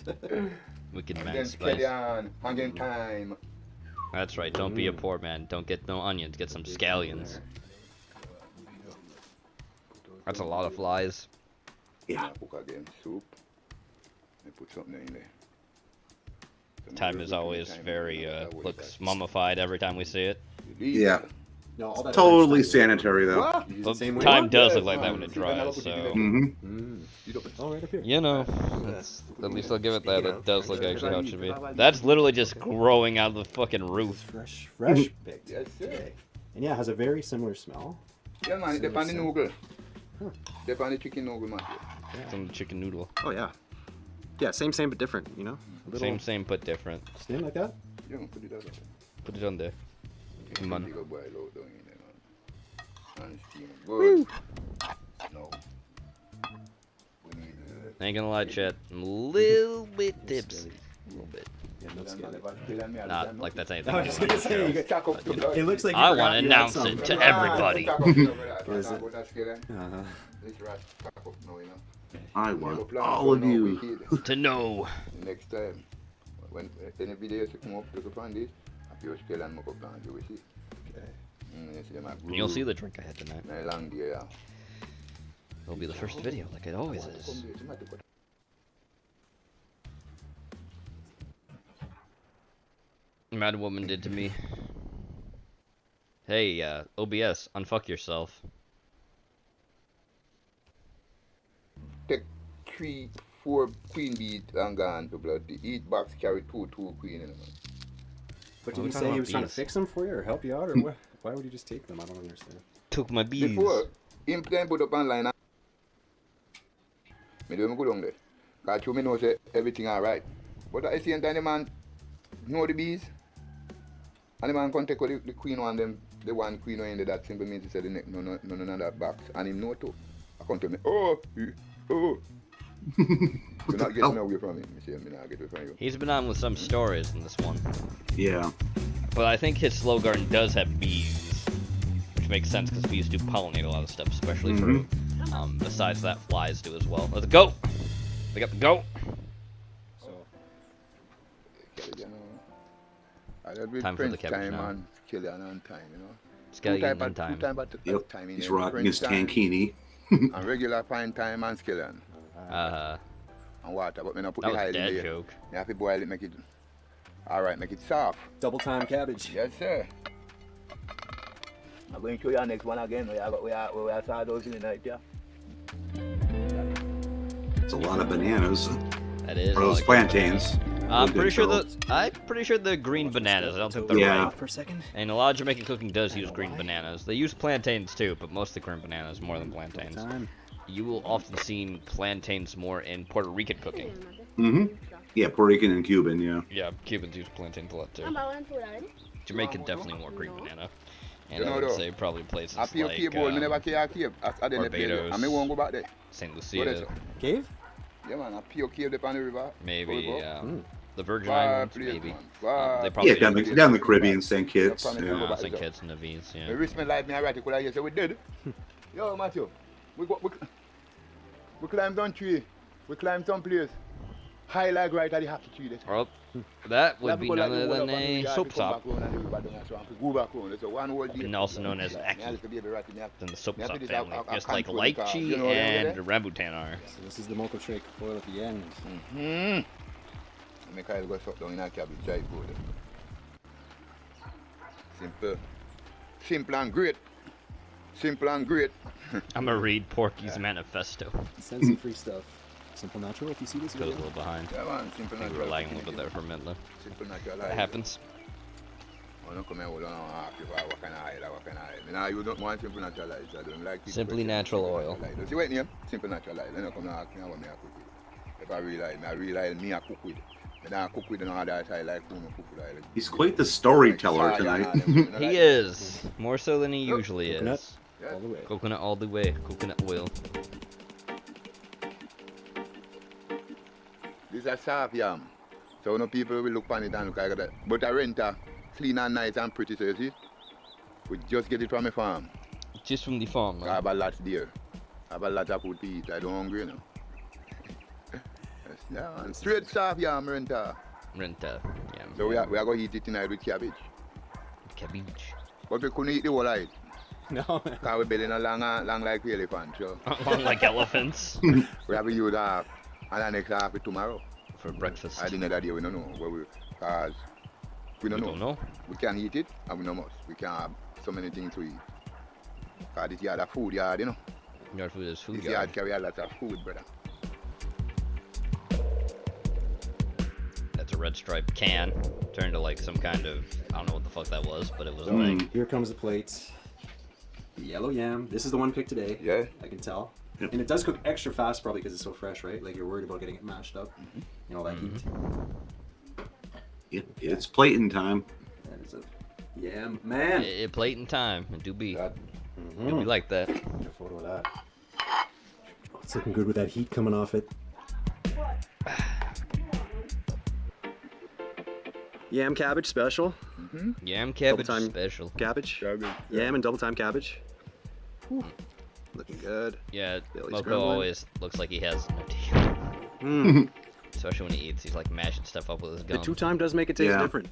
Wicked man Then spice. scallion, hanging time. That's right. Don't be a poor man. Don't get no onions. Get some scallions. That's a lot of flies. Yeah. Cook again, soup. And put something in there. Time is always very, looks mummified every time we see it. Yeah. No, all that Totally sanitary though. Well, time does look like that when it dries, so. Oh, right up here. You know, at least I'll give it that. It does look actually how it should be. That's literally just growing out of the fucking roof. Fresh picked. Yes, sir. And yeah, it has a very similar smell. Yeah, man, it depends on the noodle. Depends on the chicken noodle, man. Some chicken noodle. Oh, yeah. Yeah, same, but different, you know? Same, but different. Same like that? Yeah, put it on there. Put it on there. Come on. Good. No. Ain't gonna lie, chat. I'm a little bit tipsy. A little bit. Not like that's anything. I was just gonna say, it looks like you I forgot want to you had announce some. it to everybody. I want all of you to know. Next time, when any videos come up, look upon this. You scale and mock up plan, you will see. You'll see the drink I had tonight. Long day, yeah. It'll be the first video, like it always is. Mad Woman did to me. Hey, OBS, unfuck yourself. Take 3, 4 queen beat and gone to blood. The each box carry 2 queen in them. But did he say he was trying to fix them for you or help you out, or what? Why would you just take them? I don't understand. Took my bees. Before, him plan put up online. Me do go down there. Cause you me know say everything alright. But I see and the man know the bees. And the man can take out the queen one them, the one queen in there, that simply means he said the neck none of that box. And him know too. I come to me, oh. You're not getting away from him. Me not get away from you. He's been on with some stories in this one. Yeah. But I think his slow garden does have bees, which makes sense because bees do pollinate a lot of stuff, especially fruit. Besides that, flies do as well. Let's go. They got the goat. Time for the cabbage now. On time, you know. Scallion on time. Yep. He's rocking his tankini. And regular fine time and scallion. And water, but me not put the hide in there. Joke. You have to boil it, make it. Alright, make it soft. Double time cabbage. Yes, sir. I'm going to show you our next one again. We are saw those in the night, yeah. It's a lot of bananas. That is. Or those plantains. I'm pretty sure the green bananas. I don't think they're right. For a second. And a lot of Jamaican cooking does use green bananas. They use plantains too, but mostly green bananas more than plantains. You will often see plantains more in Puerto Rican cooking. Yeah, Puerto Rican and Cuban, yeah. Yeah, Cubans use plantains a lot too. Jamaican definitely more green banana. And I would say probably places like Barbados, St. Lucia. Cave? Yeah, man, a pure cave up on the river. Maybe, the Virgin Islands, maybe. They probably down the Caribbean, St. Kitts. Yeah, St. Kitts and Nevis, yeah. The rich man like me, alright, could I say we did? Yo, Matthew, we climbed down tree, we climbed some place, high like right at the happy tree there. Well, that would be none other than a soap top. And also known as Aki. Then the soap top family, just like lychee and rambutan are. So this is the mocha shake foil at the end. Make I go shut down in a cabbage, try good. Simple and great. Simple and great. I'm gonna read Porky's manifesto. Send some free stuff. Simple Natural, if you see this Goes video. a little behind. Yeah, man, Simple I think Natural. we were lagging a little bit there for a minute though. Simple Natural. That happens. I don't come here with half you what kind of oil. Now you don't want simple natural oil. I don't like it. Simply natural oil. See what name? Simple natural oil. Then you come and ask me what me I cook with. If I real oil, me I cook with. And I cook with another side like cook with oil. He's quite the storyteller tonight. He is. More so than he usually coconut. is. All the way. Coconut all the way. Coconut oil. This is a soft yam. So no people will look on it and look like that. But a renter, clean and nice and pretty, so you see? We just get it from a farm. Just from the farm, man. I have a lot there. I have a lot of food to eat. I don't hungry, you know. Yeah, man. Straight soft yam, renter. Renter, yeah. So we are going to eat it tonight with cabbage. Cabbage. But we couldn't eat the whole of it. No. Because we're building a long like the elephant, so. Long like elephants. We have to use half. And the next half is tomorrow. For breakfast. I didn't know that day, we don't know. Because we don't know. We can eat it and we don't must. We can't have so many things to eat. Because this yard a food yard, you know. Yard food is food this yard. This yard carry a lot of food, brother. That's a red stripe can. Turned to like some kind of, I don't know what the fuck that was, but it was like... Here comes the plate. Yellow yam. This is the one picked today. Yeah. I can tell. And it does cook extra fast probably because it's so fresh, right? Like you're worried about getting it mashed up. You know, that heat. It's plating time. That is a yam, man. Plating time. It do be. Do be like that. Get a photo of that. Oh, it's looking good with that heat coming off it. Yam cabbage special. Yam cabbage special. Cabbage. Yam and double time cabbage. Whew. Looking good. Yeah, Billy's Moko grumbling. always looks like he has no teeth. Especially when he eats, he's like mashing stuff up with his The gum. 2-time does make it taste different.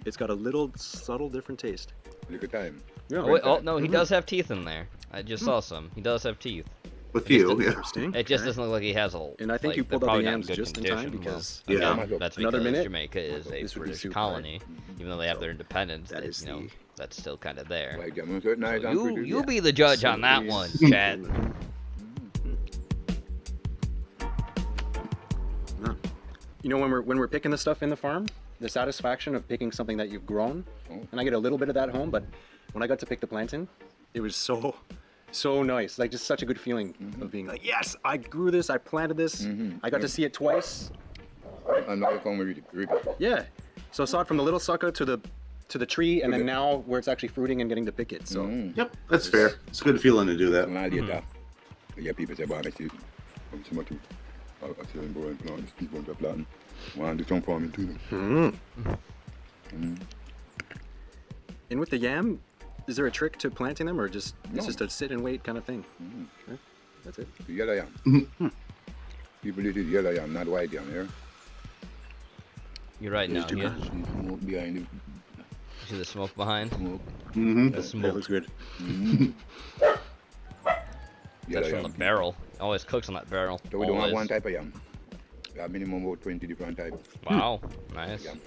It's got a little subtle different taste. Look at time. Yeah, Oh, wait, oh no, he does have teeth in there. I just saw some. He does have teeth. A It just few, doesn't- yeah. Interesting. It just Okay. doesn't look like he has a. And I think like, you pulled they're out the probably not in yams good just in time condition. because Well, Yeah. again, that's Another because minute, Jamaica is a this would be British soup, colony, even though they have their independence. That they- is you know, the- that's still kind of there. Like, I'm so nice So and you pretty. you be the judge on that one, Chad. You know, when we're picking the stuff in the farm, the satisfaction of picking something that you've grown, and I get a little bit of that home, but when I got to pick the plantain, it was so nice. Like just such a good feeling of being like, yes, I grew this, I planted this, I got to see it twice. And now come with it. Yeah. So I saw it from the little sucker to the tree, and then now where it's actually fruiting and getting to pick it. So Yep, that's fair. It's a good feeling to do that. Yeah, people say, "Bob, I see much. I see them going to plant, people going to plant. Want to do some farming too." And with the yam, is there a trick to planting them, or just it's No. just a sit and wait kind of thing? Okay. That's it. Yellow yam. People eat it yellow yam, not white yam, yeah? You're right now. You Yeah. see smoke behind it. See the smoke behind? Smoke. The smoke. That looks good. That's from the barrel. Always cooks on that barrel. So we don't have Always. one type of yam. We have minimum about 20 different types. Wow, nice. Yam.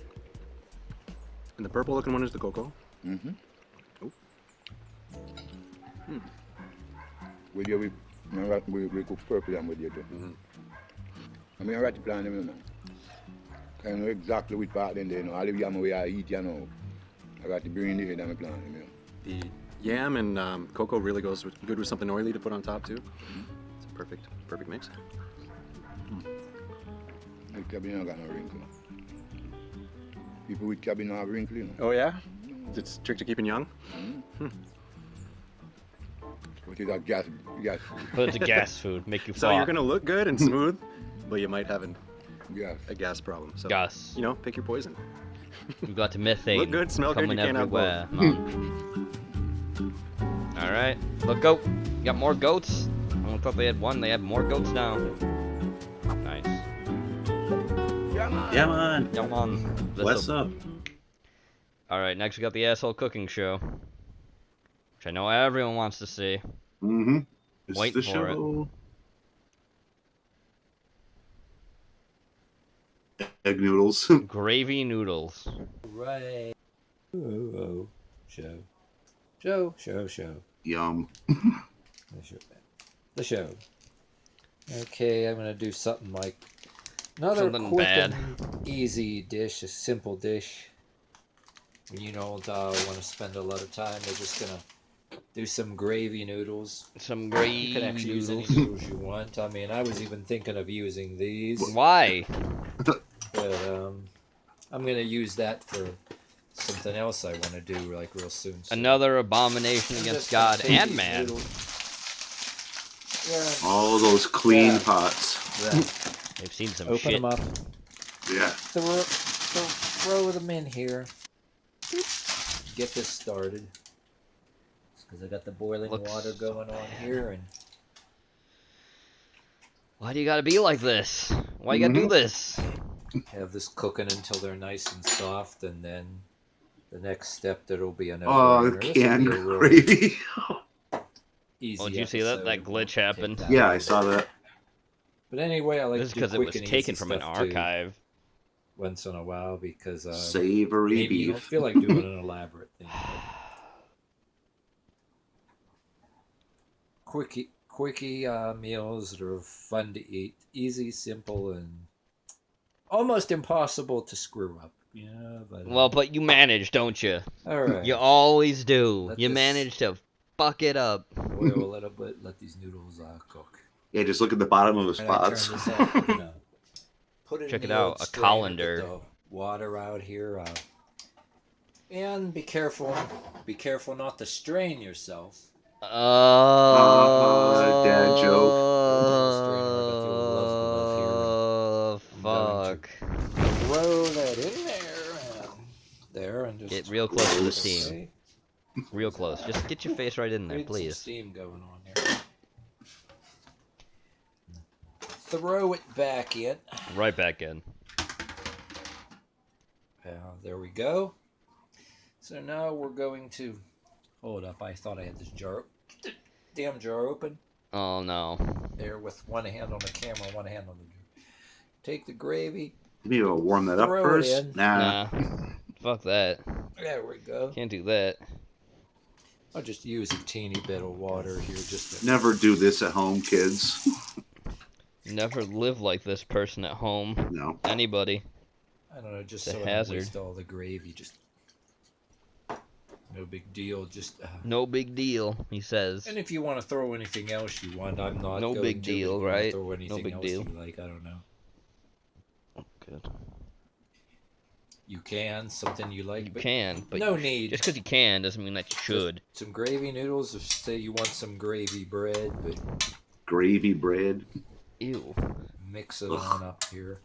And the purple looking one is the cocoa. With you, we cook purple yam with you too. I mean, I write the plan, you know. I know exactly which part in there, you know. All the yam we eat, you know. I got to bring in the head and my plan, you know. The yam and cocoa really goes good with something oily to put on top too. It's a perfect mix. The cabin got no wrinkle. People with cabin have wrinkle, you know. Oh yeah? It's a trick to keeping young? But it's a gas food. But it's a gas food, make you So fall. you're gonna look good and smooth, but you might have Gas. a gas problem. So Gas. you know, pick your poison. You got the methane. Look good, smell good, coming you can't have everywhere. All right, look goat. You got more goats? I thought they had one. They have more goats now. Nice. Yeah, man. Come on. What's up? All right, next we got the asshole cooking show, which I know everyone wants to see. Mm-hmm. It's Wait the for show. Egg noodles. Gravy noodles. Right. Oh, show. Yum. The show. Okay, I'm gonna do something like another Something quick bad. and easy dish, a simple dish. when you don't want to spend a lot of time, they're just gonna do some gravy noodles. Some gravy You can actually use any noodles. noodles you want. I mean, I was even thinking of using these. Why? But I'm gonna use that for something else I want to do like real soon. So Another abomination against God and man. Yeah. All those clean pots. Yeah. They've seen some Open shit. them up. Yeah. Throw them in here. Get this started. Because I got the boiling water going on here, and why do you gotta be like this? Why you gotta do this? have this cooking until they're nice and soft, and then the next step there'll be another. Oh, canned gravy. Easy. Oh, did you see that? That glitch happened. Yeah, I saw that. But anyway, I like This is to do because it quick was and taken easy from an stuff, too, archive. once in a while, because Savory maybe you don't beef. feel like doing an elaborate thing. Quickie meals that are fun to eat, easy, simple, and almost impossible to screw up. Yeah, But you manage, don't you? All right. You always do. Let You this manage to fuck it up. boil a little bit. Let these noodles cook. Yeah, just look at the bottom of his And I turn pots. this off, put it in Check the it out, old a strainer, colander. get the water out here, and be careful. Be careful not to strain yourself. Dad joke. Oh, fuck. Throw that in there, and just Get real close to the okay. steam. Real close. Just get your face right in there, Need some please. steam going on here. Throw it back in. Right back in. There we go. So now we're going to hold up. I thought I had this jar. Damn jar open. Oh no. There with one hand on the camera, one hand on the jar. Take the gravy. Maybe we'll warm that up Throw it first. in. Nah. Fuck that. There we go. Can't do that. I'll just use a teeny bit of water here just to... Never do this at home, kids. Never live like this person at home. No. Anybody. I don't know, just It's a so I don't hazard. waste all the gravy. Just no big deal. Just No big deal, he says. and if you want to throw anything else you want, I'm not. No going big to, but deal, if you wanna right? Throw No anything big else deal. you like, I don't know. Good. You can something you like. You but can, but no need. Just because you can doesn't mean that you should. Some gravy noodles. If say you want some gravy bread, but Gravy bread. Ew. mix it on up here.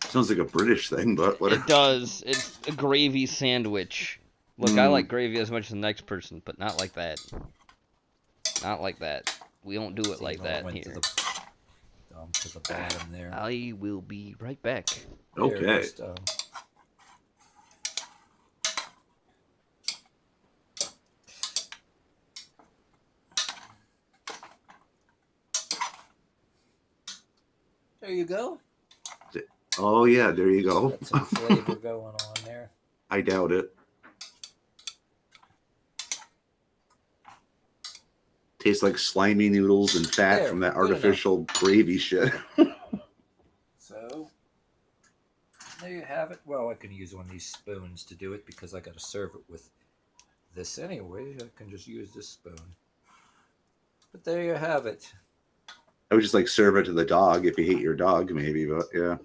Sounds like a British thing, but It whatever. does. It's a gravy sandwich. Look, I like gravy as much as the next person, but not like that. Not like that. We don't do it See, like no, that went here. To the bottom there. I will be right back. There, Okay. just, there you go. Oh, yeah, there you go. Got some flavor going on there. I doubt it. Tastes like slimy noodles and fat There, from that good artificial gravy shit. So there you have it. Well, I can use one of these spoons to do it because I got to serve it with this anyway. I can just use this spoon. But there you have it. I would just like serve it to the dog if you hate your dog, maybe, but yeah.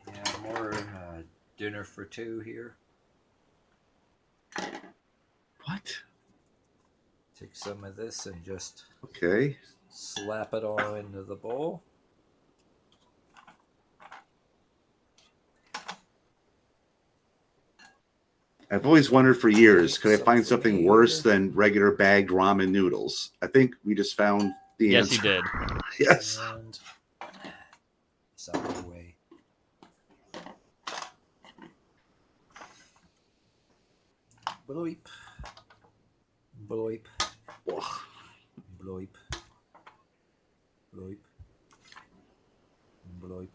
Yeah, more dinner for two here. What? Take some of this and just Okay. slap it all into the bowl. I've always wondered for years, could I find something worse than regular bagged ramen noodles? I think we just found the Yes, answer. you did. Yes. And it's out of the way. Bloop. Bloop. Bloop. Bloop. Bloop.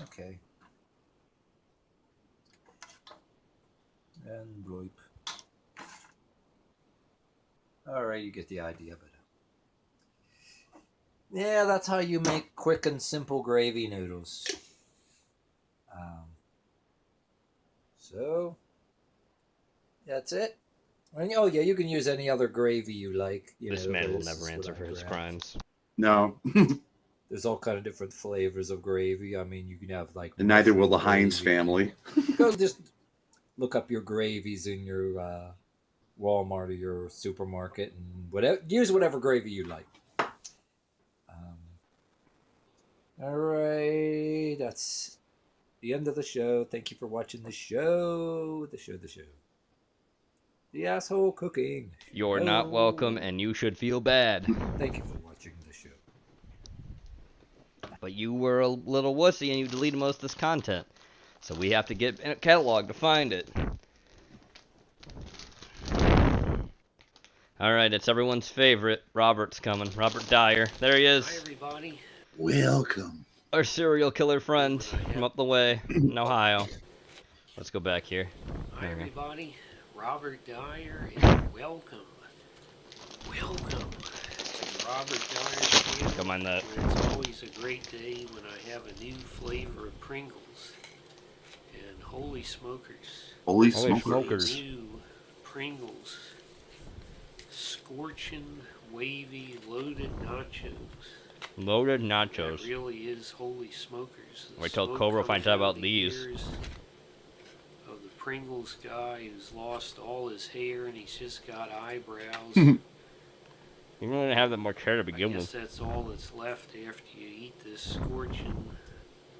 Okay. And bloop. Alright, you get the idea of it. Yeah, that's how you make quick and simple gravy noodles. So that's it. And, oh yeah, you can use any other gravy you like. This man will never answer for his crimes. No. There's all kind of different flavors of gravy. I mean, you can have like. And neither will the Heinz family. Go just look up your gravies in your Walmart or your supermarket and whatever. Use whatever gravy you like. All right, that's the end of the show. Thank you for watching the show. The asshole cooking. You're not welcome, and you should feel bad. Thank you for watching the show. But you were a little wussy, and you deleted most of this content. So we have to get a catalog to find it. Alright, it's everyone's favorite. Robert's coming. Robert Dyer. There he is. Hi, everybody. Welcome. Our serial killer friend from up the way in Ohio. Let's go back here. Hi, everybody. Robert Dyer, and welcome. Welcome to Robert Dyer's channel. Don't mind that. It's always a great day when I have a new flavor of Pringles. And holy smokers. Holy smokers. New Pringles. Scorching, wavy, loaded nachos. Loaded nachos. That really is holy smokers. Wait till Cobra finds out about these. Of the Pringles guy who's lost all his hair and he's just got eyebrows. You don't even have that much hair to begin I guess with. that's all that's left after you eat this scorching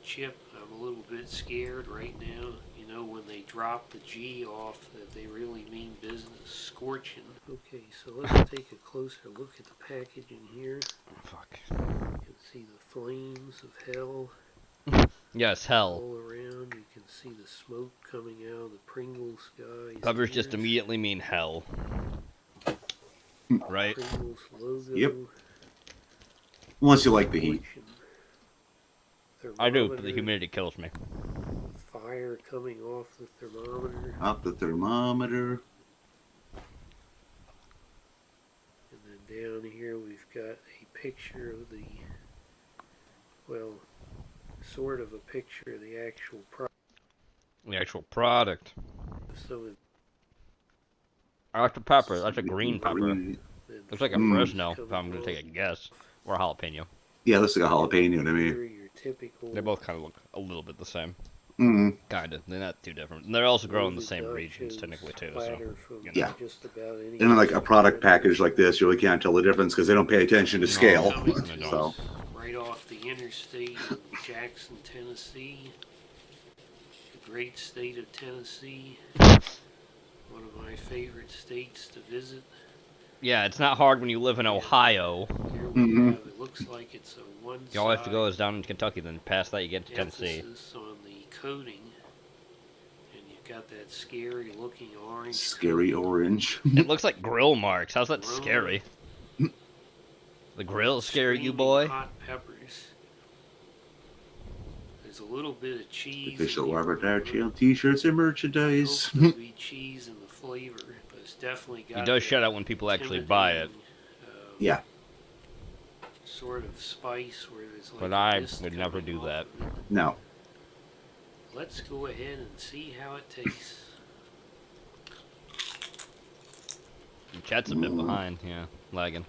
chip. I'm a little bit scared right now. You know, when they drop the G off, that they really mean business. Scorching. Okay, so let's take a closer look at the packaging here. Fuck. You can see the flames of hell. Yes, hell. All around, you can see the smoke coming out of the Pringles guys. Covers just immediately mean hell. Right? Pringles logo. Yep. Unless you like the heat. I do, but the humidity kills me. Fire coming off the thermometer. Off the thermometer. And then down here we've got a picture of the, well, sort of a picture of the actual product. The actual product. So Dr. Pepper, that's a green pepper. Looks like a Fresno, if I'm going to take a guess. Or a jalapeno. Yeah, looks like a jalapeno to me. They both kind of look a little bit the same. Mm-hmm. Kind of. They're not too different. And they're also grown in the same regions, technically, too. So, you know. Yeah. And then like a product package like this, you really can't tell the difference because they don't pay attention to scale. So. Right off the interstate in Jackson, Tennessee. The great state of Tennessee. One of my favorite states to visit. Yeah, it's not hard when you live in Ohio. Here we have, it looks like it's a one-side. All you have to go is down in Kentucky, then past that you get to Tennessee. Emphasis on the coating, and you've got that scary-looking orange. Scary orange. It looks like grill marks. How's that scary? The grill scare you, boy? Hot peppers. There's a little bit of cheese. Official Robert Dyer Channel t-shirts and merchandise. There'll be cheese in the flavor, but it's definitely got. He does shut out when people actually buy it. Yeah. Sort of spice where there's like. But I would never do that. No. Let's go ahead and see how it tastes. Chat's a bit behind, yeah, lagging.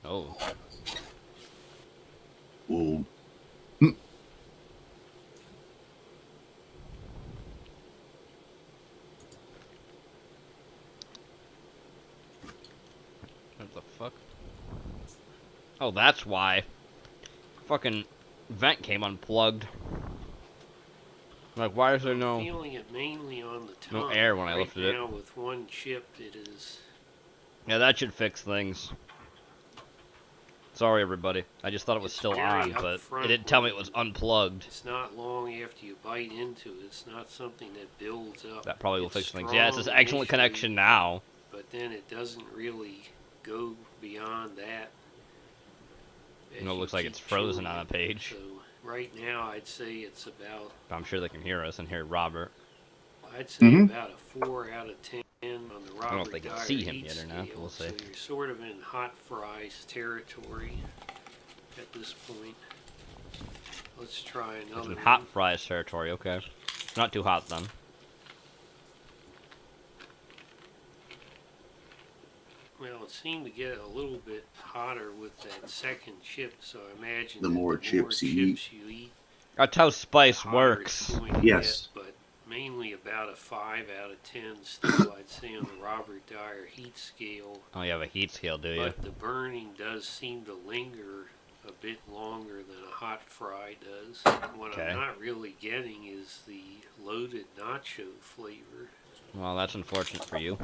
Oh. Whoa. What the fuck? Oh, that's why. Fucking vent came unplugged. Like, why is there no... Feeling it mainly on the tongue. No air when I lifted it. Now with one chip, it is. Yeah, that should fix things. Sorry, everybody. I just thought it was still on, but it didn't tell me it was unplugged. It's not long after you bite into it. It's not something that builds up. That probably will fix things. Yeah, it says excellent connection now. But then it doesn't really go beyond that. You know, it looks like it's frozen on a page. So right now, I'd say it's about. I'm sure they can hear us and hear Robert. I'd say about a 4 out of 10 on the I don't know if they can see him yet or not. We'll see. So you're sort of in hot fries territory at this point. Let's try another one. Hot fries territory, okay. Not too hot then. Well, it seemed to get a little bit hotter with that second chip, so I imagine The more chips you eat. That's how spice works. Yes. But mainly about a 5 out of 10 still, I'd say, on the Robert Dyer heat scale. Oh, you have a heat scale, do you? But the burning does seem to linger a bit longer than a hot fry does. What I'm not really getting is the loaded nacho flavor. Well, that's unfortunate for you.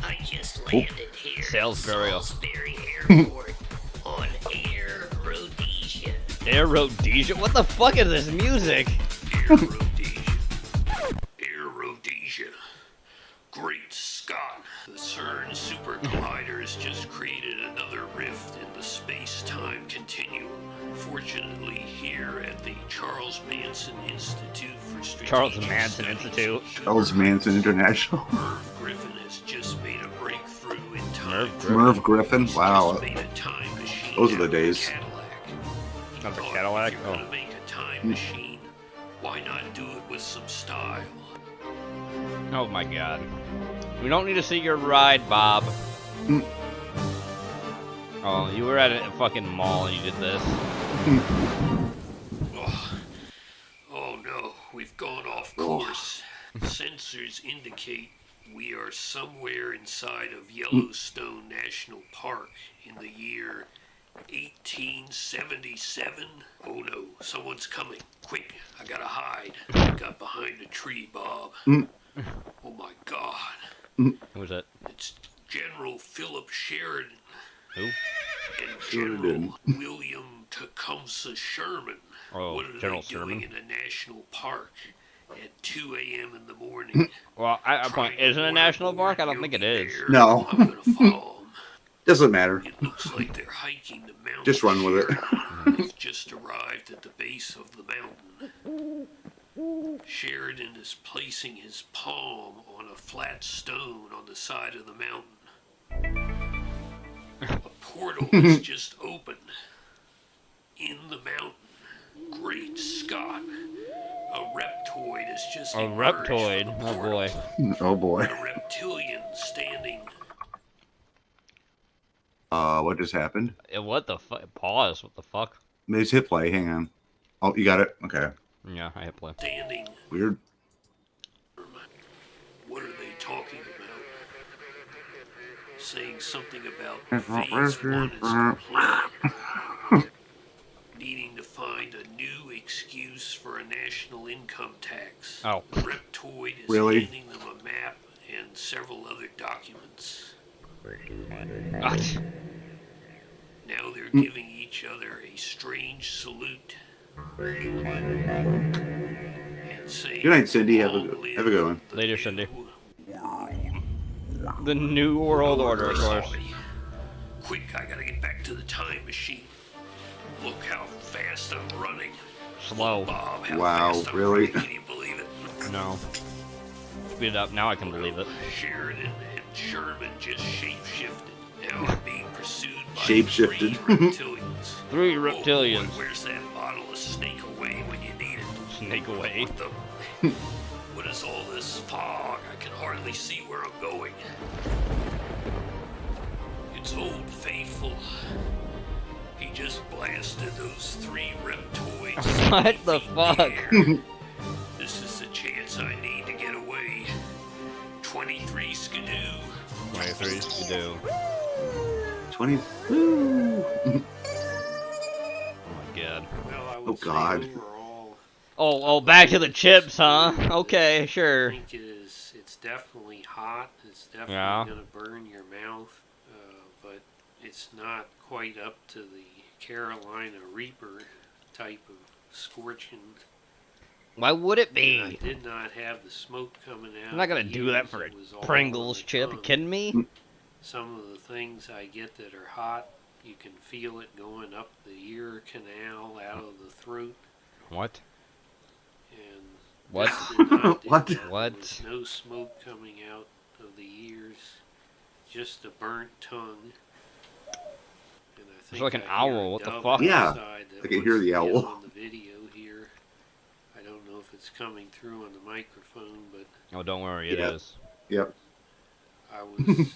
I just landed here Salisbury. Salisbury Airport on Air Rhodesia. Air Rhodesia? What the fuck is this music? Air Rhodesia. Air Rhodesia. Great Scott. The CERN Super Collider has just created another rift in the space-time continuum. Fortunately, here at the Charles Manson Institute for Strategic Charles Manson Institute. Charles Manson International. Merv Griffin has just made a breakthrough in time. Merv Griffin? Wow. Those are the days. Not the Cadillac? Oh. To make a time machine. Why not do it with some style? Oh my god. We don't need to see your ride, Bob. Oh, you were at a fucking mall and you did this. Oh no, we've gone off course. Sensors indicate we are somewhere inside of Yellowstone National Park in the year 1877. Oh no, someone's coming. Quick, I gotta hide. I got behind a tree, Bob. Oh my god. Who's that? It's General Philip Sheridan. Who? And General William Tecumseh Sherman. Oh, what are General they doing Sherman. in a national park at 2 a.m. in the morning? Well, is it a national park? I don't think it is. No. I'm gonna follow them. Doesn't matter. It looks like they're hiking the mountain. Just run with it. They've just arrived at the base of the mountain. Sheridan is placing his palm on a flat stone on the side of the mountain. A portal has just opened in the mountain. Great Scott. A reptoid has just A emerged reptoid? from the Oh portal. boy. Oh boy. A reptilian standing. What just happened? What the fuck? Pause. What the fuck? Let's hit play. Hang on. Oh, you got it? Okay. Yeah, I hit play. Standing. Weird. What are they talking about? Saying something about phase 1 is complete. Needing to find a new excuse for a national income tax. Oh. The reptoid is Really? handing them a map and several other documents. What? Now they're giving each other a strange salute. And saying, Good night, Cindy. Have a good one. Later, Cindy. The New World Order, of course. Quick, I gotta get back to the time machine. Look how fast I'm running. Slow. Bob, how Wow, fast I'm really? running. Can you believe it? No. Speed it up. Now I can believe it. Sheridan and Sherman just shape-shifted. Now I'm being pursued by Shape-shifted. 3 reptilians. 3 Oh, reptilians. boy, where's that bottle of Snake Away when you need it? Snake away. What is all this fog? I can hardly see where I'm going. It's Old Faithful. He just blasted those 3 reptoids. What the fuck? This is the chance I need to get away. 23 Skidoo. 23 Skidoo. 20. Oh my god. Oh god. Oh, back to the chips, huh? Okay, sure. I think it's definitely hot. It's definitely gonna burn your mouth, but it's not quite up to the Carolina Reaper type of scorching. Why would it I be? did not have the smoke coming out. I'm not gonna do that for a Pringles chip. You kidding me? Some of the things I get that are hot You can feel it going up the ear canal, out of the throat. What? And What? this did not do What? that. What? There was no smoke coming out of the ears, just a burnt tongue. And I It's think like an I hear owl. a What the dove fuck? Yeah, outside that I can hear the wants to get owl. on the video here. I don't know if it's coming through on the microphone, but Oh, don't worry, it Yeah. is. Yep. I was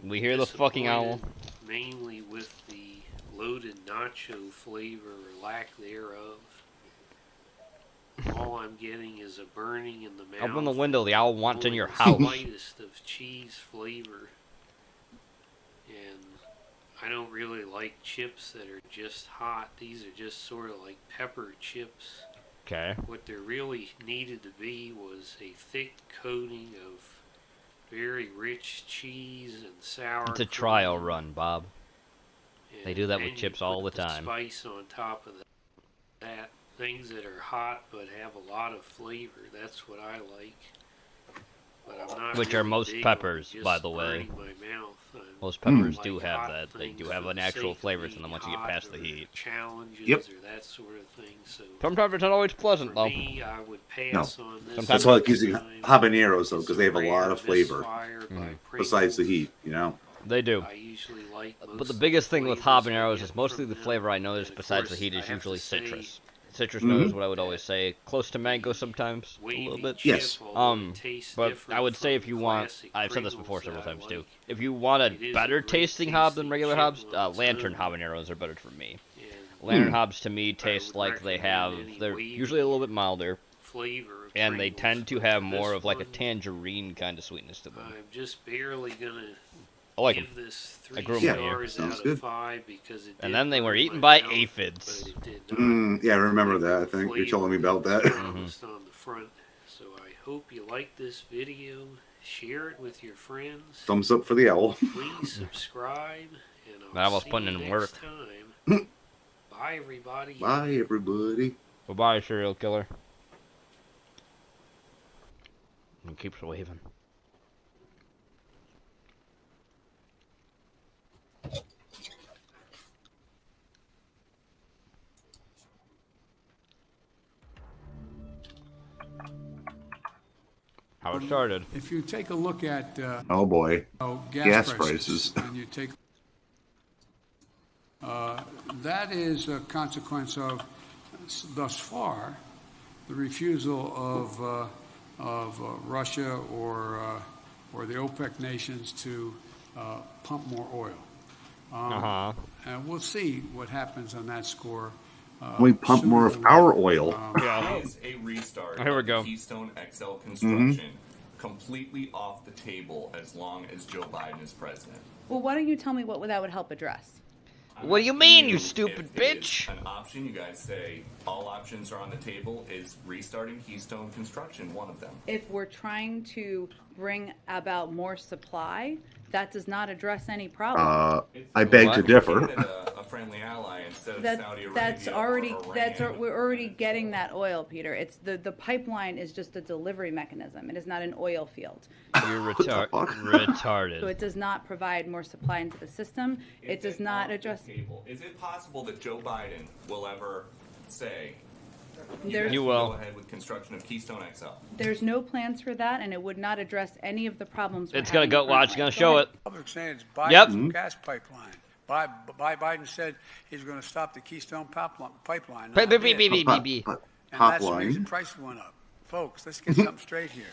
We hear the fucking owl. disappointed mainly with the loaded nacho flavor or lack thereof. All I'm getting is a burning in the mouth. Open the window. The owl wants in your The house. slightest of cheese flavor. And I don't really like chips that are just hot. These are just sort of like pepper chips. Okay. What there really needed to be was a thick coating of very rich cheese and sour It's a cream. trial run, Bob. They do that And with then chips you all the put time. Spice on top of that. Things that are hot but have a lot of flavor. That's what I like. But I'm not Which are really most big peppers, on by just the way. burning my mouth. Most peppers like do have hot that. They things do have for an the actual sake of flavor to them being once you get hot past the or heat. Challenges Yep. or that sort of thing. So Sometimes it's not always pleasant, for though. me, I would No. pass on this. That's why I like using habaneros, though, because they have a lot of Rare flavor. misfire by Besides the heat, you know? They do. I usually like But most the of biggest thing with flavors I habaneros get is mostly from the them. flavor I notice And of besides the course, heat I is have usually to say, citrus. Citrus Mhm. note is what I would always say. Close to mango sometimes, a little wavy bit. chip, Yes. although it tastes But different I would say from if you the want, classic I've said this Pringles before that several I times too. like. If you want It a is better a great tasting hob than tasting regular chip hobs, on its lantern own. habaneros are better for me. And Lantern hobs to me I taste would like they recommend have, any they're wavy usually a little bit milder, flavor of and they Pringles, tend to but have for more this of like a one, tangerine kind of sweetness to them. I'm just barely gonna I like give 'em. this I 3 grew 'em one year. stars Sounds out good. of 5 because it And did then they were burn eaten my by mouth, aphids. but it did not. Yeah, I remember make that. I the think you're telling me flavor about that. promised on the front. So I hope you like this video. Share it with your friends. Thumbs up for the owl. Please subscribe, and I I'll was see putting you in next work. time. Bye, everybody. Bye, everybody. Bye-bye, serial killer. And keeps waving. How it started. If you take a look at Oh boy. gas, Gas prices. and you take that is a consequence of thus far the refusal of Russia or the OPEC nations to pump more oil. And we'll see what happens on that score. We pump more of our oil. Is a restart Here we of go. the Keystone XL construction completely off the table as long as Joe Biden is president? Well, why don't you tell me what that would help address? What do you mean, you If stupid it is bitch? an option, you guys say all options are on the table. Is restarting Keystone construction one of them? If we're trying to bring about more supply, that does not address any problem. I beg to differ. A friendly ally instead of Saudi Arabia. That's already or Iran. we're already getting that oil, Peter. It's the pipeline is just a delivery mechanism. It is not an oil field. You're retarded. So it does not provide more supply into the system. It does not address. Is it possible that Joe Biden will ever say, There's- you You guys will. go ahead with construction of Keystone XL? There's no plans for that, and it would not address any of the problems. It's gonna go. Watch. It's gonna show it. Public saying it's Biden's Yep. gas pipeline. Biden said he's going to stop the Keystone pipeline. Beep, beep, beep, beep, beep, beep. And that's the Pipeline. reason prices went up. Folks, let's get something straight here.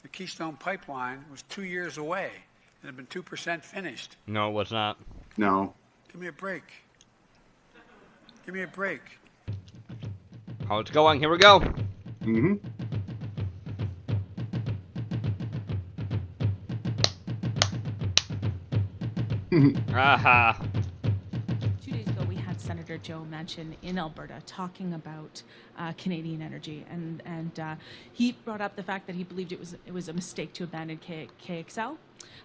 The Keystone pipeline was 2 years away and had been 2% finished. No, it was not. No. Give me a break. Give me a break. How it's going? Here we go. Mm-hmm. Aha. 2 days ago, we had Senator Joe Manchin in Alberta talking about Canadian energy, and he brought up the fact that he believed it was a mistake to abandon KXL,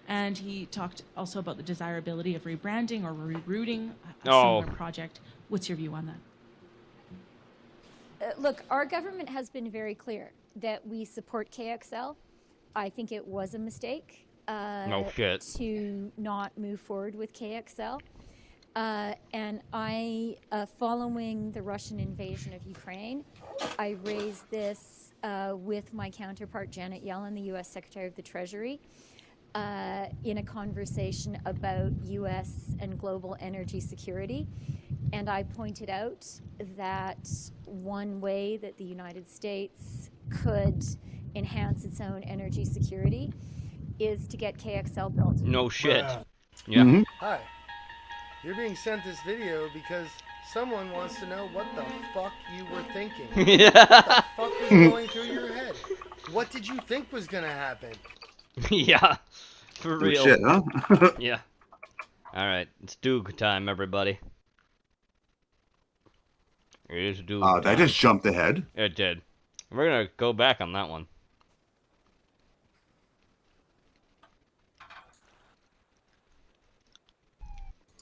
and he talked also about the desirability of rebranding or rerouting a similar project. What's your view on that? Look, our government has been very clear that we support KXL. I think it was a mistake No shit. to not move forward with KXL. And following the Russian invasion of Ukraine, I raised this with my counterpart Janet Yellen, the U.S. Secretary of the Treasury, in a conversation about U.S. and global energy security. And I pointed out that one way that the United States could enhance its own energy security is to get KXL built. No shit. Yeah. Hi. You're being sent this video because someone wants to know what the fuck you were thinking. Yeah. What the fuck was going through your head? What did you think was gonna happen? Yeah. For real. Shit, huh? Yeah. Alright, it's Doog time, everybody. It is Doog time. That just jumped ahead. It did. We're gonna go back on that one.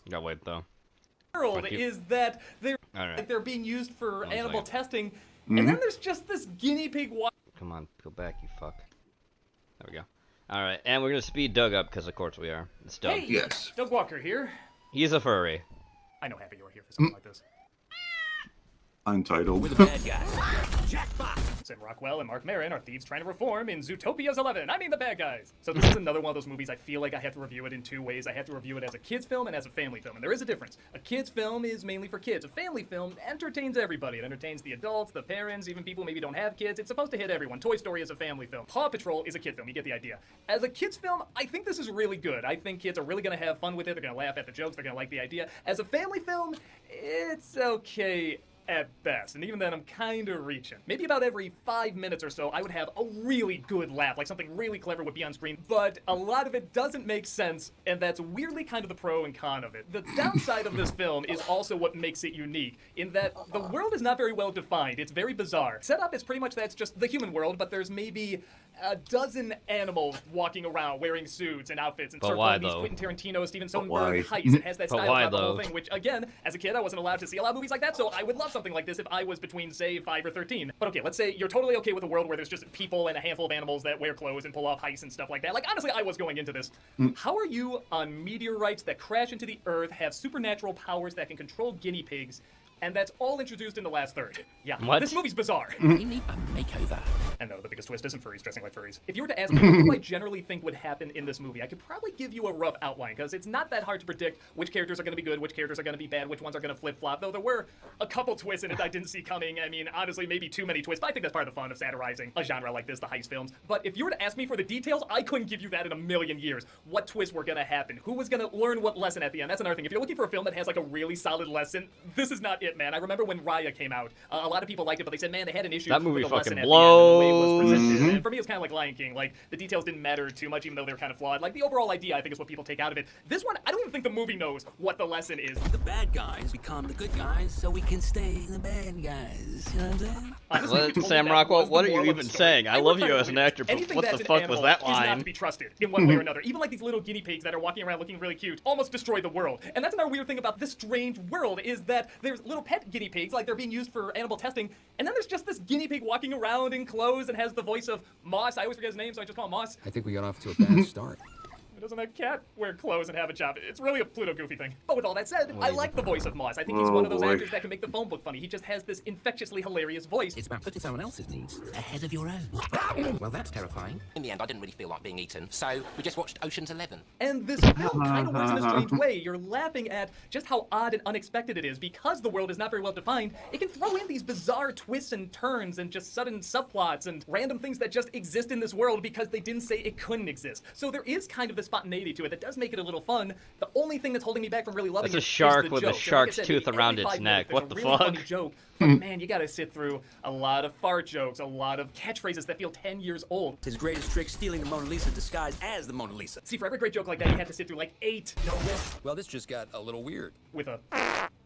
Gotta wait though. World is that they're being used for animal testing, and then there's just this guinea pig. Come on, go back, you fuck. There we go. All right, and we're gonna speed Doug up because of course we are. It's Doug. Hey, yes. Doug Walker here. He's a furry. I know, Happy, you were here for something like this. Untitled. We're the bad guys. Jack Fox. Sam Rockwell and Mark Maron are thieves trying to reform in Zootopia's 11. I mean the bad guys. So this is another one of those movies I feel like I have to review it in two ways. I have to review it as a kid's film and as a family film. And there is a difference. A kid's film is mainly for kids. A family film entertains everybody. It entertains the adults, the parents, even people who maybe don't have kids. It's supposed to hit everyone. Toy Story is a family film. Paw Patrol is a kid film. You get the idea. As a kid's film, I think this is really good. I think kids are really going to have fun with it. They're going to laugh at the jokes. They're going to like the idea. As a family film, it's okay at best, and even then I'm kind of reaching. Maybe about every 5 minutes or so I would have a really good laugh, like something really clever would be on screen, but a lot of it doesn't make sense, and that's weirdly kind of the pro and con of it. The downside of this film is also what makes it unique, in that the world is not very well defined. It's very bizarre. Setup is pretty much that's just the human world, but there's maybe a dozen animals walking around wearing suits and outfits and circling these Quentin Tarantino, Steven Soderbergh heists. It has that style throughout the whole thing, which again, as a kid I wasn't allowed to see a lot of movies like that, so I would love something like this if I was between, say, 5 or 13. But okay, let's say you're totally okay with a world where there's just people and a handful of animals that wear clothes and pull off heists and stuff like that. Like, honestly, I was going into this. How are you on meteorites that crash into the Earth, have supernatural powers that can control guinea pigs, and that's all introduced in the last third? Yeah, what? This movie's bizarre. We need a makeover. And no, the biggest twist isn't furries dressing like furries. If you were to ask me what do I generally think would happen in this movie, I could probably give you a rough outline, because it's not that hard to predict which characters are going to be good, which characters are going to be bad, which ones are going to flip-flop, though there were a couple twists in it I didn't see coming. I mean, honestly, maybe too many twists, but I think that's part of the fun of satirizing a genre like this, the heist films. But if you were to ask me for the details, I couldn't give you that in a million years. What twists were going to happen? Who was going to learn what lesson at the end? That's another thing. If you're looking for a film that has like a really solid lesson, this is not it, man. I remember when Raya came out, a lot of people liked it, but they said, man, they had an issue that movie with the fucking lesson at the end and the way it was presented. blows. And for me, it's kind of like Lion King. Like, the details didn't matter too much, even though they're kind of flawed. Like, the overall idea, I think, is what people take out of it. This one, I don't even think the movie knows what the lesson is. The bad guys become the good guys so we can stay the bad guys. You know what I'm saying? Honestly, Sam Rockwell, what are you even saying? I love you as an actor, but Anything what that's the an fuck was animal that is not line? to be trusted in one way or another. Even like these little guinea pigs that are walking around looking really cute almost destroy the world. And that's another weird thing about this strange world, is that there's little pet guinea pigs, like they're being used for animal testing, and then there's just this guinea pig walking around in clothes and has the voice of Moss. I always forget his name, so I just call him Moss. I think we got off to a bad start. Doesn't that cat wear clothes and have a job? It's really a Pluto Goofy thing. But with all that said, I like the voice of Moss. I think he's one of those actors that can make the phone book funny. He just has this infectiously hilarious voice. It's about putting someone else's needs ahead of your own. Well, that's terrifying. In the end, I didn't really feel like being eaten, so we just watched Ocean's 11. And this film kind of works in a strange way. You're laughing at just how odd and unexpected it is. Because the world is not very well defined, it can throw in these bizarre twists and turns and just sudden subplots and random things that just exist in this world because they didn't say it couldn't exist. So there is kind of the spontaneity to it that does make it a little fun. The only thing that's holding me back from really loving That's it a shark is the with joke. a shark's Like I said, tooth around its 5 neck. minutes, What there's the a really fuck? funny joke. But man, you gotta sit through a lot of fart jokes, a lot of catchphrases that feel 10 years old. His greatest trick, stealing the Mona Lisa disguised as the Mona Lisa. See, for every great joke like that, you have to sit through like 8. Well, this just got a little weird. With a...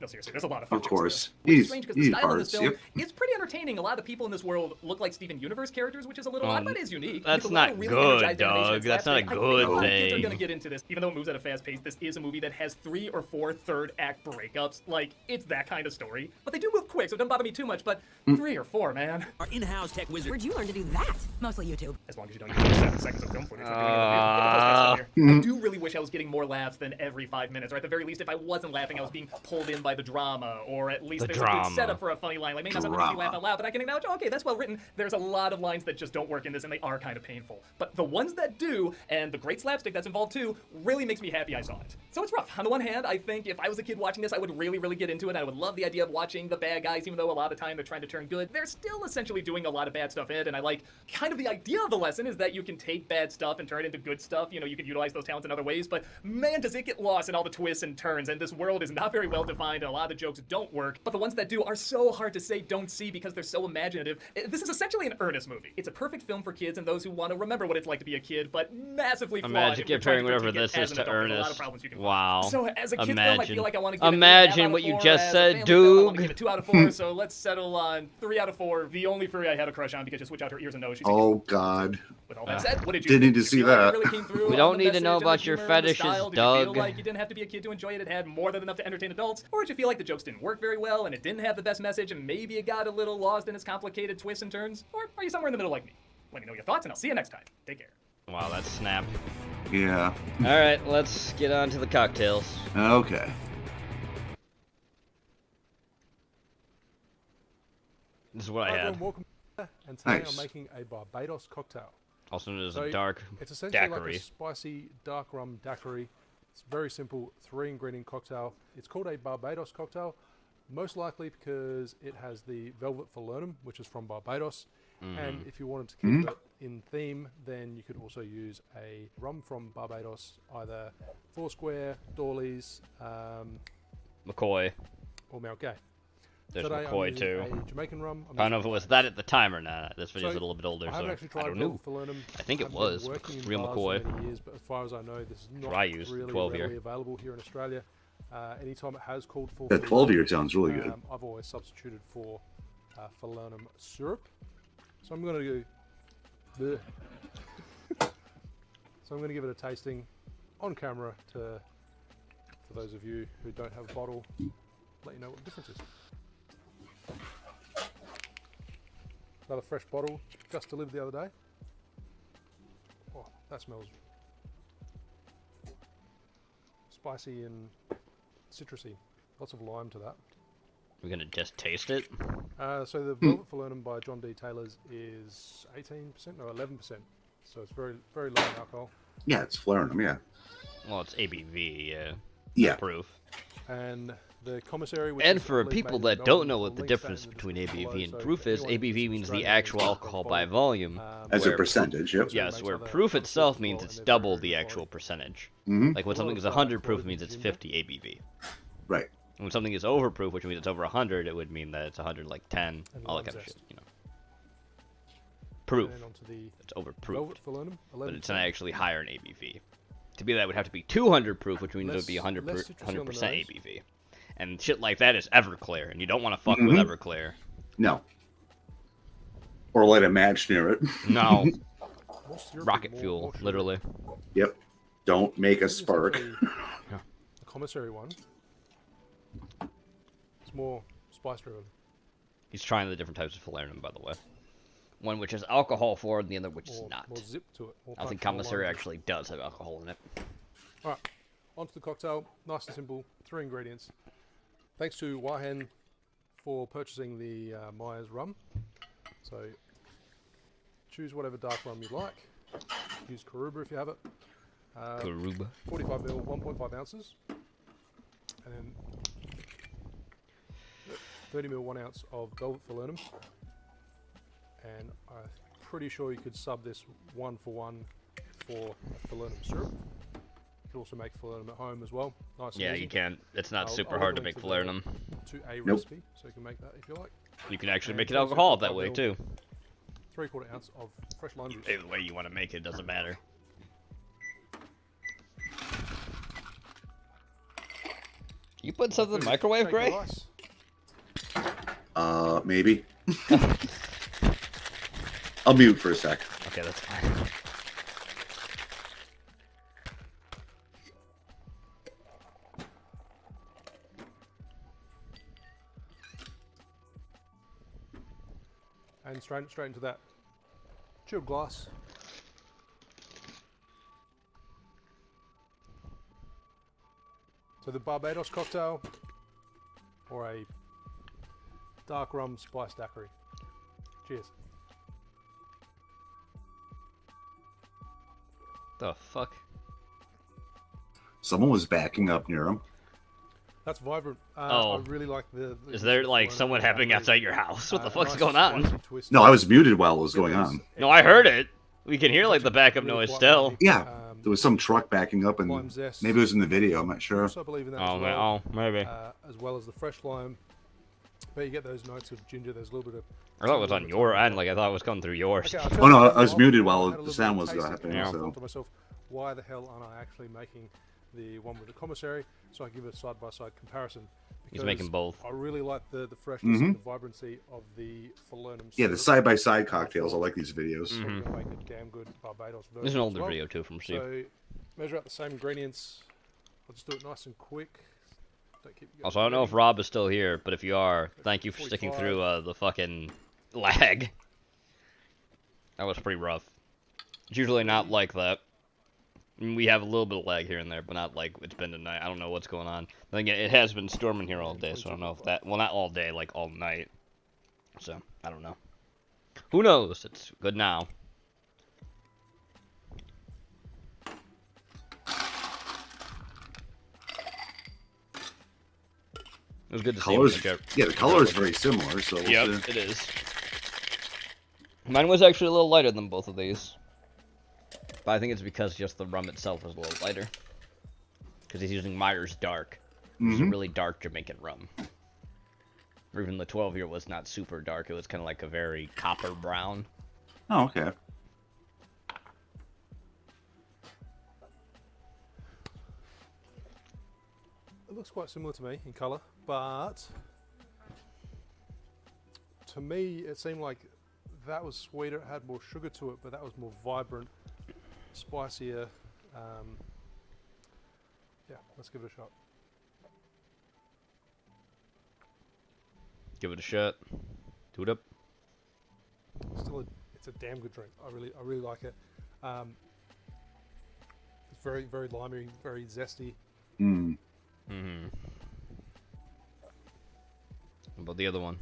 No, seriously, there's a lot of fart Of jokes course. in this. Which is He's strange because the style of this farts, film yep. is pretty entertaining. A lot of the people in this world look like Steven Universe characters, which is a little odd, but is unique. That's With a lot not of really good, energized animation and dog. That's not a slapstick. I good think a lot of kids are thing. gonna get into this. Even though it moves at a fast pace, this is a movie that has 3 or 4 third act breakups. Like, it's that kind of story. But they do move quick, so it doesn't bother me too much, but 3 or 4, man. Our in-house tech wizard. Where'd you learn to do that? Mostly YouTube. As long as you don't use 7 seconds of film footage. I do really wish I was getting more laughs than every 5 minutes, or at the very least, if I wasn't laughing, I was being pulled in by the drama, or at least there's a good setup for a funny line. Like, maybe not something that makes me laugh out loud, but I can acknowledge, okay, that's well written. There's a lot of lines that just don't work in this, and they are kind of painful. But the ones that do, and the great slapstick that's involved too, really makes me happy I saw it. So it's rough. On the one hand, I think if I was a kid watching this, I would really, really get into it. I would love the idea of watching the bad guys, even though a lot of the time they're trying to turn good. They're still essentially doing a lot of bad stuff in it, and I like kind of the idea of the lesson is that you can take bad stuff and turn it into good stuff. You know, you can utilize those talents in other ways, but man, does it get lost in all the twists and turns, and this world is not very well defined, and a lot of the jokes don't work, but the ones that do are so hard to say don't see because they're so imaginative. This is essentially an earnest movie. It's a perfect film for kids and those who want to remember what it's like to be a kid, but massively flawed. Imagine comparing whatever this is to Ernest. Wow. So as a kid film, I feel like I want to give Imagine what you just said, dude. I want to give it 2 out of 4, so let's settle on 3 out of 4. The only furry I had a crush on because you switch out her ears and nose. Oh God. With all that said, what did you Didn't need to see that. We don't need to know about your fetishes, Doug. Did you feel like you didn't have to be a kid to enjoy it? It had more than enough to entertain adults? Or did you feel like the jokes didn't work very well and it didn't have the best message and maybe it got a little lost in its complicated twists and turns? Or are you somewhere in the middle like me? Let me know your thoughts and I'll see you next time. Take care. Wow, that's snap. Yeah. Alright, let's get on to the cocktails. Okay. This is what I had. Welcome, and today Nice. I'm making a Barbados cocktail. Also known as a dark It's essentially like a daiquiri. spicy dark rum daiquiri. It's very simple, 3-ingredient cocktail. It's called a Barbados cocktail, most likely because it has the Velvet Falernum, which is from Barbados. And if you wanted to keep it in theme, then you could also use a rum from Barbados, either Foursquare, Dawley's, McCoy. or Mount Gay. There's Today I'm McCoy using too. a Jamaican rum. I don't know if it was that at the time or not. This video's So, a little bit older, I haven't so actually I tried don't know. Velvet Falernum. I think it I've been was working in real bars McCoy. for many years, but as far as I know, this is That's not what I used, really 12 readily year. available here in Australia. Anytime it has called for That 12-year sounds really good. I've always substituted for falernum syrup. So I'm going to go. So I'm going to give it a tasting on camera for those of you who don't have a bottle, let you know what the difference is. Another fresh bottle, just delivered the other day. Oh, that smells spicy and citrusy. Lots of lime to that. We're gonna just taste it. So the Velvet Falernum by John D. Taylor's is 18%, no 11%. So it's very, very low in alcohol. Yeah, it's Falernum, yeah. Well, it's ABV, yeah. Yeah. Proof. And the commissary, which And is for I believe people made in that don't Melbourne, know I'll what the link that difference in the between description ABV below, and so proof is, anyone ABV who's means the Australian actual who's alcohol got by bottle, volume. As a where- percentage, yep. Yes, where proof itself means it's double the actual percentage. Mhm. Like when something is 100 proof, it means it's 50 ABV. Right. And when something is overproof, which means it's over 100, it would mean that it's 100 like 10, And all that lime kind of shit, zest. you know. Proof. And onto the It's overproof. Velvet Falernum, But it's 11%. not actually higher in ABV. To be that, it would have to be 200 proof, which means it would be Less- 100 less citrusy on the 100% nose. ABV. And shit like that is Everclear, and you don't want to fuck with Mhm. Everclear. No. Or light a match near it. No. More syrupy, Rocket more- fuel, more sugar. literally. Yep. Don't make a This is spark. actually the commissary one. It's more spice driven. He's trying the different types of falernum, by the way. One which is alcohol forward, and the other which is not. More zip to it. More I think punch, more commissary lime. actually does have alcohol in it. Alright, onto the cocktail. Nice and simple. 3 ingredients. Thanks to Wahan for purchasing the Myers rum. So choose whatever dark rum you like. Use Karuba if you have it. Karuba. 45 ml, 1.5 ounces. And then 30 ml, 1 ounce of Velvet Falernum. And I'm pretty sure you could sub this 1-for-1 for falernum syrup. You could also make falernum at home as well. Nice and Yeah, easy. you can. It's not super I'll hard to link make the- falernum. To a Nope. recipe, so you can make that if you like. You can actually And make it 26 alcohol that 45 way ml, too. 3/4 ounce of fresh lime juice. Either way you want to make it, doesn't matter. You put something in the microwave, Shake the Gray? rice. Maybe. I'll mute for a sec. Okay, that's fine. And straight into that chilled glass. So the Barbados cocktail, or a dark rum spice daiquiri. Cheers. The fuck? Someone was backing up near him. That's Vibrant. Oh. I really like the Is there like someone happening outside your house? What the fuck's going on? No, I was muted while it was going on. No, I heard it. We can hear like the backup noise still. Yeah, there was some truck backing up, and maybe it was in the video. I'm not sure. I believe in that Oh, as well. maybe. As well as the fresh lime. But you get those notes of ginger. There's a little bit of. I thought it was on your end. Like I thought it was coming through yours. Okay, Oh no, I was muted while the sound was happening. I So. thought to myself, why the hell aren't I actually making the one with the commissary? So I give it a side-by-side comparison. He's making both. I really like the freshness and the vibrancy of the Falernum. Yeah, the side-by-side cocktails. I like these videos. So we're gonna make a damn good Barbados version. There's an as older well. video too from Steve. So measure out the same ingredients. I'll just do it nice and quick. Don't keep you guys Also, I don't know if waiting. Rob is still here, but if you are, thank you for sticking through the fucking lag. That was pretty rough. It's usually not like that. We have a little bit of lag here and there, but not like it's been tonight. I don't know what's going on. Then again, it has been storming here all day, so I don't know if that... Well, not all day, like all night. So, I don't know. Who knows? It's good now. It was good to see him in the chair. Yeah, the color is very similar, so... Yep, it is. Mine was actually a little lighter than both of these. But I think it's because just the rum itself is a little lighter. Because he's using Myers Dark. Which is a really dark Jamaican rum. Or even the 12-year was not super dark. It was kind of like a very copper brown. Oh, okay. It looks quite similar to me in colour, but to me it seemed like that was sweeter, it had more sugar to it, but that was more vibrant, spicier. Yeah, let's give it a shot. Give it a shot. Do it up. It's a damn good drink. I really like it. It's very, very limey, very zesty. Mm. Mm-hmm. What about the other one?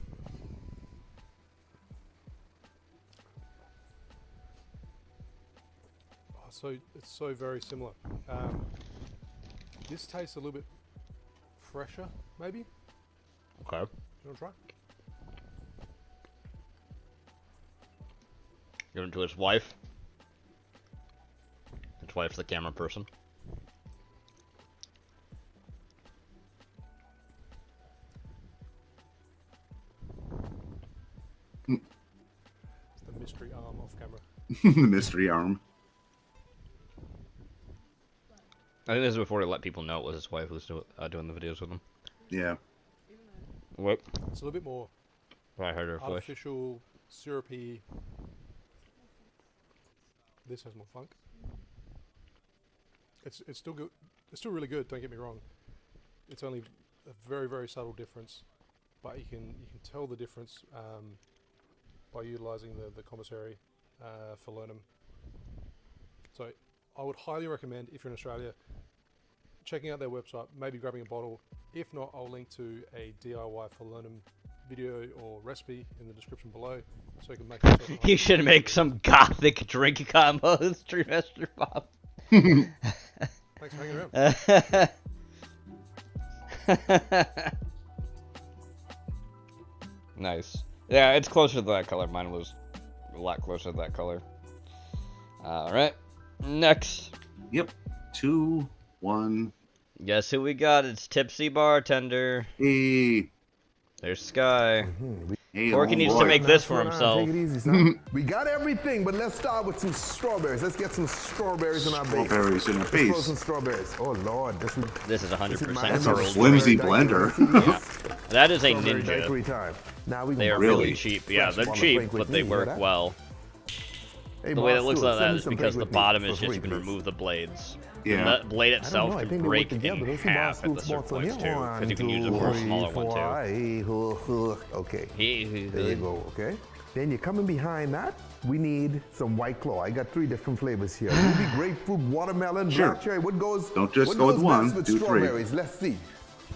Oh, so it's so very similar. This tastes a little bit fresher, maybe. Okay. You want to try? Give it to his wife. His wife's the camera person. It's the mystery arm off camera. The mystery arm. I think this is before he let people know it was his wife who was doing the videos with him. Yeah. What? It's a little bit more I heard her voice. artificial, syrupy. This has more funk. It's still good. It's still really good. Don't get me wrong. It's only a very, very subtle difference, but you can tell the difference by utilizing the commissary Falernum. So I would highly recommend, if you're in Australia, checking out their website, maybe grabbing a bottle. If not, I'll link to a DIY Falernum video or recipe in the description below, so you can make yourself. You should make some gothic drink combos, Tremaster Bob. Thanks for hanging around. Nice. Yeah, it's closer to that color. Mine was a lot closer to that color. Alright. Next. Yep. 2, 1. Guess who we got? It's Tipsy Bartender. Hey. There's Sky. Hey, Porky needs to make this for himself. Take it easy, son. We got everything, but let's start with some strawberries. Let's get some strawberries in our base. Strawberries in our Let's base. throw some strawberries. Oh Lord, this is 100% That's a flimsy blender. That is a Strawberry daiquiri Ninja. time. Now we They are gonna really cheap. Yeah, they're cheap, but they work well. Hey, The way that Boss looks Stewart, like send that me is some because the Break With Me bottom for is just free, you can please. remove the blades. Yeah. And the blade I don't itself know, I can think they break work together. in Those two half at the Boss certain Stewart points too, on because you can use here. it for a 1, smaller 2, one too. 3, 4. Okay. There you go. Okay. Then you're coming behind that, we need some White Claw. I got 3 different flavors here. Ruby grapefruit, watermelon, Sure. black cherry. What goes? Don't just what go with goes one, best with do 3. strawberries? Let's see.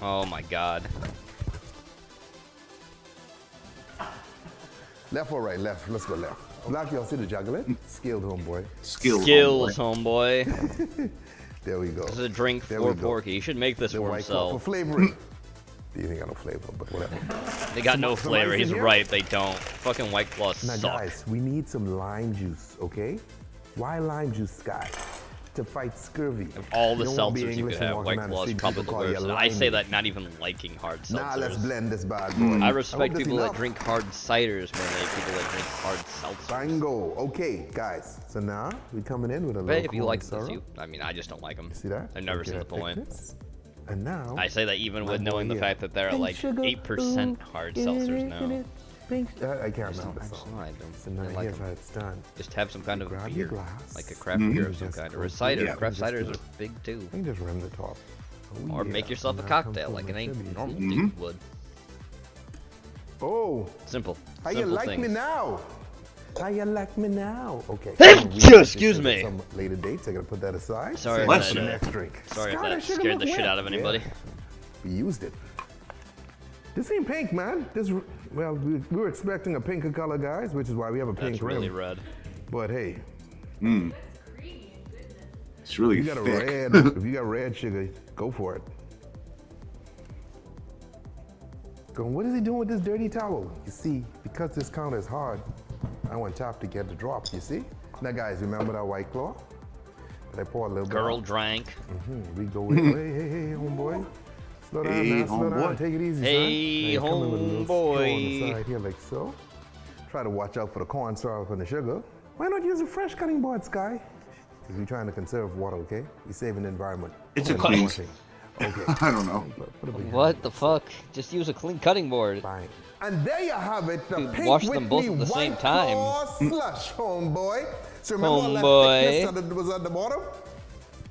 Oh my god. Left or right? Left. Let's go left. Black, y'all see the juggling? Skilled homeboy. Skills, homeboy. There we go. This is a drink There for we go. Porky. He should make this The for White Claw himself. for flavoring. These ain't got no flavor, but whatever. They got Some- no some flavor. ice in He's here? right. They don't. Fucking White Claws Now, suck. guys, we need some lime juice, okay? Why lime juice, Sky? To fight scurvy. Of all the You don't wanna be seltzers you English could and have, walk White around and Claw is see probably people the call you worst. And I say limey. that not even liking hard seltzers. Nah, let's blend this bad boy. I I respect hope that's people that enough. drink hard ciders more than people that drink hard seltzers. Bingo. Okay, guys. So now we coming in with a But little if you corn like this, syrup. I mean, I just don't like them. See that? I've never Look seen at the that point. thickness. And now I say that even my with knowing boy the here. fact that they're at Pink like sugar, 8% ooh, hard get it, seltzers get now. it, pink. I can't Just remember the don't- song. I don't- So now I like here's 'em. how it's done. Just have some kind of Grab beer, your glass. like a craft Mhm. beer of some Just kind, go or a through cider. it. Craft Just ciders do are it. big too. You can just run the top. Oh, Or yeah. make yourself a Now cocktail come like from an the ain't chubby. normal Mhm. dude would. Oh. Simple. How you Simple like things. me now? How you like me now? Okay. Excuse me. Some later dates. I gotta put that aside. Sorry Save if it for that, the next drink. Sorry if Scott, that sugar scared look the shit wet. out of anybody. Yeah. We used it. This ain't pink, man. Well, we were expecting a pinker color, guys, which is why we have a pink That's really rim. red. But hey, It's really you got a thick. red. If you got red sugar, go for it. Going, what is he doing with this dirty towel? You see, because this counter is hard, I want top to get the drop. You see? Now, guys, remember that White Claw? That I poured a little bit. Girl out? drank. We go with hey, homeboy. Slow down, Hey, now, slow down. homeboy. Take it easy, Hey, son. Now you come in with a little straw on the homeboy. side here like so. Try to watch out for the corn syrup and the sugar. Why not use a fresh cutting board, Sky? Because we're trying to conserve water, okay? We're saving the environment. It's a And clean- washing. Okay. I don't know. What the fuck? Just use a clean cutting board. Fine. And there you have it, the Dude, Pink wash them both Whitney at the same White time. Claw slush, homeboy. So remember all Homeboy. that thickness that was at the bottom?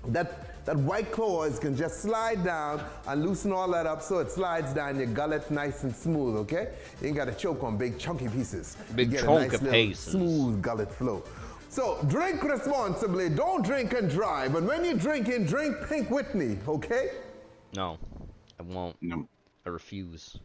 That White Claws can just slide down and loosen all that up so it slides down your gullet nice and smooth, okay? You ain't got to choke on big chunky pieces. Big You get chunk a nice of little pieces. smooth gullet flow. So drink responsibly, don't drink and drive. And when you're drinking, drink Pink Whitney, okay? No, I won't. No. I refuse.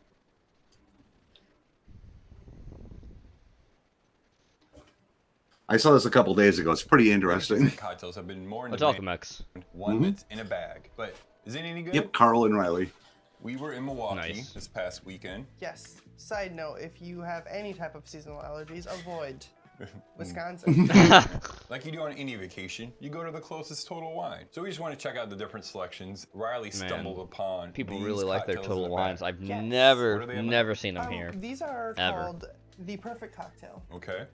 I saw this a couple days ago. It's pretty interesting. Cocktails have been more in What's demand. Alchemex? One Mhm. that's in a bag. But is it any good? Yep, Carl and Riley. We were in Milwaukee Nice. this past weekend. Yes. Side note, if you have any type of seasonal allergies, avoid Wisconsin. Like you do on any vacation, you go to the closest Total Wine. So we just want to check out the different selections. Riley Man, stumbled upon People these really like their cocktails in Total a bag. Wines. I've Yes. What are never, they about? never seen them here. These are Ever. called the Perfect Cocktail. Okay.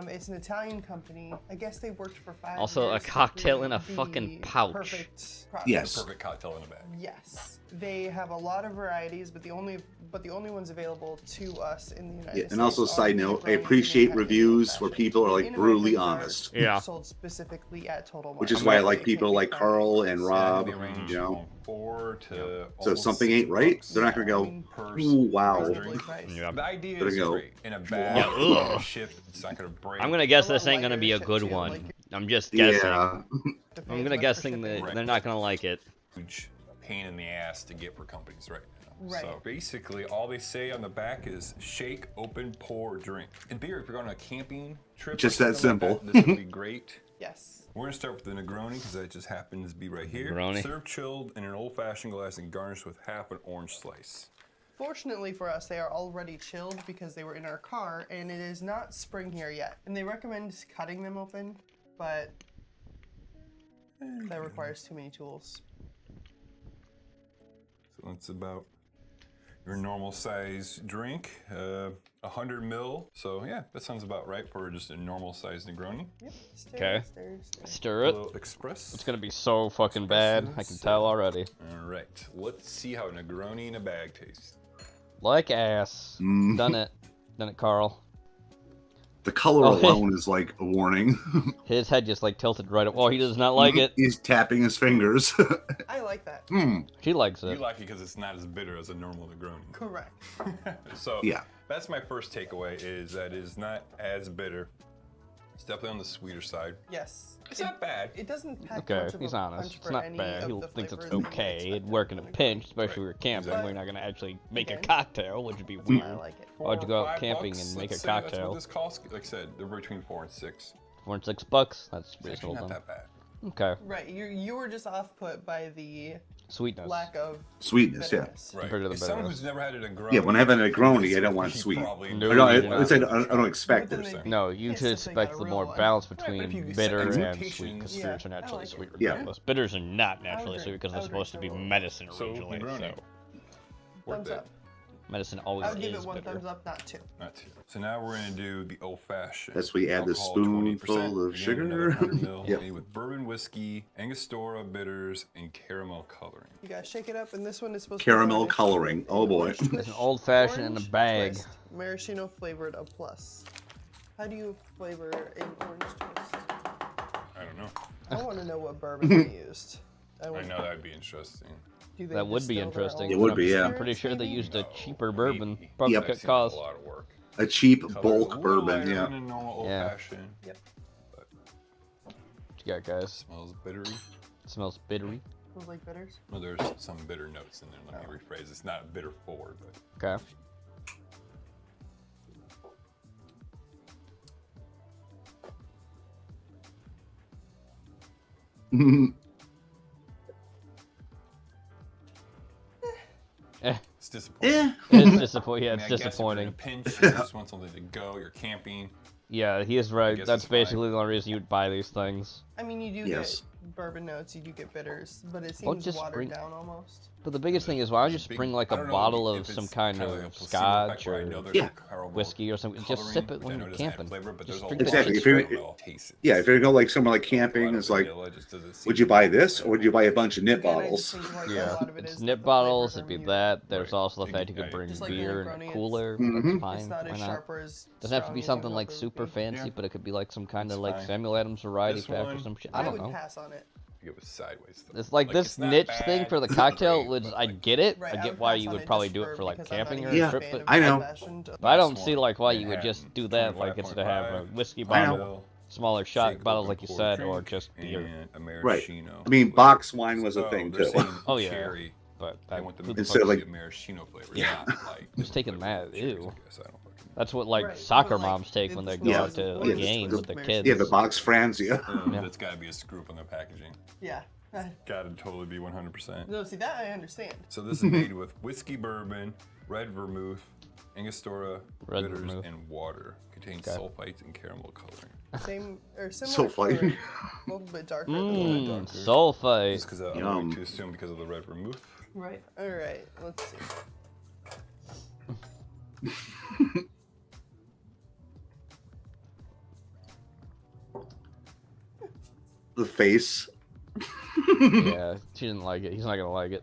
It's an Italian company. I guess they worked for 5 Also, a years to cocktail in a create fucking the pouch. Perfect product. Yes. The perfect cocktail in a bag. Yes. They have a lot of varieties, but the only ones available to us in the United Yeah, States. and also, are side the note, I Negroni appreciate and the reviews Old where Fashioned. people are like In brutally America, are honest. Yeah. Sold specifically at Total Wine. Which is why I like people like Carl and Rob, you know. 4 to So if almost something ain't 6 right, bucks they're not gonna go, per ooh, wow. Reasonably priced. Yeah. The idea Gonna is go, great. In a bag, Yeah, it's ugh. gonna ship, it's not gonna break. I'm gonna guess A this little ain't gonna lighter be a ship good too, one. like- I'm just guessing. Yeah. I'm gonna guessing that they're not gonna like it. Huge pain in the ass to get for companies right now. Right. So basically, all they say on the back is shake, open, pour, drink. In beer, if you're going on a camping trip, Just or that something like simple. this would be great. Yes. We're gonna start with the Negroni because that just happens to be right here. Negroni. Served chilled in an old-fashioned glass and garnished with half an orange slice. Fortunately for us, they are already chilled because they were in our car, and it is not spring here yet. And they recommend cutting them open, but that requires too many tools. So that's about your normal size drink, 100 ml. So yeah, that sounds about right for just a normal size Negroni. Yep. Stir, Okay. stir, stir. Stir A it. little express. It's gonna be so fucking bad. I can tell already. All right, let's see how Negroni in a bag tastes. Like ass. Mm. Done it. Done it, Carl. The color Oh, alone is like a warning. His head just like tilted right up. Oh, he does not like it. He's tapping his fingers. I like that. She likes You it. like it because it's not as bitter as a normal Negroni. Correct. So Yeah. that's my first takeaway is that it's not as bitter. It's definitely on the sweeter side. Yes. It's not bad. It doesn't pack Okay, much of he's a honest. punch It's for not any bad. of He the thinks it's flavors that you okay. It'd work in a pinch, especially if we were camping. We're not gonna actually make a cocktail, which would be weird. I like it. Why'd you go out $4 or camping $5, and make a let's say That's cocktail? what this costs. Like I said, they're between $4 and $6. $4 and $6. That's It's actually reasonable not then. that bad. Okay. Right. You were just off put by the Sweetness. lack of Sweetness, yeah. bitterness. Right. Compared to the As someone bitterness. who's never had a Negroni. Yeah, when I have a Negroni, this I don't would want be sweet. probably No, I don't, you do I, said, not. I don't expect But it. then So. No, you Yeah, should since they got expect a the real more one. balance Right, but if between you bitter and segmentation- sweet, because Yeah, spirits are I naturally like sweet it. Yeah. regardless. Bitters are not I naturally would sweet because drink- they're supposed to be I would drink medicine So, originally. Negroni. So Worth Thumbs it. up. medicine always I would give is it one bitter. thumbs up, not two. Not too. So now we're gonna do the old fashioned. That's where you add the Alcohol, spoonful 20%. of Again, sugar. another 100 mil. Yep. Made with bourbon whiskey, Angostura bitters, and caramel coloring. You guys shake it up, and this one is supposed Caramel to be coloring. Oh boy. It's an old fashioned in a orange bag. twist, maraschino flavored a plus. How do you flavor an orange twist? I don't know. I want to know what bourbon they used. I know that'd be interesting. Do they That would be distill their interesting. own It would be, yeah. I'm pretty sure they used a cheaper bourbon. Maybe. Probably Yep. cut That seems like cost. a lot of work. A cheap Color's a bulk little bourbon, lighter yeah. than a normal old Yeah. fashioned. Yep. But What you got, guys? smells bittery. It smells bittery. Smells like bitters. Well, there's some bitter notes in there. Let me rephrase. It's not bitter forward, but Okay. it's disappointing. It's disappointing. Yeah, I it's mean, I guess if you're in disappointing. a pinch, you just want something to go. You're camping. Yeah, he is right. guess That's it's fine. basically the only reason you'd buy these things. I mean, you do Yes. get bourbon notes, you do get bitters, but it Well, seems just watered bring- down almost. But the biggest thing is, why don't you just Big- bring like I a don't know bottle if of it's some kind kinda like a of placebo scotch effect where I know or there's Yeah. caramel whiskey or something. Just coloring, sip it which I when know you're doesn't add camping. flavor, but Just there's a drink lot the Exactly. of If you're- vanilla taste it. Yeah, if you're going like somewhere like A camping, lot of it's like, vanilla just doesn't seem would you buy this or would you buy a bunch of nip Again, I bottles? just think like a Yeah, lot of it it's is nip the bottles. flavors It'd are be muted. that. There's Right. also the fact you Yeah. could bring Just like the beer in Negroni, a it's- cooler. Mhm. That's fine. It's not Why as not? sharp or as Doesn't have to strong be as you something would like hope it would super be. fancy, Yeah. but it could be like some kind of It's like fine. Samuel Adams variety This pack or one- some shit. I I don't would know. pass on it. It was sideways though. It's like this it's not niche bad, thing for the it's not cocktail, great, which but, I like, get it. Right, I I get would why pass you on would it probably just do it for like because I'm not camping a or huge a trip, fan but of I know. old-fashioned. but I don't This see one, like why you would Manhattan, just do that. Like instead of have a 25.5, whiskey I know. bottle, smaller shot Shake bottles open like you pour said, or drink, just beer. and a Right. maraschino I mean, flavor. box wine was a So thing they're too. saying Oh, yeah. cherry. But They that, want the who the Instead of fuck- like- maraschino flavor, Yeah. not like Who's taking flavor that? cherries, Ew. I guess. I don't fucking know. That's what like Right, soccer but, like, moms take when they it's go not out to as a good game as with their the kids. Yeah, the box Franzia. Yeah. That's got to be a screw up on the packaging. Yeah. Got to totally be 100%. No, see that I understand. So this is made with whiskey bourbon, red vermouth, Angostura, Red bitters, vermouth. and water. Contains Okay. sulfites and caramel coloring. Same or similar. Sulfite. color, a little bit darker. Mmm, sulfite. Just because I'm Yum. going to assume because of the red vermouth. Right. All right. Let's see. The face. Yeah, she didn't like it. He's not gonna like it.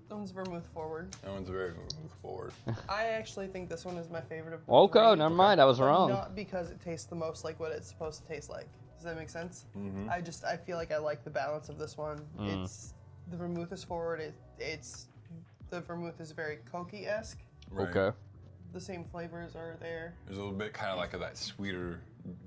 That one's vermouth forward. That one's very vermouth forward. I actually think this one is my favorite of the Okay, three, never mind. I was but wrong. Not because it tastes the most like what it's supposed to taste like. Does that make sense? Mhm. I feel like I like the balance of this one. Mm. It's the vermouth is forward. It's the vermouth is very Cokie-esque. Right. Okay. The same flavors are there. There's a little bit kind of like that sweeter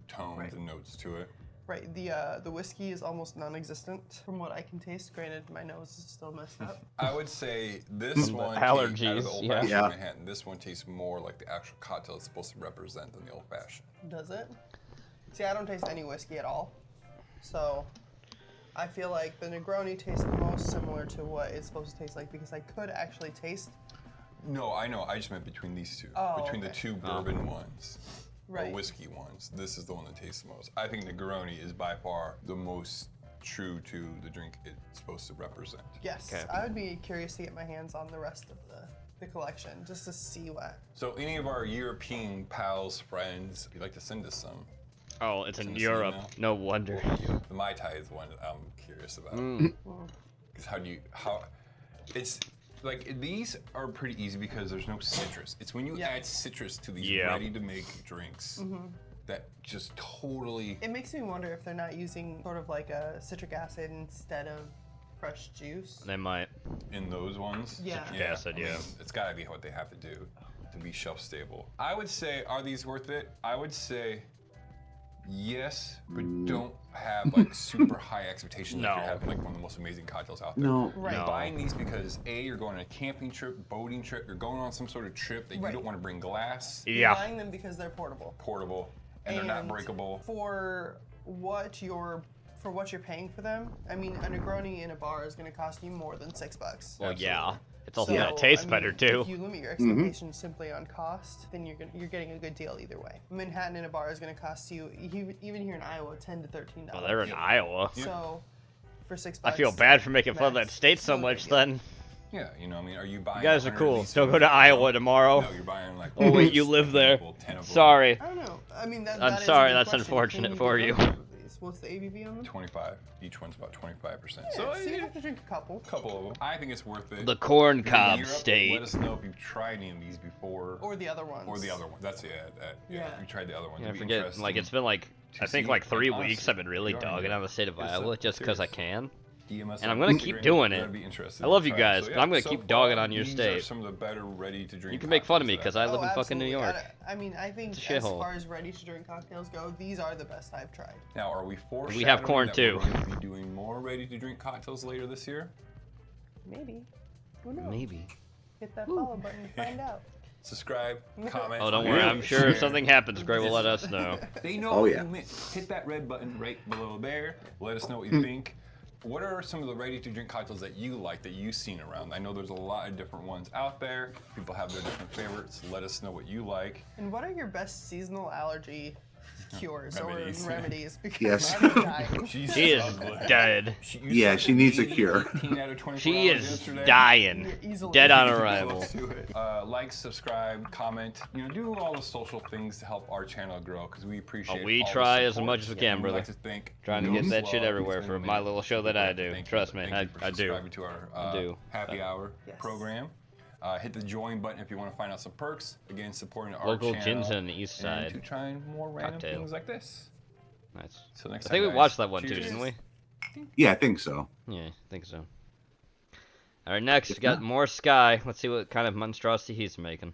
tones Right. and notes to it. Right. The whiskey is almost non-existent from what I can taste. Granted, my nose is still messed up. I would say this From the one allergies, tastes, out of the old yeah. fashioned Yeah. Manhattan, this one tastes more like the actual cocktail it's supposed to represent than the old fashioned. Does it? See, I don't taste any whiskey at all. So I feel like the Negroni tastes the most similar to what it's supposed to taste like because I could actually taste. No, I know. I just meant between these two. Oh, between the okay. two bourbon ones. Right. Or whiskey ones. This is the one that tastes the most. I think Negroni is by far the most true to the drink it's supposed to represent. Yes, Okay. I would be curious to get my hands on the rest of the collection just to see what. So any of our European pals, friends, if you'd like to send us some, Oh, it's in Send us an Europe. email. No wonder. the Mai Tai is one that I'm curious about. Mm. Because how like these are pretty easy because there's no citrus. It's when you add citrus to these ready-to-make drinks that just totally. It makes me wonder if they're not using sort of like a citric acid instead of fresh juice. They might. In those ones? Yeah. Citric acid, I mean, yeah. It's gotta be what they have to do to be shelf stable. I would say, are these worth it? I would say yes, but don't have like super high expectations that you're having like one of the most amazing cocktails out there. No. You're buying these because A, you're going on a camping trip, boating trip, you're going on some sort of trip that you don't want to bring glass. You're buying them because they're portable. And they're not breakable. For what you're paying for them, I mean, a Negroni in a bar is going to cost you more than $6. Well, yeah. It's also gonna taste better too. If you limit your expectations simply on cost, then you're getting a good deal either way. Manhattan in a bar is going to cost you, even here in Iowa, $10 to $13. Well, they're in Iowa. So, for $6, I feel bad for making fun of that state so much then. Yeah, you know, I mean, are you buying? You guys are cool. Don't go to Iowa tomorrow. No, you're buying like. Oh wait, you live there. Sorry. I don't know. I mean, I'm sorry. That's unfortunate for you. What's the ABV on them? 25. Each one's about 25%. Yeah, so you have to drink a couple. Couple of them. I think it's worth it. The corn If you're in cob Europe, state. Let us know if you've tried any of these before. Or the other ones. That's yeah. You tried the other ones. Yeah, I It'd be forget. interesting Like it's been like I to think see, like 3 and weeks honestly, I've been really we are dogging in on the state of Europe. Iowa just because I can. DMS And I'm gonna keep doing it. I'd be interested I love to you try it. guys, So, but I'm gonna so keep far, dogging on your these state. Are some of the better ready-to-drink. You can make fun of me cocktails because I that live in fucking New absolutely. York. I mean, I think It's a as shithole. far as ready-to-drink cocktails go, these are the best I've tried. Now, are we foreshadowing We have corn, that too. We're going to be doing more ready-to-drink cocktails later this year? Maybe. Who knows? Maybe. Hit that follow button and find out. Subscribe, comment. Oh, don't worry. I'm sure if share. something happens, Gray will let us know. They know Oh, what yeah. you meant. Hit that red button right below there. Let us know what Hmm. you think. What are some of the ready-to-drink cocktails that you like, that you've seen around? I know there's a lot of different ones out there. People have their different favorites. Let us know what you like. And what are your best seasonal allergy cures Remedies. or remedies? Because Yes. I'm dying. She is dead. Yeah, she needs a cure. 18 out of 24 She hours is yesterday. dying. Dead on arrival. Like, subscribe, comment. You know, do all the social things to help our channel grow because we appreciate. We all the try as support. much as we can, We'd brother. like to thank Trying to you get as that shit well. everywhere It's for been my amazing. little show that I do. Thank you. Trust me, Thank you for I do. subscribing to our I do. happy hour Yes. program. Hit the join button if you want to find out some perks. Again, supporting our Local channel. gins on the east side. And to try more random Cocktail. things like this. Nice. Till next I think time, we guys. watched that one too, Cheers. didn't we? Yeah, I think so. Yeah, I think so. All right, next we got more Sky. Let's see what kind of monstrosity he's making.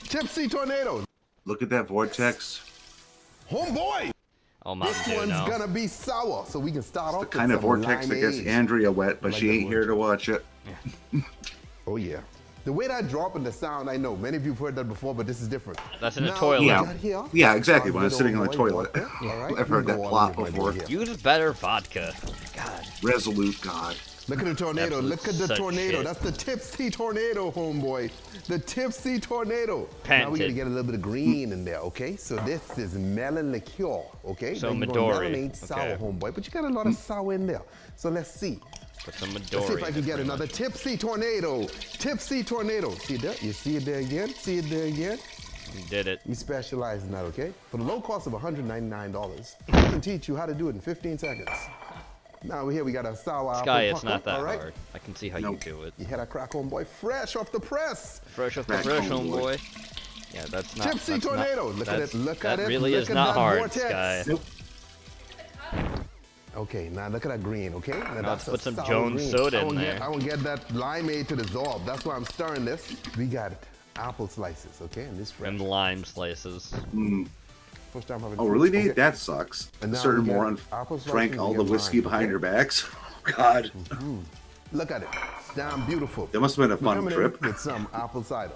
Tipsy Tornado. Look at that vortex. Homeboy. Oh, Mountain This Dew one's now. gonna be sour, so we can start off The with kind of some vortex that gets limeade. Andrea wet, but Like she the ain't here to watch it. Oh yeah. The way that drop and the sound, I know many of you've heard that before, but this is different. That's in a Now, toilet. we Yeah, got here, yeah, exactly. When I was our sitting on the little toilet, boy, all right? I've heard You that go plot all in, my before. boy, here. Use better vodka. God. Resolute God. Look at the tornado. Absolute Look at the such tornado. shit. That's the tipsy tornado, homeboy. The tipsy tornado. Now we're Patented. gonna get a little bit of green in there, okay? So this is melon liqueur, okay? So Now you're gonna Midori. marinate sour, Okay. homeboy, but you got a lot of sour in there. So let's see. Put some Let's see Midori. if I can get another tipsy tornado. Tipsy tornado. See there? You see it there again? See it there again? You did it. We specialize in that, okay? For the low cost of $199, we can teach you how to do it in 15 seconds. Now here we got a sour Sky, apple it's not pucker, that all right? hard. I can see how you do it. You had a crack, homeboy, fresh off the press. Fresh off the Crack, fresh, homeboy. homeboy. Yeah, that's not. Tipsy that's tornado. Not, Look at that's- it. Look at that it. really Look is at not that hard, vortex. Sky. Nope. Okay, now look at that green, okay? Now Now that's let's put a some sour Jones green. soda I in won't there. I won't get that limeade to dissolve. That's why I'm stirring this. We got apple slices, okay? And this fresh. And lime slices. First time having Oh, really, fruit. Nate? Okay. That sucks. And A now certain we got moron apple drank slices all and the get whiskey lime, behind okay? your backs. Oh, God. Look at it. Damn beautiful. That must have been a fun Coming in trip. with some apple cider.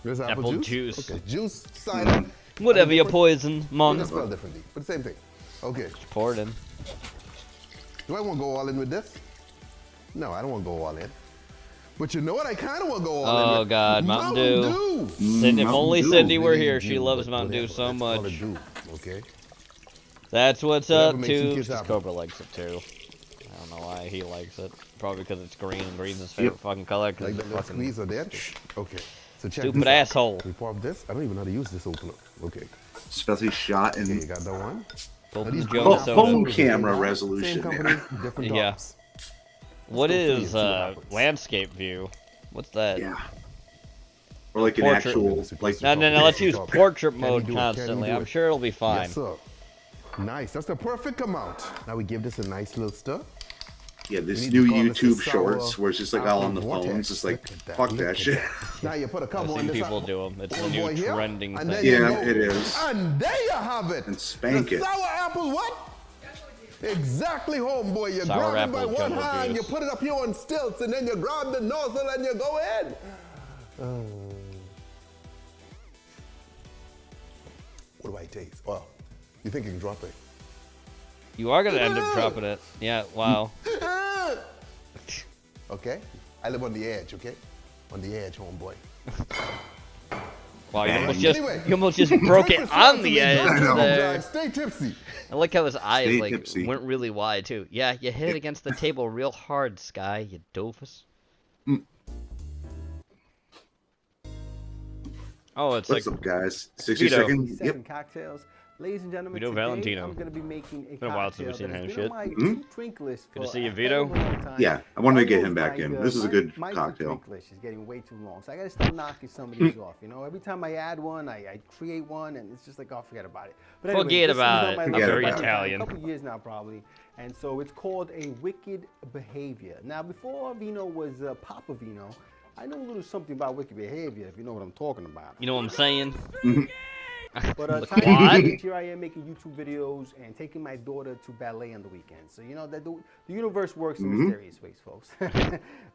There's Apple juice. Okay, juice, cider. Whatever your poison, We're mon. gonna spell differently, but same thing. Okay. Pour it in. Do I want to go all in with this? No, I don't want to go all in. But you know what? I kind of want to go all in Oh with. God, Mountain Dew. Cindy, if only Cindy were here. She loves Mountain Dew so much. Okay. That's what's Whatever up, makes you too. kiss This happy. Cobra likes it too. I don't know why he likes it. Probably because it's green and green's his favorite fucking color. 'cause Like it's that little fucking squeeze of that? Okay. So check stupid this out. asshole. We pour up this. I don't even know how to use this opener. Okay. Especially shot in Okay, you got that one. Both Now these Jones tops soda. home are camera same resolution. company, different Yeah. tops. What go through is and see what happens. landscape view? What's that? Yeah. Or like an Portrait. actual, like. No, let's use portrait Can you mode do it? Can you constantly. do I'm it? sure it'll be fine. Yes, sir. Nice. That's the perfect amount. Now we give this a nice little stir. Yeah, this We need new to call this YouTube the shorts sour where it's just like all on the apple water. phones. It's like, Look at that, fuck look that at shit. that. Now you put a I've couple on seen this people side. do them. It's Oh, a new boy, here. trending And thing. then you Yeah, go- it is. And there you have it. And spank the it. sour apple what? Exactly, homeboy. You Sour grab it by apple one jungle hand, you juice. put it up here on stilts, and then you grab the nozzle and you go in. What do I taste? Well, you think you can drop it? You are gonna end up dropping it. Yeah. Wow. Okay? I live on the edge, okay? On the edge, homeboy. Wow. Anyway, You almost just broke drink it on responsibly, the edge don't drink and there. drive, Stay tipsy. I like how his eyes Stay like tipsy. went really wide too. Yeah, you hit it against the table real hard, Sky. You doofus. Oh, it's What's like up, guys? 60 Vito. seconds? Seven Yep. cocktails. Ladies and gentlemen, Vito today Valentino. I'm going to be making a Been a while since we've cocktail seen that him has been shit. on my Mhm. drink list Good to for see you, a Vito. hell of a long time. Yeah, I wanted to get him Almost back like, in. This is a good my cocktail. drink list is getting way too long, so I got to start knocking some of these off. You know, every time I add one, I create one, and it's just like, oh, forget about it. But anyway, Forget this is about on it. my I'm list very for a long time, Italian. A couple years now, probably. And so it's called a Wicked Behavior. Now, before Vino was Papa Vino, I know a little something about wicked behavior, if you know what I'm talking about. You know what I'm saying? But The time quad? here I am making YouTube videos and taking my daughter to ballet on the weekends. So you know that the universe works in mysterious ways, folks.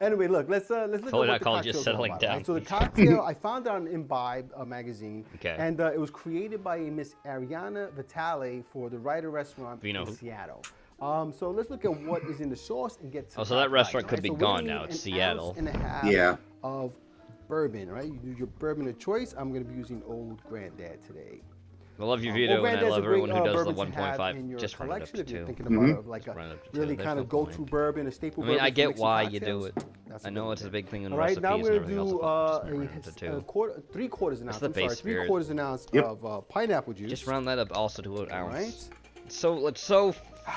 Anyway, look, let's look Totally at not what the called just cocktail's all settling about, down. right? So the cocktail, I found it on Imbibe magazine, Okay. and it was created by a Miss Ariana Vitale for the Ryder Restaurant Vino in who? Seattle. So let's look at what is in the sauce and get to Oh, the so that cocktail, restaurant could right? be So we're gone gonna now. need It's an Seattle. ounce and a half Yeah. of bourbon, right? You do your bourbon of choice. I'm going to be using Old Granddad today. I love you, Old Vito, and I Granddad's love a great, everyone who does the bourbon to have 1.5. in your Just run it up collection to if you're 2. thinking about like Just run it a up to 2. really There's kind no of go-to point. bourbon, a staple I mean, bourbon I for get mixing why you do cocktails. it. That's I a know good it's a thing. big thing in All right, recipes now and we're everything else. gonna but just run it up to do 2. a quarter, 3/4 an That's ounce. the I'm sorry, base spirit. 3/4 an ounce Yep. of pineapple juice. Just round that up also to an ounce. right. It's so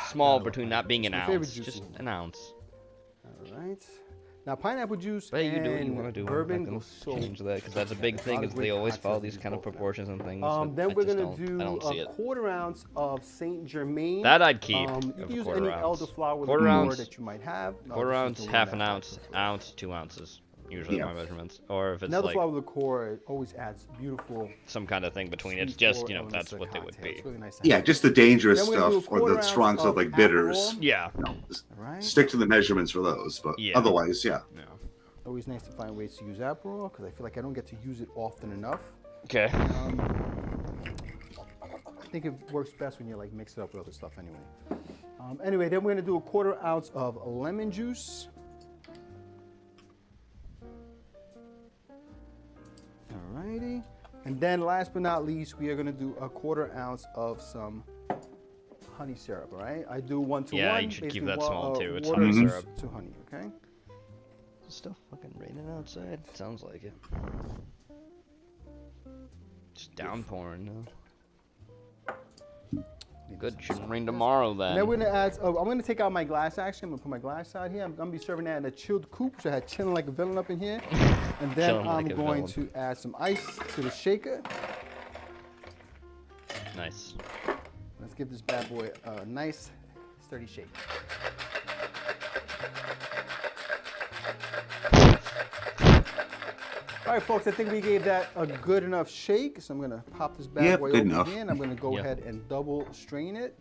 small between not being an my favorite ounce. juice Just in the an ounce. All right. Now pineapple juice But you and do what you want to do. bourbon I'm not go gonna so change that because that's a big lot thing. of Is great they always follow cocktails these in kind of both now. proportions and things. Then I we're just gonna don't- do I don't see a it. 1/4 ounce of Saint Germain. That I'd keep. You of can a use quarter any ounce. elderflower Quarter liqueur ounce. that you might have. No, Quarter this is ounce, the one half that an I ounce, ounce, 2 ounces. Usually Yeah. my measurements. Or if it's Elderflower like liqueur always adds beautiful. some kind of thing between. It's sweet just, floral you know, elements that's to the what they would cocktail. be. It's really nice to Yeah, have. just the dangerous Then we're gonna do a stuff or 1/4 the strong ounce stuff of like bitters. Aperol. Yeah. Right. Stick to the measurements for those, but Yeah. otherwise, yeah. Always nice to find ways to use Aperol because I feel like I don't get to use it often enough. Okay. I think it works best when you like mix it up with other stuff anyway. Anyway, then we're gonna do a 1/4 ounce of lemon juice. Alrighty. And then last but not least, we are gonna do a 1/4 ounce of some honey syrup, all right? I do 1 to 1. Yeah, you should keep basically that small, too. It's water honey syrup. to honey, okay? It's still fucking raining outside. Sounds like it. Just downpouring now. Good, shouldn't rain tomorrow then. And then we're gonna add. I'm gonna take out my glass. Actually, I'm gonna put my glass out here. I'm gonna be serving that in a chilled coupe, so I had chilling like a villain up in here. And then Chilling I'm like a going villain. to add some ice to the shaker. Nice. Let's give this bad boy a nice, sturdy shake. All right, folks. I think we gave that a good enough shake, so I'm gonna pop this bad Yep, boy good over enough. here, and I'm gonna go Yep. ahead and double strain it.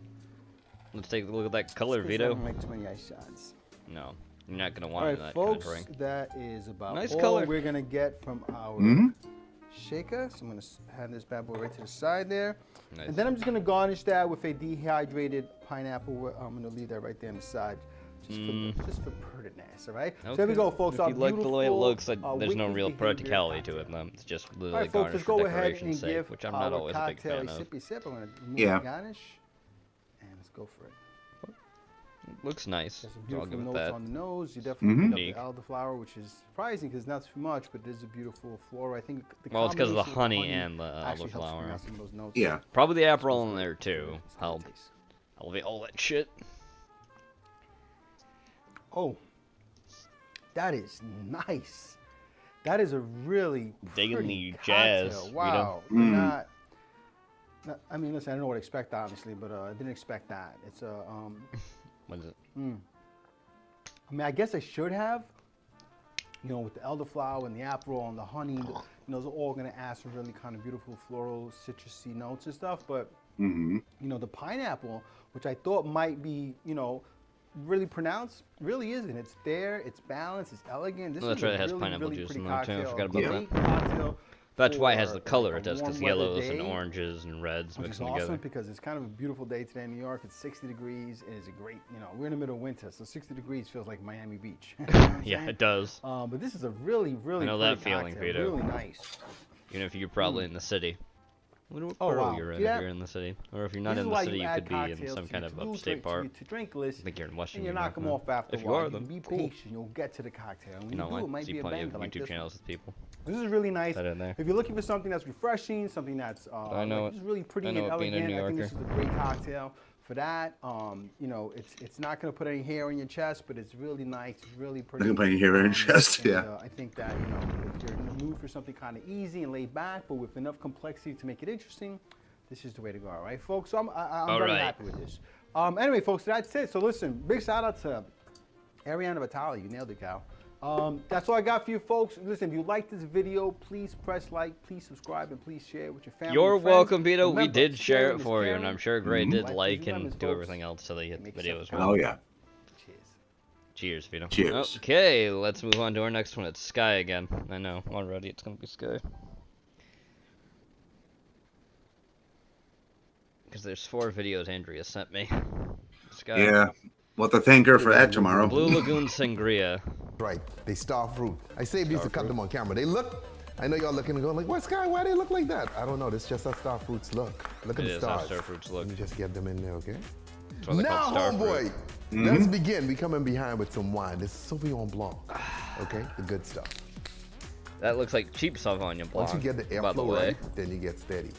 Let's take a look at that color, Because I Vito. don't make too many ice shots. No, you're not gonna All want right, that folks, kind of drink. that is about Nice all color. we're gonna get from our shaker. So I'm gonna have this bad boy right to the side there, Nice. and then I'm just gonna garnish that with a dehydrated pineapple. I'm gonna leave that right there on the side, just for prettiness. All right. So there we go, folks. If Our you like the way it beautiful, looks, there's no wicked real behavior practicality to cocktail. it. It's just All literally right, folks, garnish let's for go ahead decoration's and sake, give which I'm not our always a big cocktail fan a of. sippy sip. I'm gonna remove Yeah. the garnish, and let's go for it. Looks nice. There's some I'll beautiful give it notes that. on the nose. You definitely Mhm. pick up the elderflower, which is surprising because not too much, but there's a beautiful flora. I think the Well, it's because of the combination honey and the actually helps bring elderflower. out some of those notes. Yeah. Probably the Aperol in there too. Help elevate all that shit. Oh, That is nice. That is a really Digging pretty the jazz, cocktail. you Wow. know? Not, I mean, listen, I don't know what to expect, obviously, but I didn't expect that. It's a, What is it? I mean, I guess I should have, you know, with the elderflower and the Aperol and the honey, you know, those are all going to add some really kind of beautiful floral, citrusy notes and stuff. But, you know, the pineapple, which I thought might be, you know, really pronounced, really isn't. It's there, it's balanced, it's elegant. This Well, that's is a right, it has really, pineapple really juice pretty in there too. I cocktail, forgot a about great that. cocktail That's why it has for, the color like, it does, a because warm weather yellows and day, oranges and reds which mixed is awesome together. because it's kind of a beautiful day today in New York. It's 60 degrees. It is a great, you know, we're in the middle of winter, so 60 degrees feels like Miami Beach. You know what I'm Yeah, saying? it does. But this is a really, really I know pretty that feeling, cocktail, Peter. really nice. Even if you're probably in the city. I wonder what Oh, part wow. you're in Yeah. if you're in the city. Or if you're not This in is the why city, you you add could be in cocktails some to kind your of to-do upstate drink- part. to drink list, I think you're in and Washington. you knock them now. off after If a you while. are, You then can be cool. patient. You'll get to the cocktail. And when You know, you do, it I might see be a plenty of banger like YouTube this channels with people. This is really nice. That in there. If you're looking for something that's refreshing, something that's I know like, it. just really pretty I know and it being a elegant, New I think this Yorker. is a great cocktail for that. You know, it's not going to put any hair on your chest, but it's really nice. It's really pretty. Not gonna put any hair on your chest, and, yeah. I think that, you know, if you're in the mood for something kind of easy and laid back, but with enough complexity to make it interesting, this is the way to go, all right, folks? So I'm All very right. happy with this. Anyway, folks, that's it. So listen, big shout out to Ariana Vitale. You nailed it, Cal. That's all I got for you, folks. Listen, if you like this video, please press like, please subscribe, and please share it with your family. You're and friends. welcome, Vito. We Remember, did share sharing it is for you, and caring. I'm sure Gray did Life like is and lemons, do folks. everything else so they hit the Make video yourself as well. Oh, yeah. Cheers, Vito. Cheers. Okay, let's move on to our next one. It's Sky again. I know, already it's gonna be Sky. Because there's 4 videos Andrea sent me. Sky. Yeah. We'll have to thank her for that tomorrow. Blue Lagoon Sangria. Right, they star fruit. I saved these to cut them on camera. They look, I know y'all looking and going like, what, Sky, why they look like that? I don't know, this just how star fruits look. Look at It the is how stars. star fruits look. Let me just get them in there, okay? That's why they're Now, called star homeboy, fruit. let's begin. We coming behind with some wine. This is Sauvignon Blanc, okay? The good stuff. That looks like cheap Sauvignon Blanc. Once you get the by the airflow way. right, then you get steady.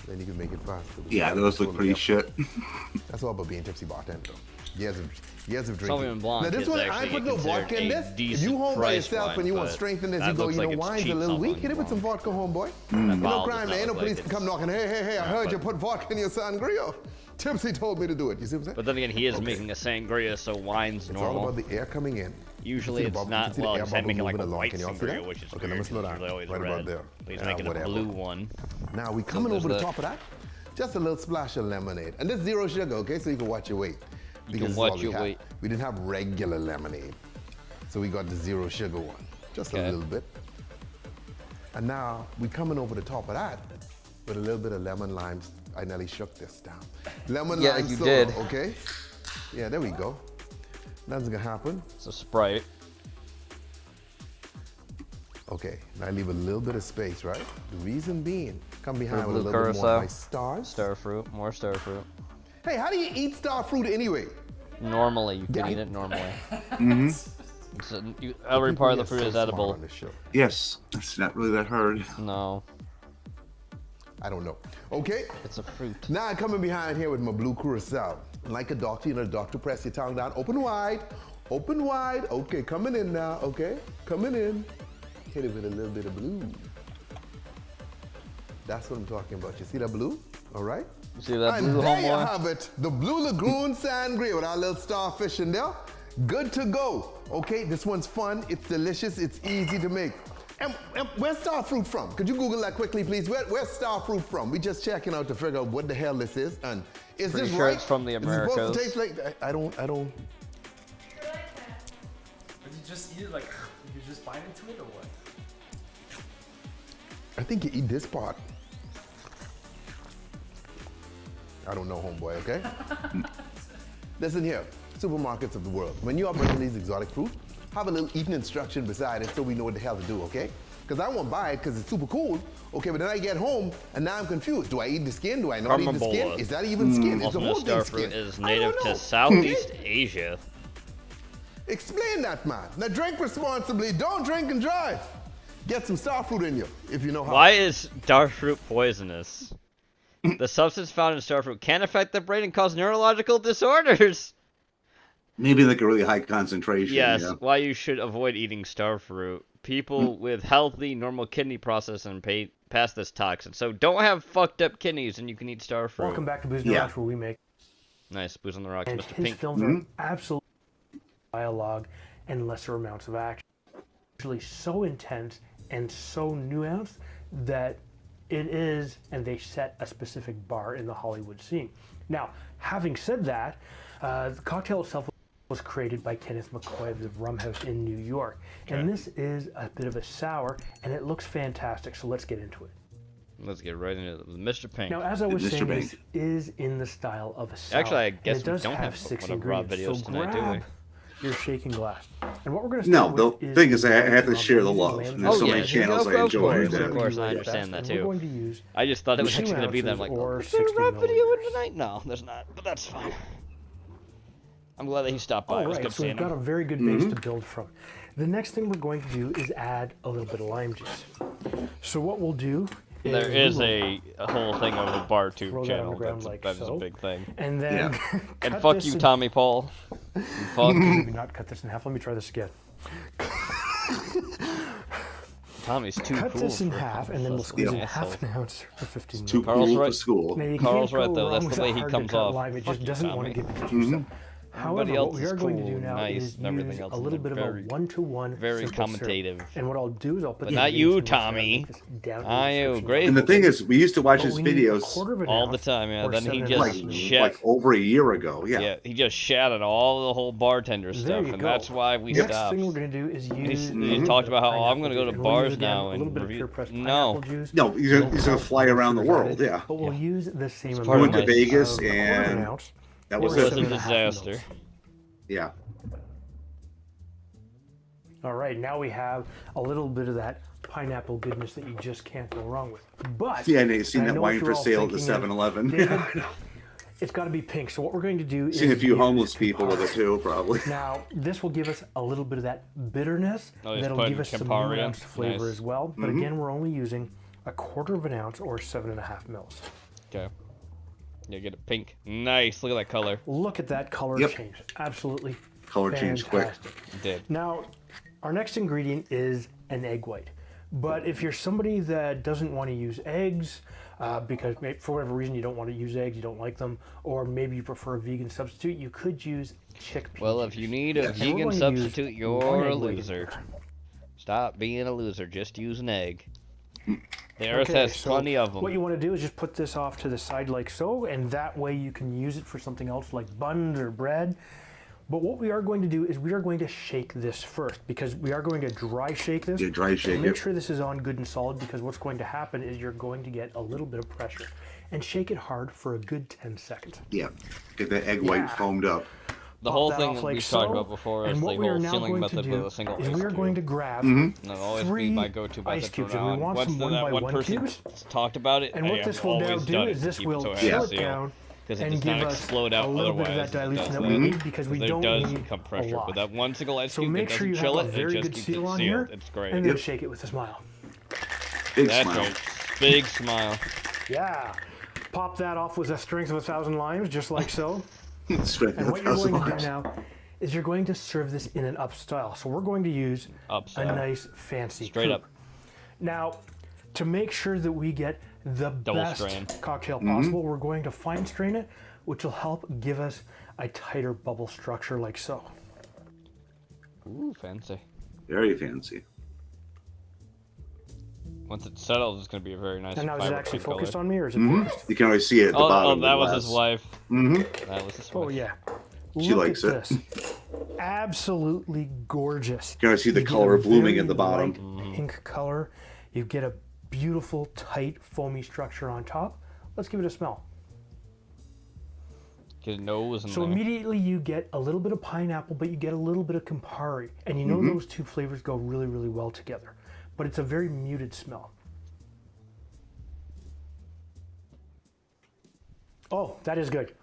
Then you can make it faster. Yeah, those look pretty shit. That's all about being tipsy bartender. Years of drinking. Sauvignon Blanc Now this is one, I actually put no considered vodka in a this. If decent you home by price yourself wine, and you want but strength in this, that you go, looks you know, like it's wine's cheap a little weak. Sauvignon Hit it with some Blanc. vodka, homeboy. That No bottle crime, does there ain't no not police look can come like knocking. Hey, I heard you but- put vodka in your sangria. Tipsy told me to do it. You see what I'm saying? But then again, he is making a sangria, so wine's It's normal. all about the air coming in. Usually You see the it's bubble- you not, see the well, air he's bubble making like a moving along. white Can y'all see sangria, that? which is Okay, let weird. me slow It's down. usually always Right red. about there. He's Yeah, making a whatever. blue one. Now we coming there's over the that. top of that. Just a little splash of lemonade. And this 0 sugar, okay? So you can watch your weight. You Because can it's all watch we your had. weight. We didn't have regular lemonade. So we got the 0 sugar one. Just a Okay. little bit. And now we coming over the top of that with a little bit of lemon lime. I nearly shook this down. Lemon Yeah, lime you soda, did. okay? Yeah, there we go. Nothing's gonna happen. It's a Sprite. Okay, now I leave a little bit of space, right? The reason being, come behind For with a blue little bit more curacao. of my stars. Star fruit, more star fruit. Hey, how do you eat star fruit anyway? Normally, you can Yeah. eat it normally. Mm-hmm. Every part of the People fruit are is so smart edible. on this show. Yes, it's not really that hard. No, I don't know. Okay, it's a fruit. now I'm coming behind here with my blue curacao. Like a doctor, you know, the doctor press your tongue down. Open wide. Open wide. Okay, coming in now. Okay, coming in. Hit it with a little bit of blue. That's what I'm talking about. You see that blue? All right. You see that And blue, there you homeboy? have it. The Blue Lagoon Sangria with our little starfish in there. Good to go. Okay, this one's fun. It's delicious. It's easy to make. And where's star fruit from? Could you Google that quickly, please? Where's star fruit from? We just checking out to figure out what the hell this is. And is Pretty this sure right? it's from the Is it supposed to Americas. taste like? I don't. But you just eat it like, you just bite into it or what? I think you eat this part. I don't know, homeboy, okay? Listen here, supermarkets of the world. When you are bringing these exotic fruit, have a little eating instruction beside it so we know what the hell to do, okay? Because I won't buy it because it's super cool, okay, but then I get home and now I'm confused. Do I eat the skin? Do I not eat the skin? Carambola. Is that even skin? Is the Also, whole star thing fruit skin? is I don't native know. to Southeast Asia. Explain that, man. Now drink responsibly. Don't drink and drive. Get some star fruit in you, if you know how. Why is star fruit poisonous? The substance found in star fruit can affect the brain and cause neurological disorders. Maybe like a really high concentration. Yes, Yeah. why you should avoid eating starfruit. People with healthy, normal kidney process and pass this toxin. So don't have fucked up kidneys and you can eat starfruit. Welcome back to Booze on the Rocks, where we make. Nice, Booze on the Rocks, And Mr. his Pink. films are absolutely dialogue and lesser amounts of action. Actually, so intense and so nuanced that it is, and they set a specific bar in the Hollywood scene. Now, having said that, the cocktail itself was created by Kenneth McCoy of the Rum House in New York. And this is a bit of a sour, and it looks fantastic, so let's get into it. Let's get right into it. Mr. Pink. Now, as I was saying, this is in the style of a sour. Actually, I guess and it we does don't have have 6 one of raw ingredients. videos So tonight, do we? grab your shaking glass. And what we're going to No, start the with thing is, I the have to lamb share the using love. lamb And there's so juice. many channels I enjoy. Of course, I understand that And we're too. going to use I just thought it was 2 actually going to be that. I'm like, ounces or is there a 60 raw video milliliters. tonight? No, there's not, but that's fine. I'm glad that he stopped by. All It was right, good so we've seeing got a him. very good base to build from. The next thing we're going to do is add a little bit of lime juice. So what we'll do is There is a whole thing of a bar tube throw that on channel. the ground like That is a so. big thing. And then And cut fuck this you, in- Tommy Paul. You fuck. Maybe not cut this in half. Let me try this again. Tommy's too Cut cool. this in for half, and then we'll squeeze in asshole. half an ounce for 15 Too minutes. cool for school. Now, you Carl's can't right, go though. That's wrong the with way a he hard-to-cut comes off. lime. It Fuck just you, doesn't want Tommy. to give it to you. However, Everybody else what we is are going to cool, do now nice, is and everything use else a is little bit of a very- 1-to-1 very simple commentative. syrup. And what I'll do is I'll put But the not you, ingredients in the Tommy. down in the I description great. And the thing is, we used to watch But his we need a videos quarter of an all the ounce time, yeah. or Then he 7.5 just milliliters. shat. like over a year ago. Yeah. Yeah, he just shattered all the whole bartender There stuff, you and go. that's why we Next stopped. thing we're going to do is use. He talked about how I'm going to go to And we'll bars use, now again, a and little bit of review. pure pressed No, pineapple juice. No, he's gonna fly around the world. Yeah. But we'll use the same It's amount. part We of went to my- Vegas of a quarter of an and ounce that or was it was a 7.5 disaster. mils. Yeah. All right, now we have a little bit of that pineapple goodness that you just can't go wrong with. But Yeah, and you've seen I that know wine what for you're all sale at the thinking of, 7-Eleven. David, it's got to be pink. So what we're going to do is Seen a few use homeless people with it too, probably. Now, this will give us a little bit of that bitterness. Oh, he's That'll putting give us some Campari in. nuanced flavor Nice. as well. But again, we're only using a quarter of an ounce or 7.5 mils. Okay. Yeah, get it pink. Nice. Look at that color. Look at that color Yep. change. Absolutely Color change quick. fantastic. It did. Now, our next ingredient is an egg white. But if you're somebody that doesn't want to use eggs, because for whatever reason you don't want to use eggs, you don't like them, or maybe you prefer a vegan substitute, you could use chickpea. Well, if you need a And we're vegan going to use substitute, one you're a egg white. loser. Stop being a loser. Just use an egg. The Earth Okay, has so plenty of them. What you want to do is just put this off to the side like so, and that way you can use it for something else like buns or bread. But what we are going to do is we are going to shake this first, because we are going to dry shake this. Yeah, dry shake Make it. sure this is on good and solid, because what's going to happen is you're going to get a little bit of pressure. And shake it hard for a good 10 seconds. Yeah. Get that egg white Yeah. foamed up. The Pop whole that thing off that like we so, talked about before is and the what we are whole now sealing going method to with do a single is ice we are cube. going to grab That'll always be 3 my go-to ice method cubes, from and now we on. want Once some the- 1 that by one 1 person cubes. talked about it, And I what have this will now always do done it is to this keep it will so chill fast it sealed. down Because it and does give not us explode out a little bit of otherwise. that it dilution does that we that. need, because we There don't does need come a pressure. lot. With that one single ice So cube, make it sure you doesn't have chill a it, it very just good keeps seal it on sealed. here, It's great. and then shake it with a smile. Big That's smile. right. Big smile. Yeah. Pop that off with the strength of 1,000 limes, just like so. Strength And of what you're 1,000 going to limes. do now is you're going to serve this in an up style. So we're going to use Up a style. nice fancy Straight coupe. up. Now, to make sure that we get the Double best strain. cocktail possible, we're going to fine strain it, which will help give us a tighter bubble structure like so. Ooh, fancy. Very fancy. Once it settles, it's going to be a very nice. And now is it vibrant actually pink color. focused on me, or is it focused? You can always see it at the Oh, bottom. that of the was glass. his wife. Mm-hmm. That was his Oh wife. yeah. She Look likes at it. this. Absolutely gorgeous. You can always see the You get color a blooming very at the bottom. light pink color. You get a beautiful, tight, foamy structure on top. Let's give it a smell. Get a nose and So immediately you get a little bit of pineapple, but you get a little bit of Campari. And you know those two flavors go really, really well together. But it's a very muted smell. Oh, that is good.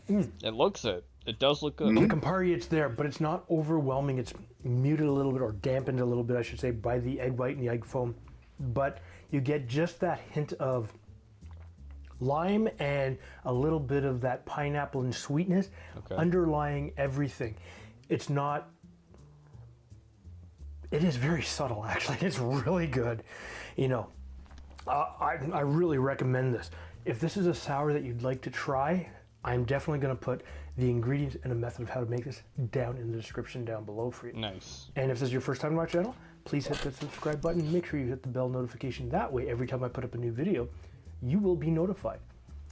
It looks it. It does look good. The Campari, it's there, but it's not overwhelming. It's muted a little bit, or dampened a little bit, I should say, by the egg white and the egg foam. But you get just that hint of lime and a little bit of that pineapple and sweetness underlying everything. It's not, it is very subtle actually. It's really good. You know, I really recommend this. If this is a sour that you'd like to try, I'm definitely going to put the ingredients and a method of how to make this down in the description down below for you. Nice. And if this is your first time to my channel, please hit the subscribe button. Make sure you hit the bell notification. That way, every time I put up a new video, you will be notified,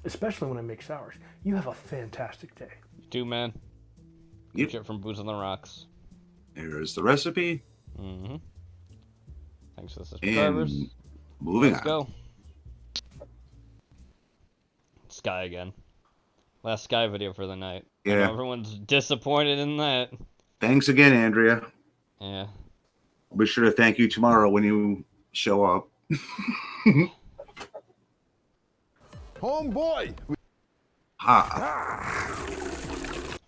especially when I make sours. You have a fantastic day. You do, man. Yep. Shit from Booze on the Rocks. There's the recipe. Mm-hmm. Thanks for the subscribers. And moving Let's go. Sky again. Last Sky video for the night. I know Yeah. everyone's disappointed in that. Thanks again, Andrea. Yeah. I'll be sure to thank you tomorrow when you show up. Homeboy! Ha.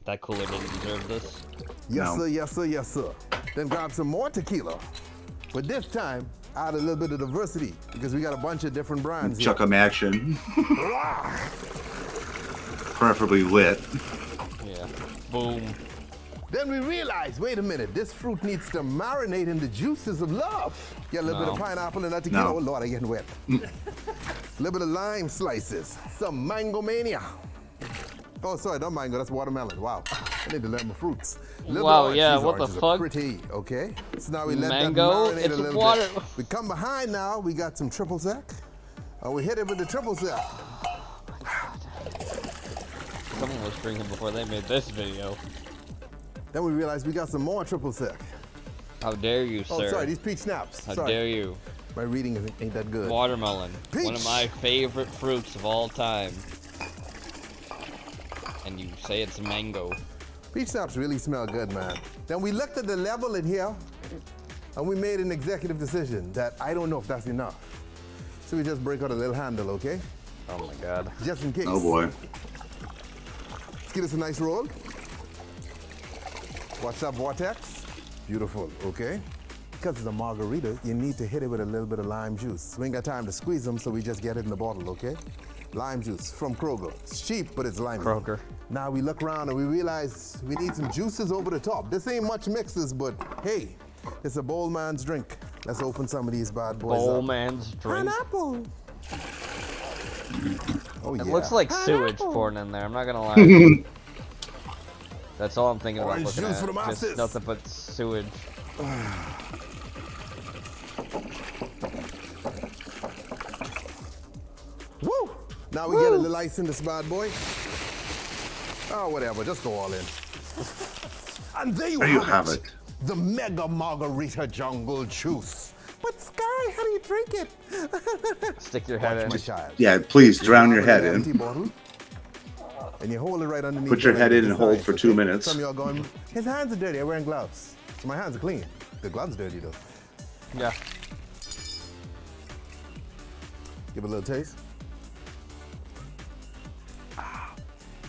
That cooler didn't deserve this. Yes, No. sir, yes, sir, yes, sir. Then grab some more tequila. But this time, add a little bit of diversity because we got a bunch of different brands Chuck 'em action. here. Preferably lit. Yeah. Boom. Then we realized, wait a minute, this fruit needs to marinate in the juices of love. Get a little bit of No. pineapple and that tequila. No. Oh, Lord, I'm getting wet. A little bit of lime slices. Some mango mania. Oh, sorry, not mango, that's watermelon. Wow. I need to learn my fruits. Little Wow, orange. yeah, These what the oranges are fuck? Pretty, okay? So now we let Mango? that marinate It's a little water. bit. We come behind now, we got some triple sec. And we hit it with the triple sec. Someone was drinking before they made this video. Then we realized we got some more triple sec. How dare you, Oh, sir? sorry, these peach snaps. How Sorry. dare you? My reading ain't that good. Watermelon. One of Peach. my favorite fruits of all time. And you say it's mango. Peach snaps really smell good, man. Then we looked at the level in here, and we made an executive decision that I don't know if that's enough. So we just break out a little handle, okay? Oh my god. Just in case. Oh boy. Let's give us a nice roll. Watch that vortex. Beautiful, okay? Because it's a margarita, you need to hit it with a little bit of lime juice. We ain't got time to squeeze them, so we just get it in the bottle, okay? Lime juice from Kroger. It's cheap, but it's lime. Kroger. Now we look around and we realize we need some juices over the top. This ain't much mixes, but hey, it's a bowl man's drink. Let's open some of these bad boys Bowl up. man's drink. Pineapple. Oh yeah. It looks like sewage pouring in there, I'm not gonna lie. That's all I'm thinking about Orange looking juice at. for the Just masses. nothing but sewage. Woo! Now we get a little ice in this bad boy. Oh, whatever, just go all in. And there you have it. The Mega Margarita Jungle Juice. But Sky, how do you drink it? Stick your head in. My child. Yeah, please drown your head Empty in. bottle, and you hold it right underneath. Put your the head in and design, hold for 2 minutes. Some of y'all going, his hands are dirty, I'm wearing gloves. So my hands are clean. The gloves dirty though. Yeah. Give it a little taste.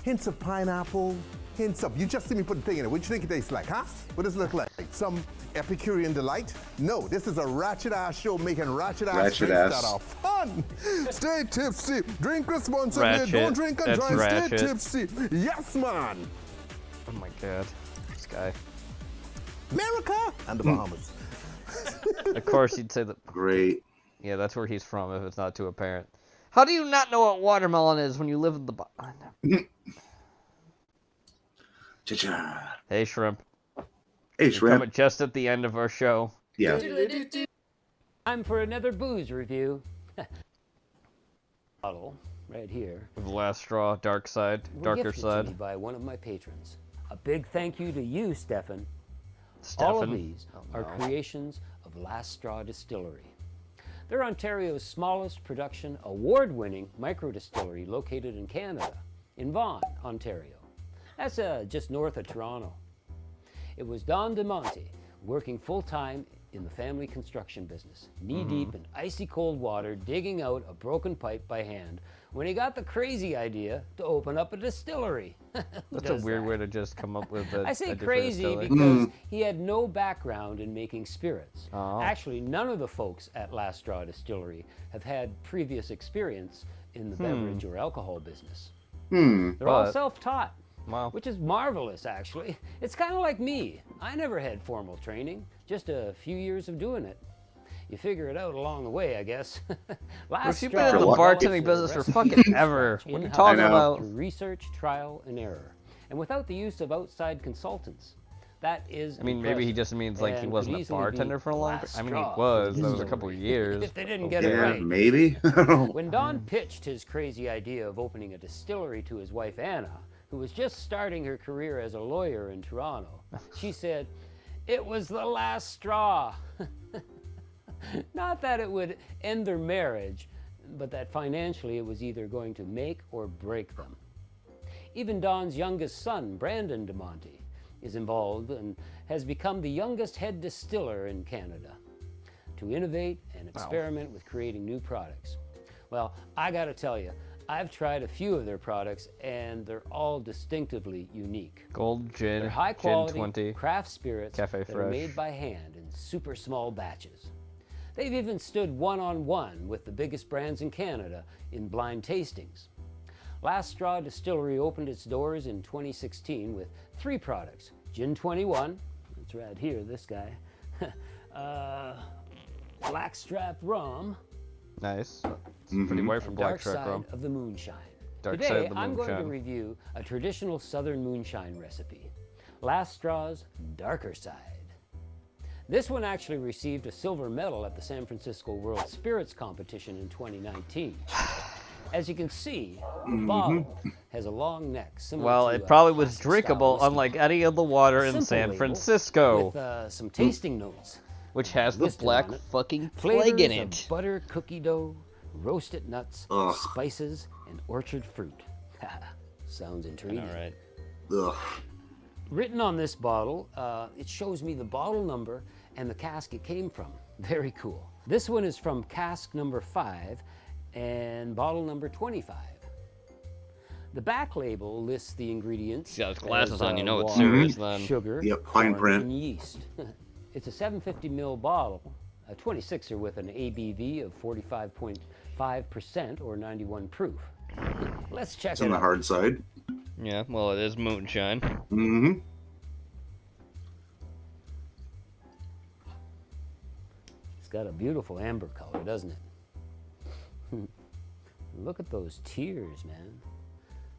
Hints of pineapple, hints of, you just see me put the thing in it. What do you think it tastes like, huh? What does it look like? Some Epicurean delight? No, this is a ratchet ass show making ratchet ass drinks that are fun. Stay tipsy, drink responsibly, Ratchet. don't drink and That's drive, ratchet. stay tipsy. Yes, man. Oh my god. This guy. America and the Bahamas. Of course you'd say that. Great. Yeah, that's where he's from if it's not too apparent. How do you not know what watermelon is when you live in the... Hey, Shrimp. Hey, You're Shrimp. coming just at the end of our show. Yeah. Time for another booze review. Bottle right here. The Last Straw, Dark Side, Were Darker gifted to Side. me by one of my patrons. A big thank you to you, Stefan. All of Stefan? these Oh, are no. creations of Last Straw Distillery. They're Ontario's smallest production, award-winning micro-distillery located in Canada, in Vaughan, Ontario. That's just north of Toronto. It was Don DeMonte, working full-time in the family construction business, knee-deep in icy cold water, digging out a broken pipe by hand, when he got the crazy idea to open up a distillery. Who That's a does weird that? way to just come up with a I say a different crazy distillery. because he had no background in making spirits. Oh. Actually, none of the folks at Last Straw Distillery have had previous experience in the beverage or alcohol business. They're all self-taught, wow. which is marvelous, actually. It's kind of like me. I never had formal training, just a few years of doing it. You figure it out along the way, I guess. If you've been in the bartending business for fucking ever, what are you talking about? Research, trial, and error, and without the use of outside consultants. That is I mean, maybe he just means like he wasn't a bartender for a long time. I mean, he was. That was a couple of years. If they didn't get it right. Maybe. When Don pitched his crazy idea of opening a distillery to his wife Anna, who was just starting her career as a lawyer in Toronto, she said, "It was the last straw." Not that it would end their marriage, but that financially it was either going to make or break them. Even Don's youngest son, Brandon DeMonte, is involved and has become the youngest head distiller in Canada to innovate and experiment with creating new products. Well, I gotta tell you, I've tried a few of their products and they're all distinctively unique. Gold Gin, They're high Gin quality 20, craft spirits Cafe that are Fresh. made by hand in super small batches. They've even stood one-on-one with the biggest brands in Canada in blind tastings. Last Straw Distillery opened its doors in 2016 with 3 products. Gin 21, that's right here, this guy. Blackstrap Rum. Nice. It's pretty white from Blackstrap Rum. Dark Side of the Moonshine. Dark Today, Side of the I'm going to Moonshine. review a traditional Southern moonshine recipe. Last Straw's Darker Side. This one actually received a silver medal at the San Francisco World Spirits Competition in 2019. As you can see, the bottle has a long neck similar Well, to it probably was classic-style drinkable, whiskey. unlike any of the water in Simple San label Francisco. With some tasting notes. Which has the listed black on it. fucking Flavors plague in of it. butter, cookie dough, roasted nuts, Ugh. spices, and orchard fruit. Sounds intriguing. All right. Ugh. Written on this bottle, it shows me the bottle number and the cask it came from. Very cool. This one is from cask number 5 and bottle number 25. The back label lists the ingredients. See, those glasses as, on, you know it's water, serious then. Sugar, Yep, fine corn, print. and yeast. It's a 750 ml bottle, a 26er with an ABV of 45.5% or 91 proof. Let's check It's it on the out. hard side. Yeah, well, it is moonshine. Mm-hmm. It's got a beautiful amber color, doesn't it? Look at those tears, man.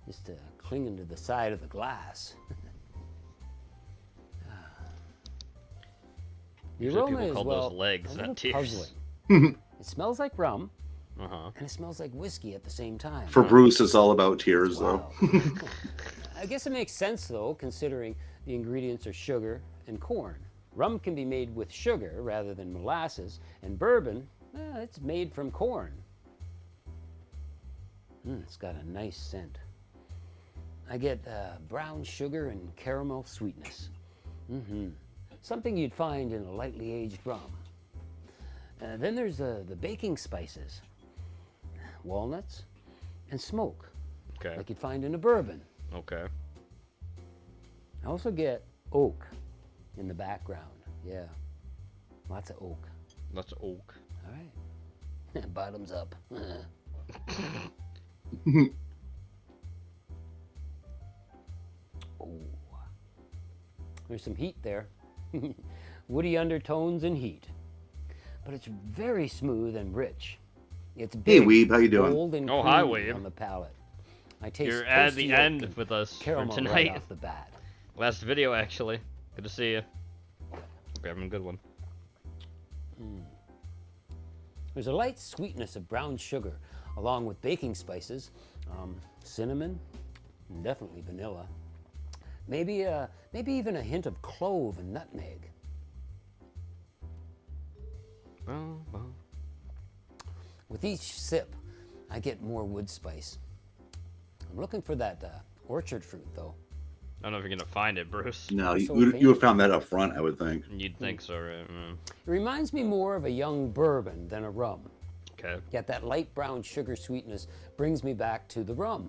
Just clinging to the side of the glass. The Usually aroma people is, call well, those legs, a not little tears. puzzling. It smells like rum, Uh-huh. and it smells like whiskey at the same time. For Bruce, it's all about tears, though. I guess it makes sense, though, considering the ingredients are sugar and corn. Rum can be made with sugar rather than molasses, and bourbon, it's made from corn. It's got a nice scent. I get brown sugar and caramel sweetness. Something you'd find in a lightly aged rum. Then there's the baking spices, walnuts, and smoke, Okay. like you'd find in a bourbon. Okay. I also get oak in the background. Yeah, lots of oak. That's oak. All right, bottoms up. Oh, there's some heat there. Woody undertones and heat, but it's very smooth and rich. It's Hey, big, Weeb, how you doing? bold, and Oh, hi, creamy Weeb. on the palate. I taste You're at toasty the oak end and with us for caramel tonight. right off the bat. Last video, actually. Good to see you. Grabbing a good one. There's a light sweetness of brown sugar, along with baking spices, cinnamon, and definitely vanilla. Maybe even a hint of clove and nutmeg. With each sip, I get more wood spice. I'm looking for that orchard fruit, though. I don't know if you're gonna find it, Bruce. No, you would have found that up front, I would think. You'd think so, right? It reminds me more of a young bourbon than a rum. Okay. Yet that light brown sugar sweetness brings me back to the rum.